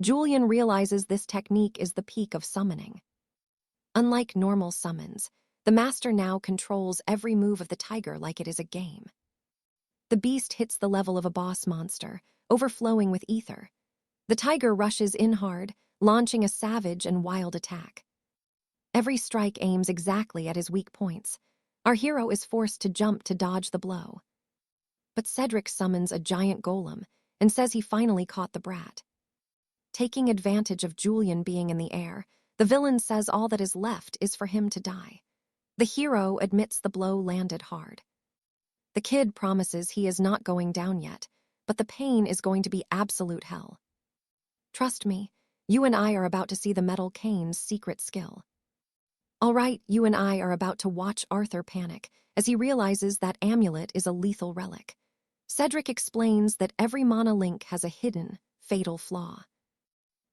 Julian realizes this technique is the peak of summoning. Unlike normal summons, the master now controls every move of the tiger like it is a game. The beast hits the level of a boss monster, overflowing with ether. The tiger rushes in hard, launching a savage and wild attack. Every strike aims exactly at his weak points. Our hero is forced to jump to dodge the blow. But Cedric summons a giant golem and says he finally caught the brat. Taking advantage of Julian being in the air, the villain says all that is left is for him to die. The hero admits the blow landed hard. The kid promises he is not going down yet, but the pain is going to be absolute hell. Trust me, you and I are about to see the Metal Cane's secret skill. All right, you and I are about to watch Arthur panic as he realizes that amulet is a lethal relic. Cedric explains that every mana link has a hidden, fatal flaw.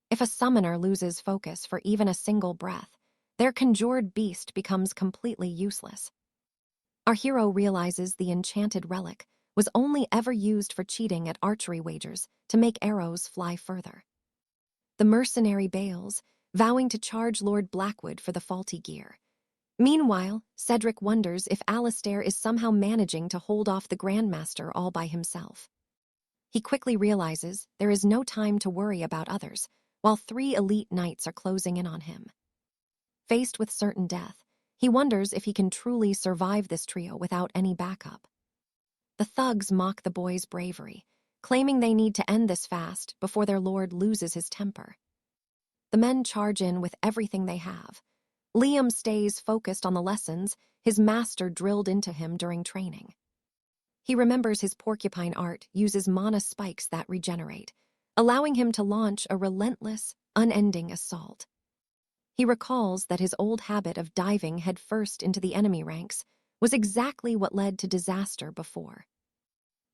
If a summoner loses focus for even a single breath, their conjured beast becomes completely useless. Our hero realizes the enchanted relic was only ever used for cheating at archery wagers to make arrows fly further. The mercenary bails, vowing to charge Lord Blackwood for the faulty gear. Meanwhile, Cedric wonders if Alistair is somehow managing to hold off the Grandmaster all by himself. He quickly realizes there is no time to worry about others, while 3 elite knights are closing in on him. Faced with certain death, he wonders if he can truly survive this trio without any backup. The thugs mock the boy's bravery, claiming they need to end this fast before their lord loses his temper. The men charge in with everything they have. Liam stays focused on the lessons his master drilled into him during training. He remembers his porcupine art uses mana spikes that regenerate, allowing him to launch a relentless, unending assault. He recalls that his old habit of diving headfirst into the enemy ranks was exactly what led to disaster before.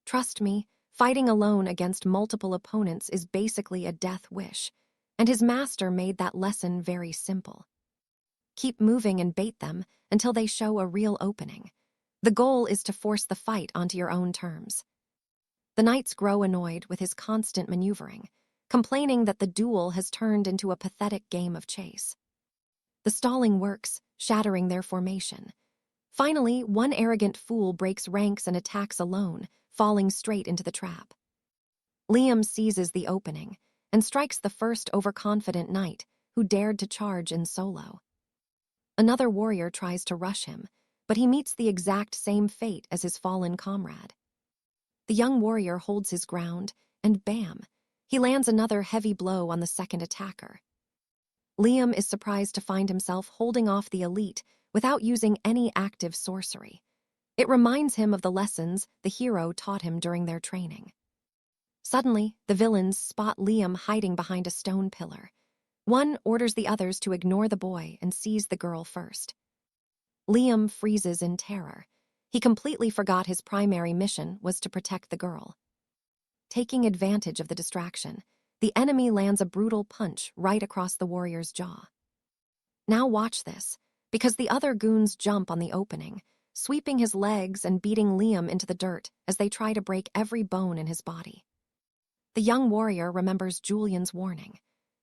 Trust me, fighting alone against multiple opponents is basically a death wish, and his master made that lesson very simple. Keep moving and bait them until they show a real opening. The goal is to force the fight onto your own terms. The knights grow annoyed with his constant maneuvering, complaining that the duel has turned into a pathetic game of chase. The stalling works, shattering their formation. Finally, one arrogant fool breaks ranks and attacks alone, falling straight into the trap. Liam seizes the opening and strikes the first overconfident knight who dared to charge in solo. Another warrior tries to rush him, but he meets the exact same fate as his fallen comrade. The young warrior holds his ground, and bam, he lands another heavy blow on the second attacker. Liam is surprised to find himself holding off the elite without using any active sorcery. It reminds him of the lessons the hero taught him during their training. Suddenly, the villains spot Liam hiding behind a stone pillar. One orders the others to ignore the boy and seize the girl first. Liam freezes in terror. He completely forgot his primary mission was to protect the girl. Taking advantage of the distraction, the enemy lands a brutal punch right across the warrior's jaw. Now watch this, because the other goons jump on the opening, sweeping his legs and beating Liam into the dirt as they try to break every bone in his body. The young warrior remembers Julian's warning.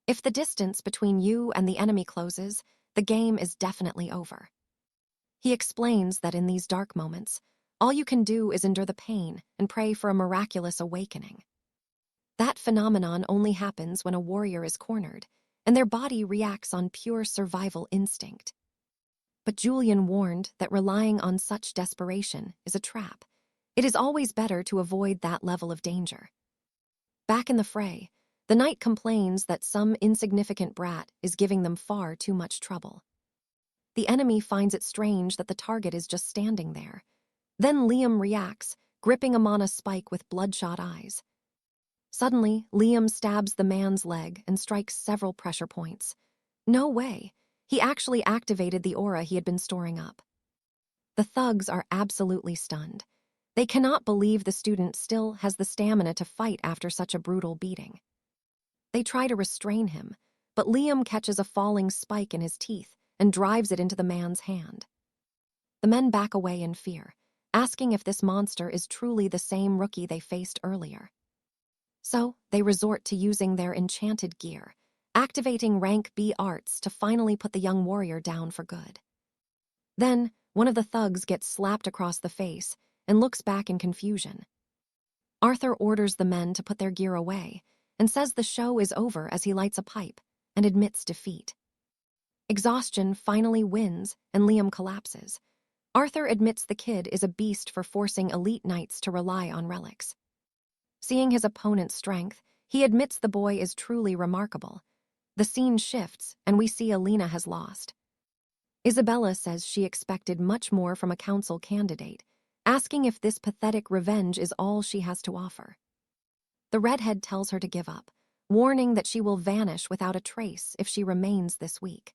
If the distance between you and the enemy closes, the game is definitely over. He explains that in these dark moments, all you can do is endure the pain and pray for a miraculous awakening. That phenomenon only happens when a warrior is cornered, and their body reacts on pure survival instinct. But Julian warned that relying on such desperation is a trap. It is always better to avoid that level of danger. Back in the fray, the knight complains that some insignificant brat is giving them far too much trouble. The enemy finds it strange that the target is just standing there. Then Liam reacts, gripping him on a spike with bloodshot eyes. Suddenly, Liam stabs the man's leg and strikes several pressure points. No way! He actually activated the aura he had been storing up. The thugs are absolutely stunned. They cannot believe the student still has the stamina to fight after such a brutal beating. They try to restrain him, but Liam catches a falling spike in his teeth and drives it into the man's hand. The men back away in fear, asking if this monster is truly the same rookie they faced earlier. So, they resort to using their enchanted gear, activating rank B arts to finally put the young warrior down for good. Then, one of the thugs gets slapped across the face and looks back in confusion. Arthur orders the men to put their gear away and says the show is over as he lights a pipe and admits defeat. Exhaustion finally wins and Liam collapses. Arthur admits the kid is a beast for forcing elite knights to rely on relics. Seeing his opponent's strength, he admits the boy is truly remarkable. The scene shifts and we see Alina has lost. Isabella says she expected much more from a council candidate, asking if this pathetic revenge is all she has to offer. The redhead tells her to give up, warning that she will vanish without a trace if she remains this weak.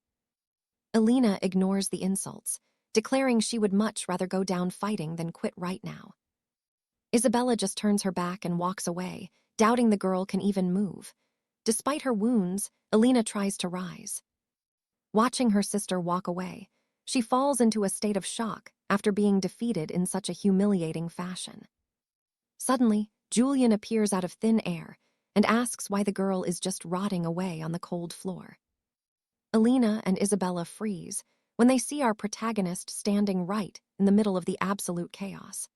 Alina ignores the insults, declaring she would much rather go down fighting than quit right now. Isabella just turns her back and walks away, doubting the girl can even move. Despite her wounds, Alina tries to rise. Watching her sister walk away, she falls into a state of shock after being defeated in such a humiliating fashion. Suddenly, Julian appears out of thin air and asks why the girl is just rotting away on the cold floor. Alina and Isabella freeze when they see our protagonist standing right in the middle of the absolute chaos.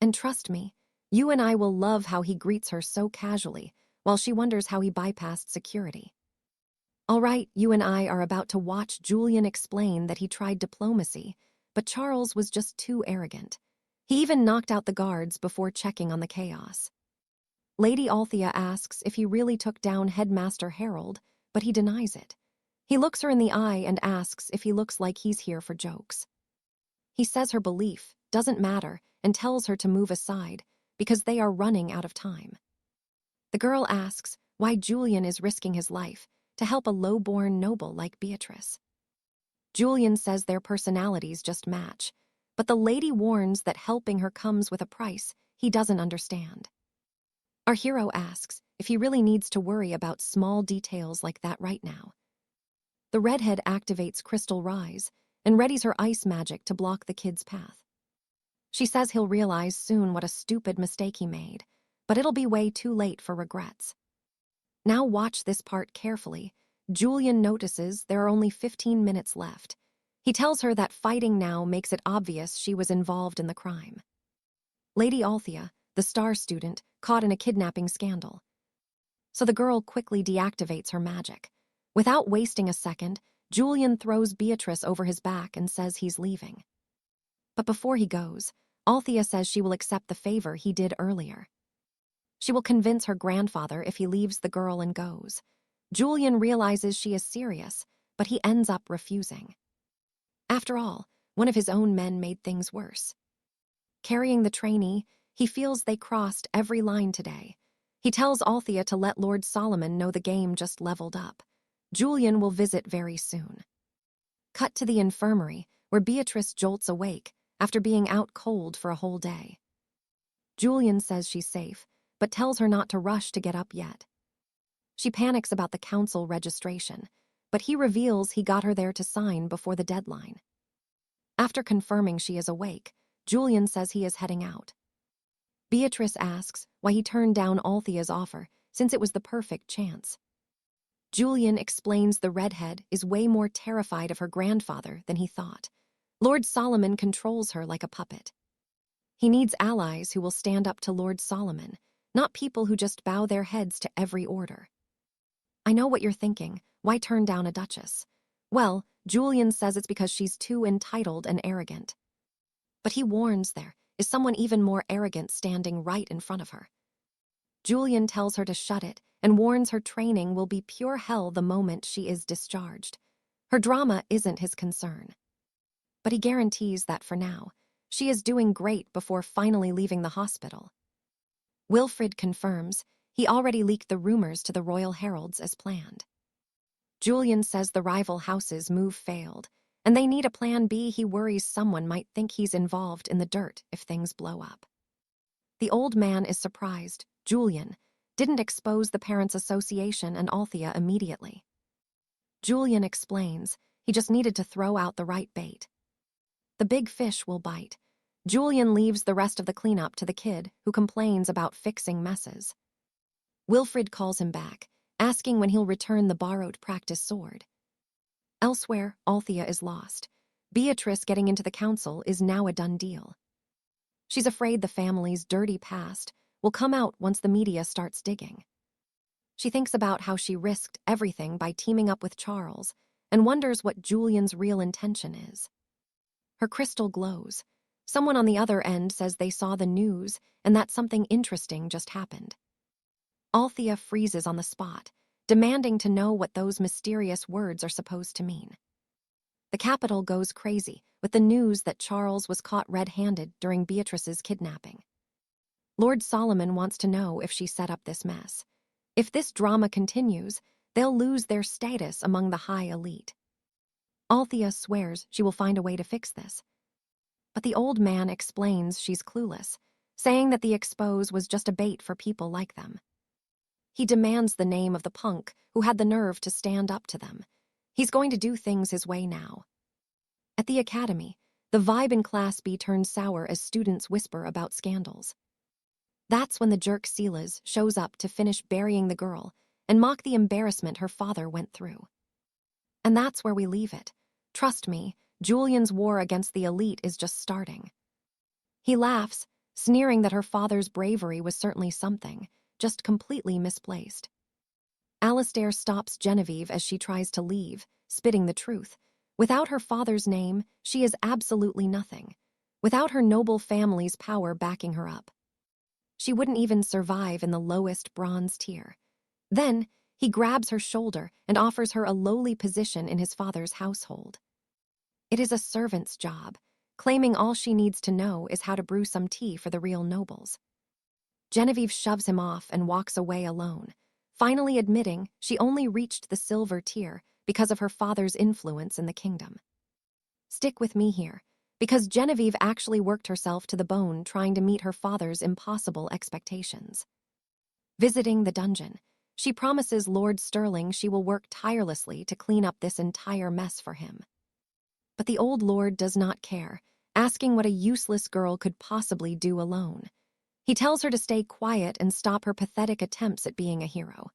And trust me, you and I will love how he greets her so casually while she wonders how he bypassed security. All right, you and I are about to watch Julian explain that he tried diplomacy, but Charles was just too arrogant. He even knocked out the guards before checking on the chaos. Lady Althea asks if he really took down Headmaster Harold, but he denies it. He looks her in the eye and asks if he looks like he's here for jokes. He says her belief doesn't matter and tells her to move aside because they are running out of time. The girl asks why Julian is risking his life to help a low-born noble like Beatrice. Julian says their personalities just match, but the lady warns that helping her comes with a price he doesn't understand. Our hero asks if he really needs to worry about small details like that right now. The redhead activates Crystal Rise and readies her ice magic to block the kid's path. She says he'll realize soon what a stupid mistake he made, but it'll be way too late for regrets. Now watch this part carefully. Julian notices there are only 15 minutes left. He tells her that fighting now makes it obvious she was involved in the crime. Lady Althea, the star student, caught in a kidnapping scandal. So the girl quickly deactivates her magic. Without wasting a second, Julian throws Beatrice over his back and says he's leaving. But before he goes, Althea says she will accept the favor he did earlier. She will convince her grandfather if he leaves the girl and goes. Julian realizes she is serious, but he ends up refusing. After all, one of his own men made things worse. Carrying the trainee, he feels they crossed every line today. He tells Althea to let Lord Solomon know the game just leveled up. Julian will visit very soon. Cut to the infirmary, where Beatrice jolts awake after being out cold for a whole day. Julian says she's safe, but tells her not to rush to get up yet. She panics about the council registration, but he reveals he got her there to sign before the deadline. After confirming she is awake, Julian says he is heading out. Beatrice asks why he turned down Althea's offer, since it was the perfect chance. Julian explains the redhead is way more terrified of her grandfather than he thought. Lord Solomon controls her like a puppet. He needs allies who will stand up to Lord Solomon, not people who just bow their heads to every order. I know what you're thinking. Why turn down a duchess? Well, Julian says it's because she's too entitled and arrogant. But he warns there is someone even more arrogant standing right in front of her. Julian tells her to shut it and warns her training will be pure hell the moment she is discharged. Her drama isn't his concern. But he guarantees that for now, she is doing great before finally leaving the hospital. Wilfrid confirms he already leaked the rumors to the royal heralds as planned. Julian says the rival houses' move failed, and they need a plan B. He worries someone might think he's involved in the dirt if things blow up. The old man is surprised Julian didn't expose the Parents' Association and Althea immediately. Julian explains he just needed to throw out the right bait. The big fish will bite. Julian leaves the rest of the cleanup to the kid, who complains about fixing messes. Wilfrid calls him back, asking when he'll return the borrowed practice sword. Elsewhere, Althea is lost. Beatrice getting into the council is now a done deal. She's afraid the family's dirty past will come out once the media starts digging. She thinks about how she risked everything by teaming up with Charles and wonders what Julian's real intention is. Her crystal glows. Someone on the other end says they saw the news and that something interesting just happened. Althea freezes on the spot, demanding to know what those mysterious words are supposed to mean. The capital goes crazy with the news that Charles was caught red-handed during Beatrice's kidnapping. Lord Solomon wants to know if she set up this mess. If this drama continues, they'll lose their status among the high elite. Althea swears she will find a way to fix this. But the old man explains she's clueless, saying that the expose was just a bait for people like them. He demands the name of the punk who had the nerve to stand up to them. He's going to do things his way now. At the academy, the vibe in Class B turns sour as students whisper about scandals. That's when the jerk Silas shows up to finish burying the girl and mock the embarrassment her father went through. And that's where we leave it. Trust me, Julian's war against the elite is just starting. He laughs, sneering that her father's bravery was certainly something, just completely misplaced. Alistair stops Genevieve as she tries to leave, spitting the truth. Without her father's name, she is absolutely nothing. Without her noble family's power backing her up, she wouldn't even survive in the lowest bronze tier. Then, he grabs her shoulder and offers her a lowly position in his father's household. It is a servant's job, claiming all she needs to know is how to brew some tea for the real nobles. Genevieve shoves him off and walks away alone, finally admitting she only reached the silver tier because of her father's influence in the kingdom. Stick with me here, because Genevieve actually worked herself to the bone trying to meet her father's impossible expectations. Visiting the dungeon, she promises Lord Sterling she will work tirelessly to clean up this entire mess for him. But the old lord does not care, asking what a useless girl could possibly do alone. He tells her to stay quiet and stop her pathetic attempts at being a hero.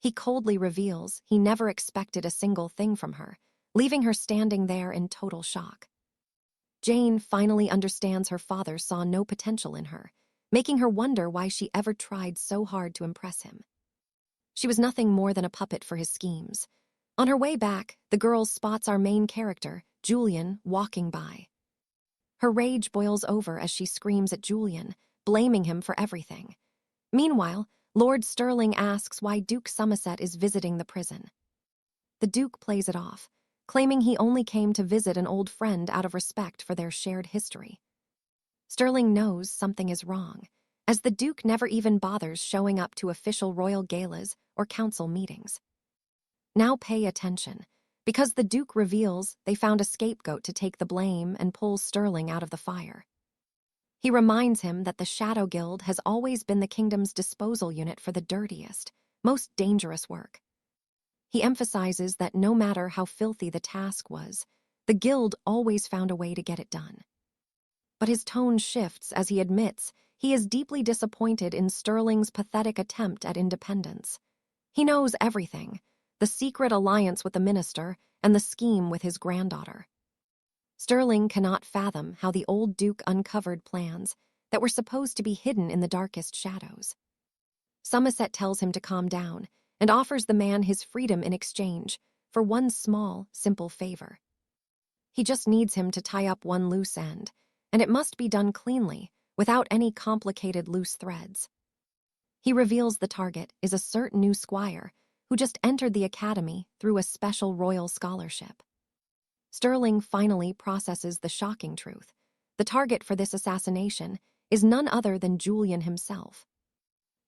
He coldly reveals he never expected a single thing from her, leaving her standing there in total shock. Jane finally understands her father saw no potential in her, making her wonder why she ever tried so hard to impress him. She was nothing more than a puppet for his schemes. On her way back, the girl spots our main character, Julian, walking by. Her rage boils over as she screams at Julian, blaming him for everything. Meanwhile, Lord Sterling asks why Duke Somerset is visiting the prison. The Duke plays it off, claiming he only came to visit an old friend out of respect for their shared history. Sterling knows something is wrong, as the Duke never even bothers showing up to official royal galas or council meetings. Now pay attention, because the Duke reveals they found a scapegoat to take the blame and pull Sterling out of the fire. He reminds him that the Shadow Guild has always been the kingdom's disposal unit for the dirtiest, most dangerous work. He emphasizes that no matter how filthy the task was, the guild always found a way to get it done. But his tone shifts as he admits he is deeply disappointed in Sterling's pathetic attempt at independence. He knows everything, the secret alliance with the minister and the scheme with his granddaughter. Sterling cannot fathom how the old Duke uncovered plans that were supposed to be hidden in the darkest shadows. Somerset tells him to calm down and offers the man his freedom in exchange for one small, simple favor. He just needs him to tie up one loose end, and it must be done cleanly, without any complicated loose threads. He reveals the target is a certain new squire who just entered the academy through a special royal scholarship. Sterling finally processes the shocking truth. The target for this assassination is none other than Julian himself.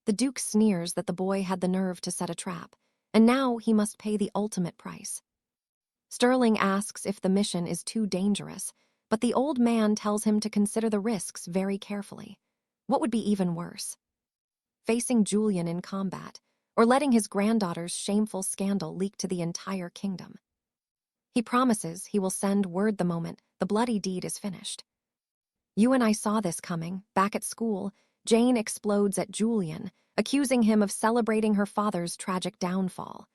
The Duke sneers that the boy had the nerve to set a trap, and now he must pay the ultimate price. Sterling asks if the mission is too dangerous, but the old man tells him to consider the risks very carefully. What would be even worse? Facing Julian in combat, or letting his granddaughter's shameful scandal leak to the entire kingdom. He promises he will send word the moment the bloody deed is finished. You and I saw this coming. Back at school, Jane explodes at Julian, accusing him of celebrating her father's tragic downfall.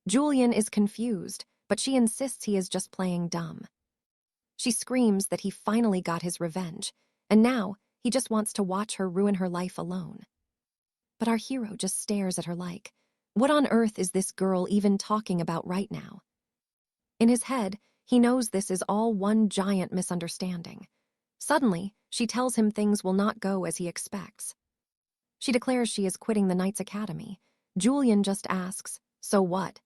Julian is confused, but she insists he is just playing dumb. She screams that he finally got his revenge, and now he just wants to watch her ruin her life alone. But our hero just stares at her like, what on earth is this girl even talking about right now? In his head, he knows this is all one giant misunderstanding. Suddenly, she tells him things will not go as he expects. She declares she is quitting the Knights Academy. Julian just asks, so what?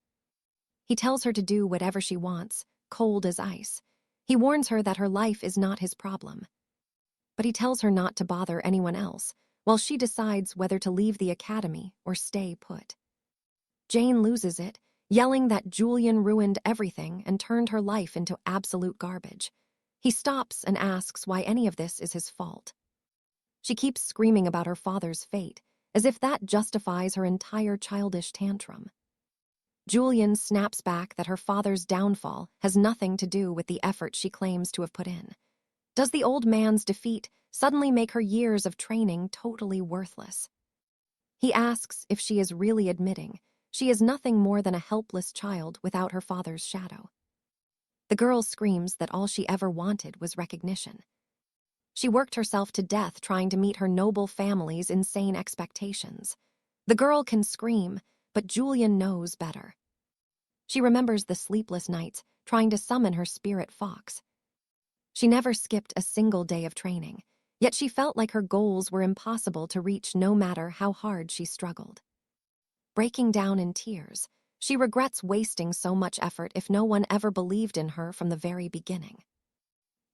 He tells her to do whatever she wants, cold as ice. He warns her that her life is not his problem. But he tells her not to bother anyone else, while she decides whether to leave the academy or stay put. Jane loses it, yelling that Julian ruined everything and turned her life into absolute garbage. He stops and asks why any of this is his fault. She keeps screaming about her father's fate, as if that justifies her entire childish tantrum. Julian snaps back that her father's downfall has nothing to do with the effort she claims to have put in. Does the old man's defeat suddenly make her years of training totally worthless? He asks if she is really admitting she is nothing more than a helpless child without her father's shadow. The girl screams that all she ever wanted was recognition. She worked herself to death trying to meet her noble family's insane expectations. The girl can scream, but Julian knows better. She remembers the sleepless nights trying to summon her spirit fox. She never skipped a single day of training, yet she felt like her goals were impossible to reach no matter how hard she struggled. Breaking down in tears, she regrets wasting so much effort if no one ever believed in her from the very beginning.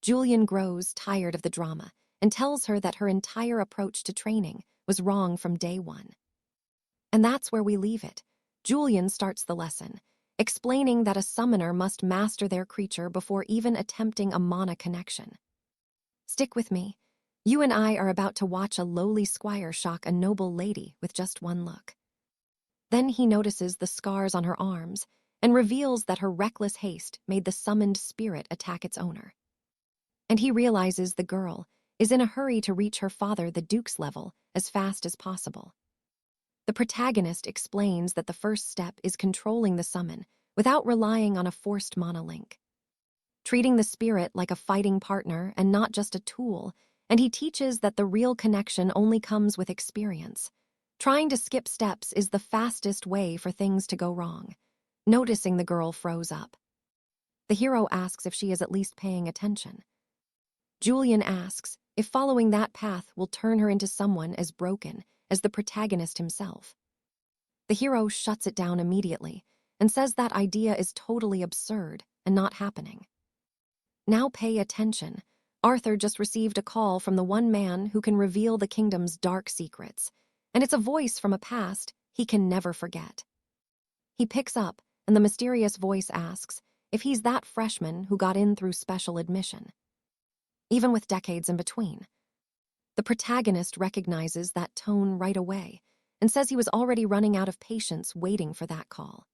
Julian grows tired of the drama and tells her that her entire approach to training was wrong from day one. And that's where we leave it. Julian starts the lesson, explaining that a summoner must master their creature before even attempting a mana connection. Stick with me. You and I are about to watch a lowly squire shock a noble lady with just one look. Then he notices the scars on her arms and reveals that her reckless haste made the summoned spirit attack its owner. And he realizes the girl is in a hurry to reach her father, the Duke's level, as fast as possible. The protagonist explains that the first step is controlling the summon without relying on a forced mana link, treating the spirit like a fighting partner and not just a tool, and he teaches that the real connection only comes with experience. Trying to skip steps is the fastest way for things to go wrong. Noticing the girl froze up. The hero asks if she is at least paying attention. Julian asks if following that path will turn her into someone as broken as the protagonist himself. The hero shuts it down immediately and says that idea is totally absurd and not happening. Now pay attention. Arthur just received a call from the one man who can reveal the kingdom's dark secrets, and it's a voice from a past he can never forget. He picks up, and the mysterious voice asks if he's that freshman who got in through special admission, even with decades in between. The protagonist recognizes that tone right away and says he was already running out of patience waiting for that call.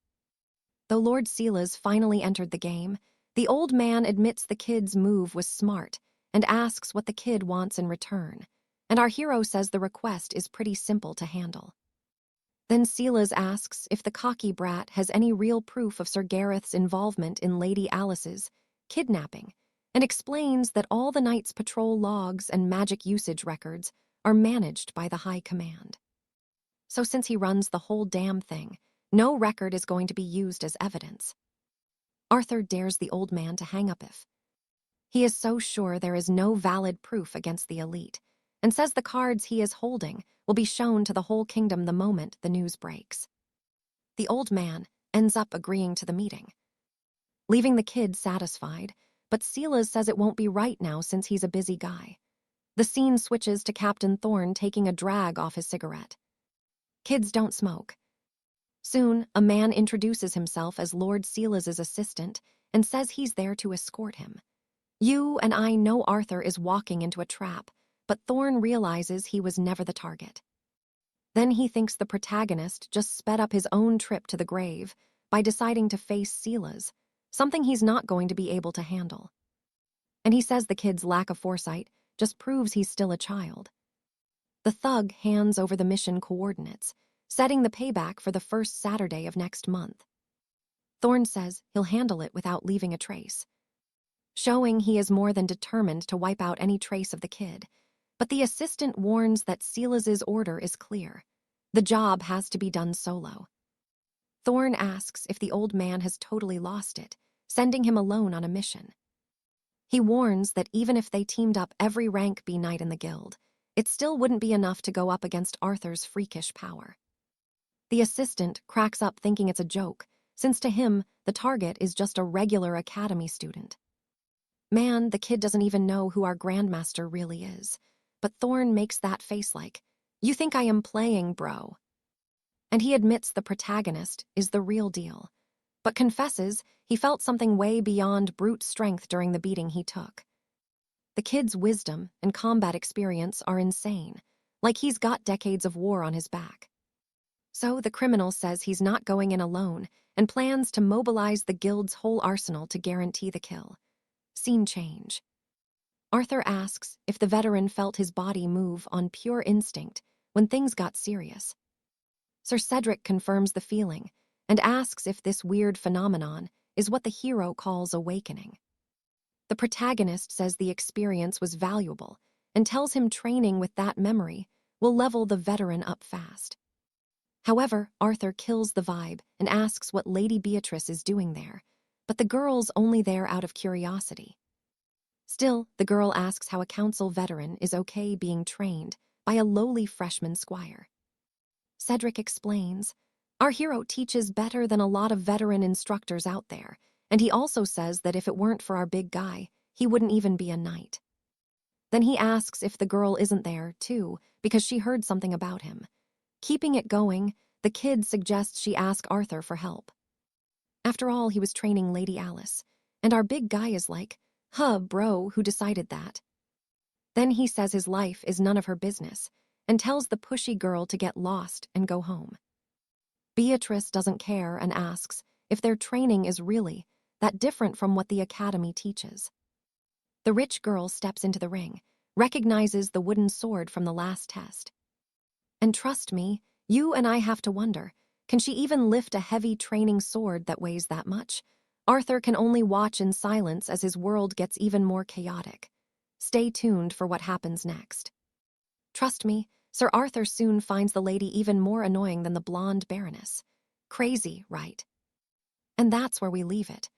Though Lord Silas finally entered the game, the old man admits the kid's move was smart and asks what the kid wants in return, and our hero says the request is pretty simple to handle. Then Silas asks if the cocky brat has any real proof of Sir Gareth's involvement in Lady Alice's kidnapping, and explains that all the Knight's patrol logs and magic usage records are managed by the High Command. So since he runs the whole damn thing, no record is going to be used as evidence. Arthur dares the old man to hang up if he is so sure there is no valid proof against the elite, and says the cards he is holding will be shown to the whole kingdom the moment the news breaks. The old man ends up agreeing to the meeting, leaving the kid satisfied, but Silas says it won't be right now since he's a busy guy. The scene switches to Captain Thorne taking a drag off his cigarette. Kids don't smoke. Soon, a man introduces himself as Lord Silas's assistant and says he's there to escort him. You and I know Arthur is walking into a trap, but Thorne realizes he was never the target. Then he thinks the protagonist just sped up his own trip to the grave by deciding to face Silas, something he's not going to be able to handle. And he says the kid's lack of foresight just proves he's still a child. The thug hands over the mission coordinates, setting the payback for the first Saturday of next month. Thorne says he'll handle it without leaving a trace, showing he is more than determined to wipe out any trace of the kid. But the assistant warns that Silas's order is clear. The job has to be done solo. Thorne asks if the old man has totally lost it, sending him alone on a mission. He warns that even if they teamed up every rank B knight in the guild, it still wouldn't be enough to go up against Arthur's freakish power. The assistant cracks up thinking it's a joke, since to him, the target is just a regular academy student. Man, the kid doesn't even know who our grandmaster really is. But Thorne makes that face like, "You think I am playing, bro?" And he admits the protagonist is the real deal, but confesses he felt something way beyond brute strength during the beating he took. The kid's wisdom and combat experience are insane, like he's got decades of war on his back. So the criminal says he's not going in alone and plans to mobilize the guild's whole arsenal to guarantee the kill. Scene change. Arthur asks if the veteran felt his body move on pure instinct when things got serious. Sir Cedric confirms the feeling and asks if this weird phenomenon is what the hero calls awakening. The protagonist says the experience was valuable and tells him training with that memory will level the veteran up fast. However, Arthur kills the vibe and asks what Lady Beatrice is doing there, but the girl's only there out of curiosity. Still, the girl asks how a council veteran is okay being trained by a lowly freshman squire. Cedric explains, "Our hero teaches better than a lot of veteran instructors out there, and he also says that if it weren't for our big guy, he wouldn't even be a knight." Then he asks if the girl isn't there, too, because she heard something about him. Keeping it going, the kid suggests she ask Arthur for help. After all, he was training Lady Alice, and our big guy is like, "Huh, bro, who decided that?" Then he says his life is none of her business, and tells the pushy girl to get lost and go home. Beatrice doesn't care and asks if their training is really that different from what the academy teaches. The rich girl steps into the ring, recognizes the wooden sword from the last test. And trust me, you and I have to wonder, can she even lift a heavy training sword that weighs that much? Arthur can only watch in silence as his world gets even more chaotic. Stay tuned for what happens next. Trust me, Sir Arthur soon finds the lady even more annoying than the blonde Baroness. Crazy, right? And that's where we leave it.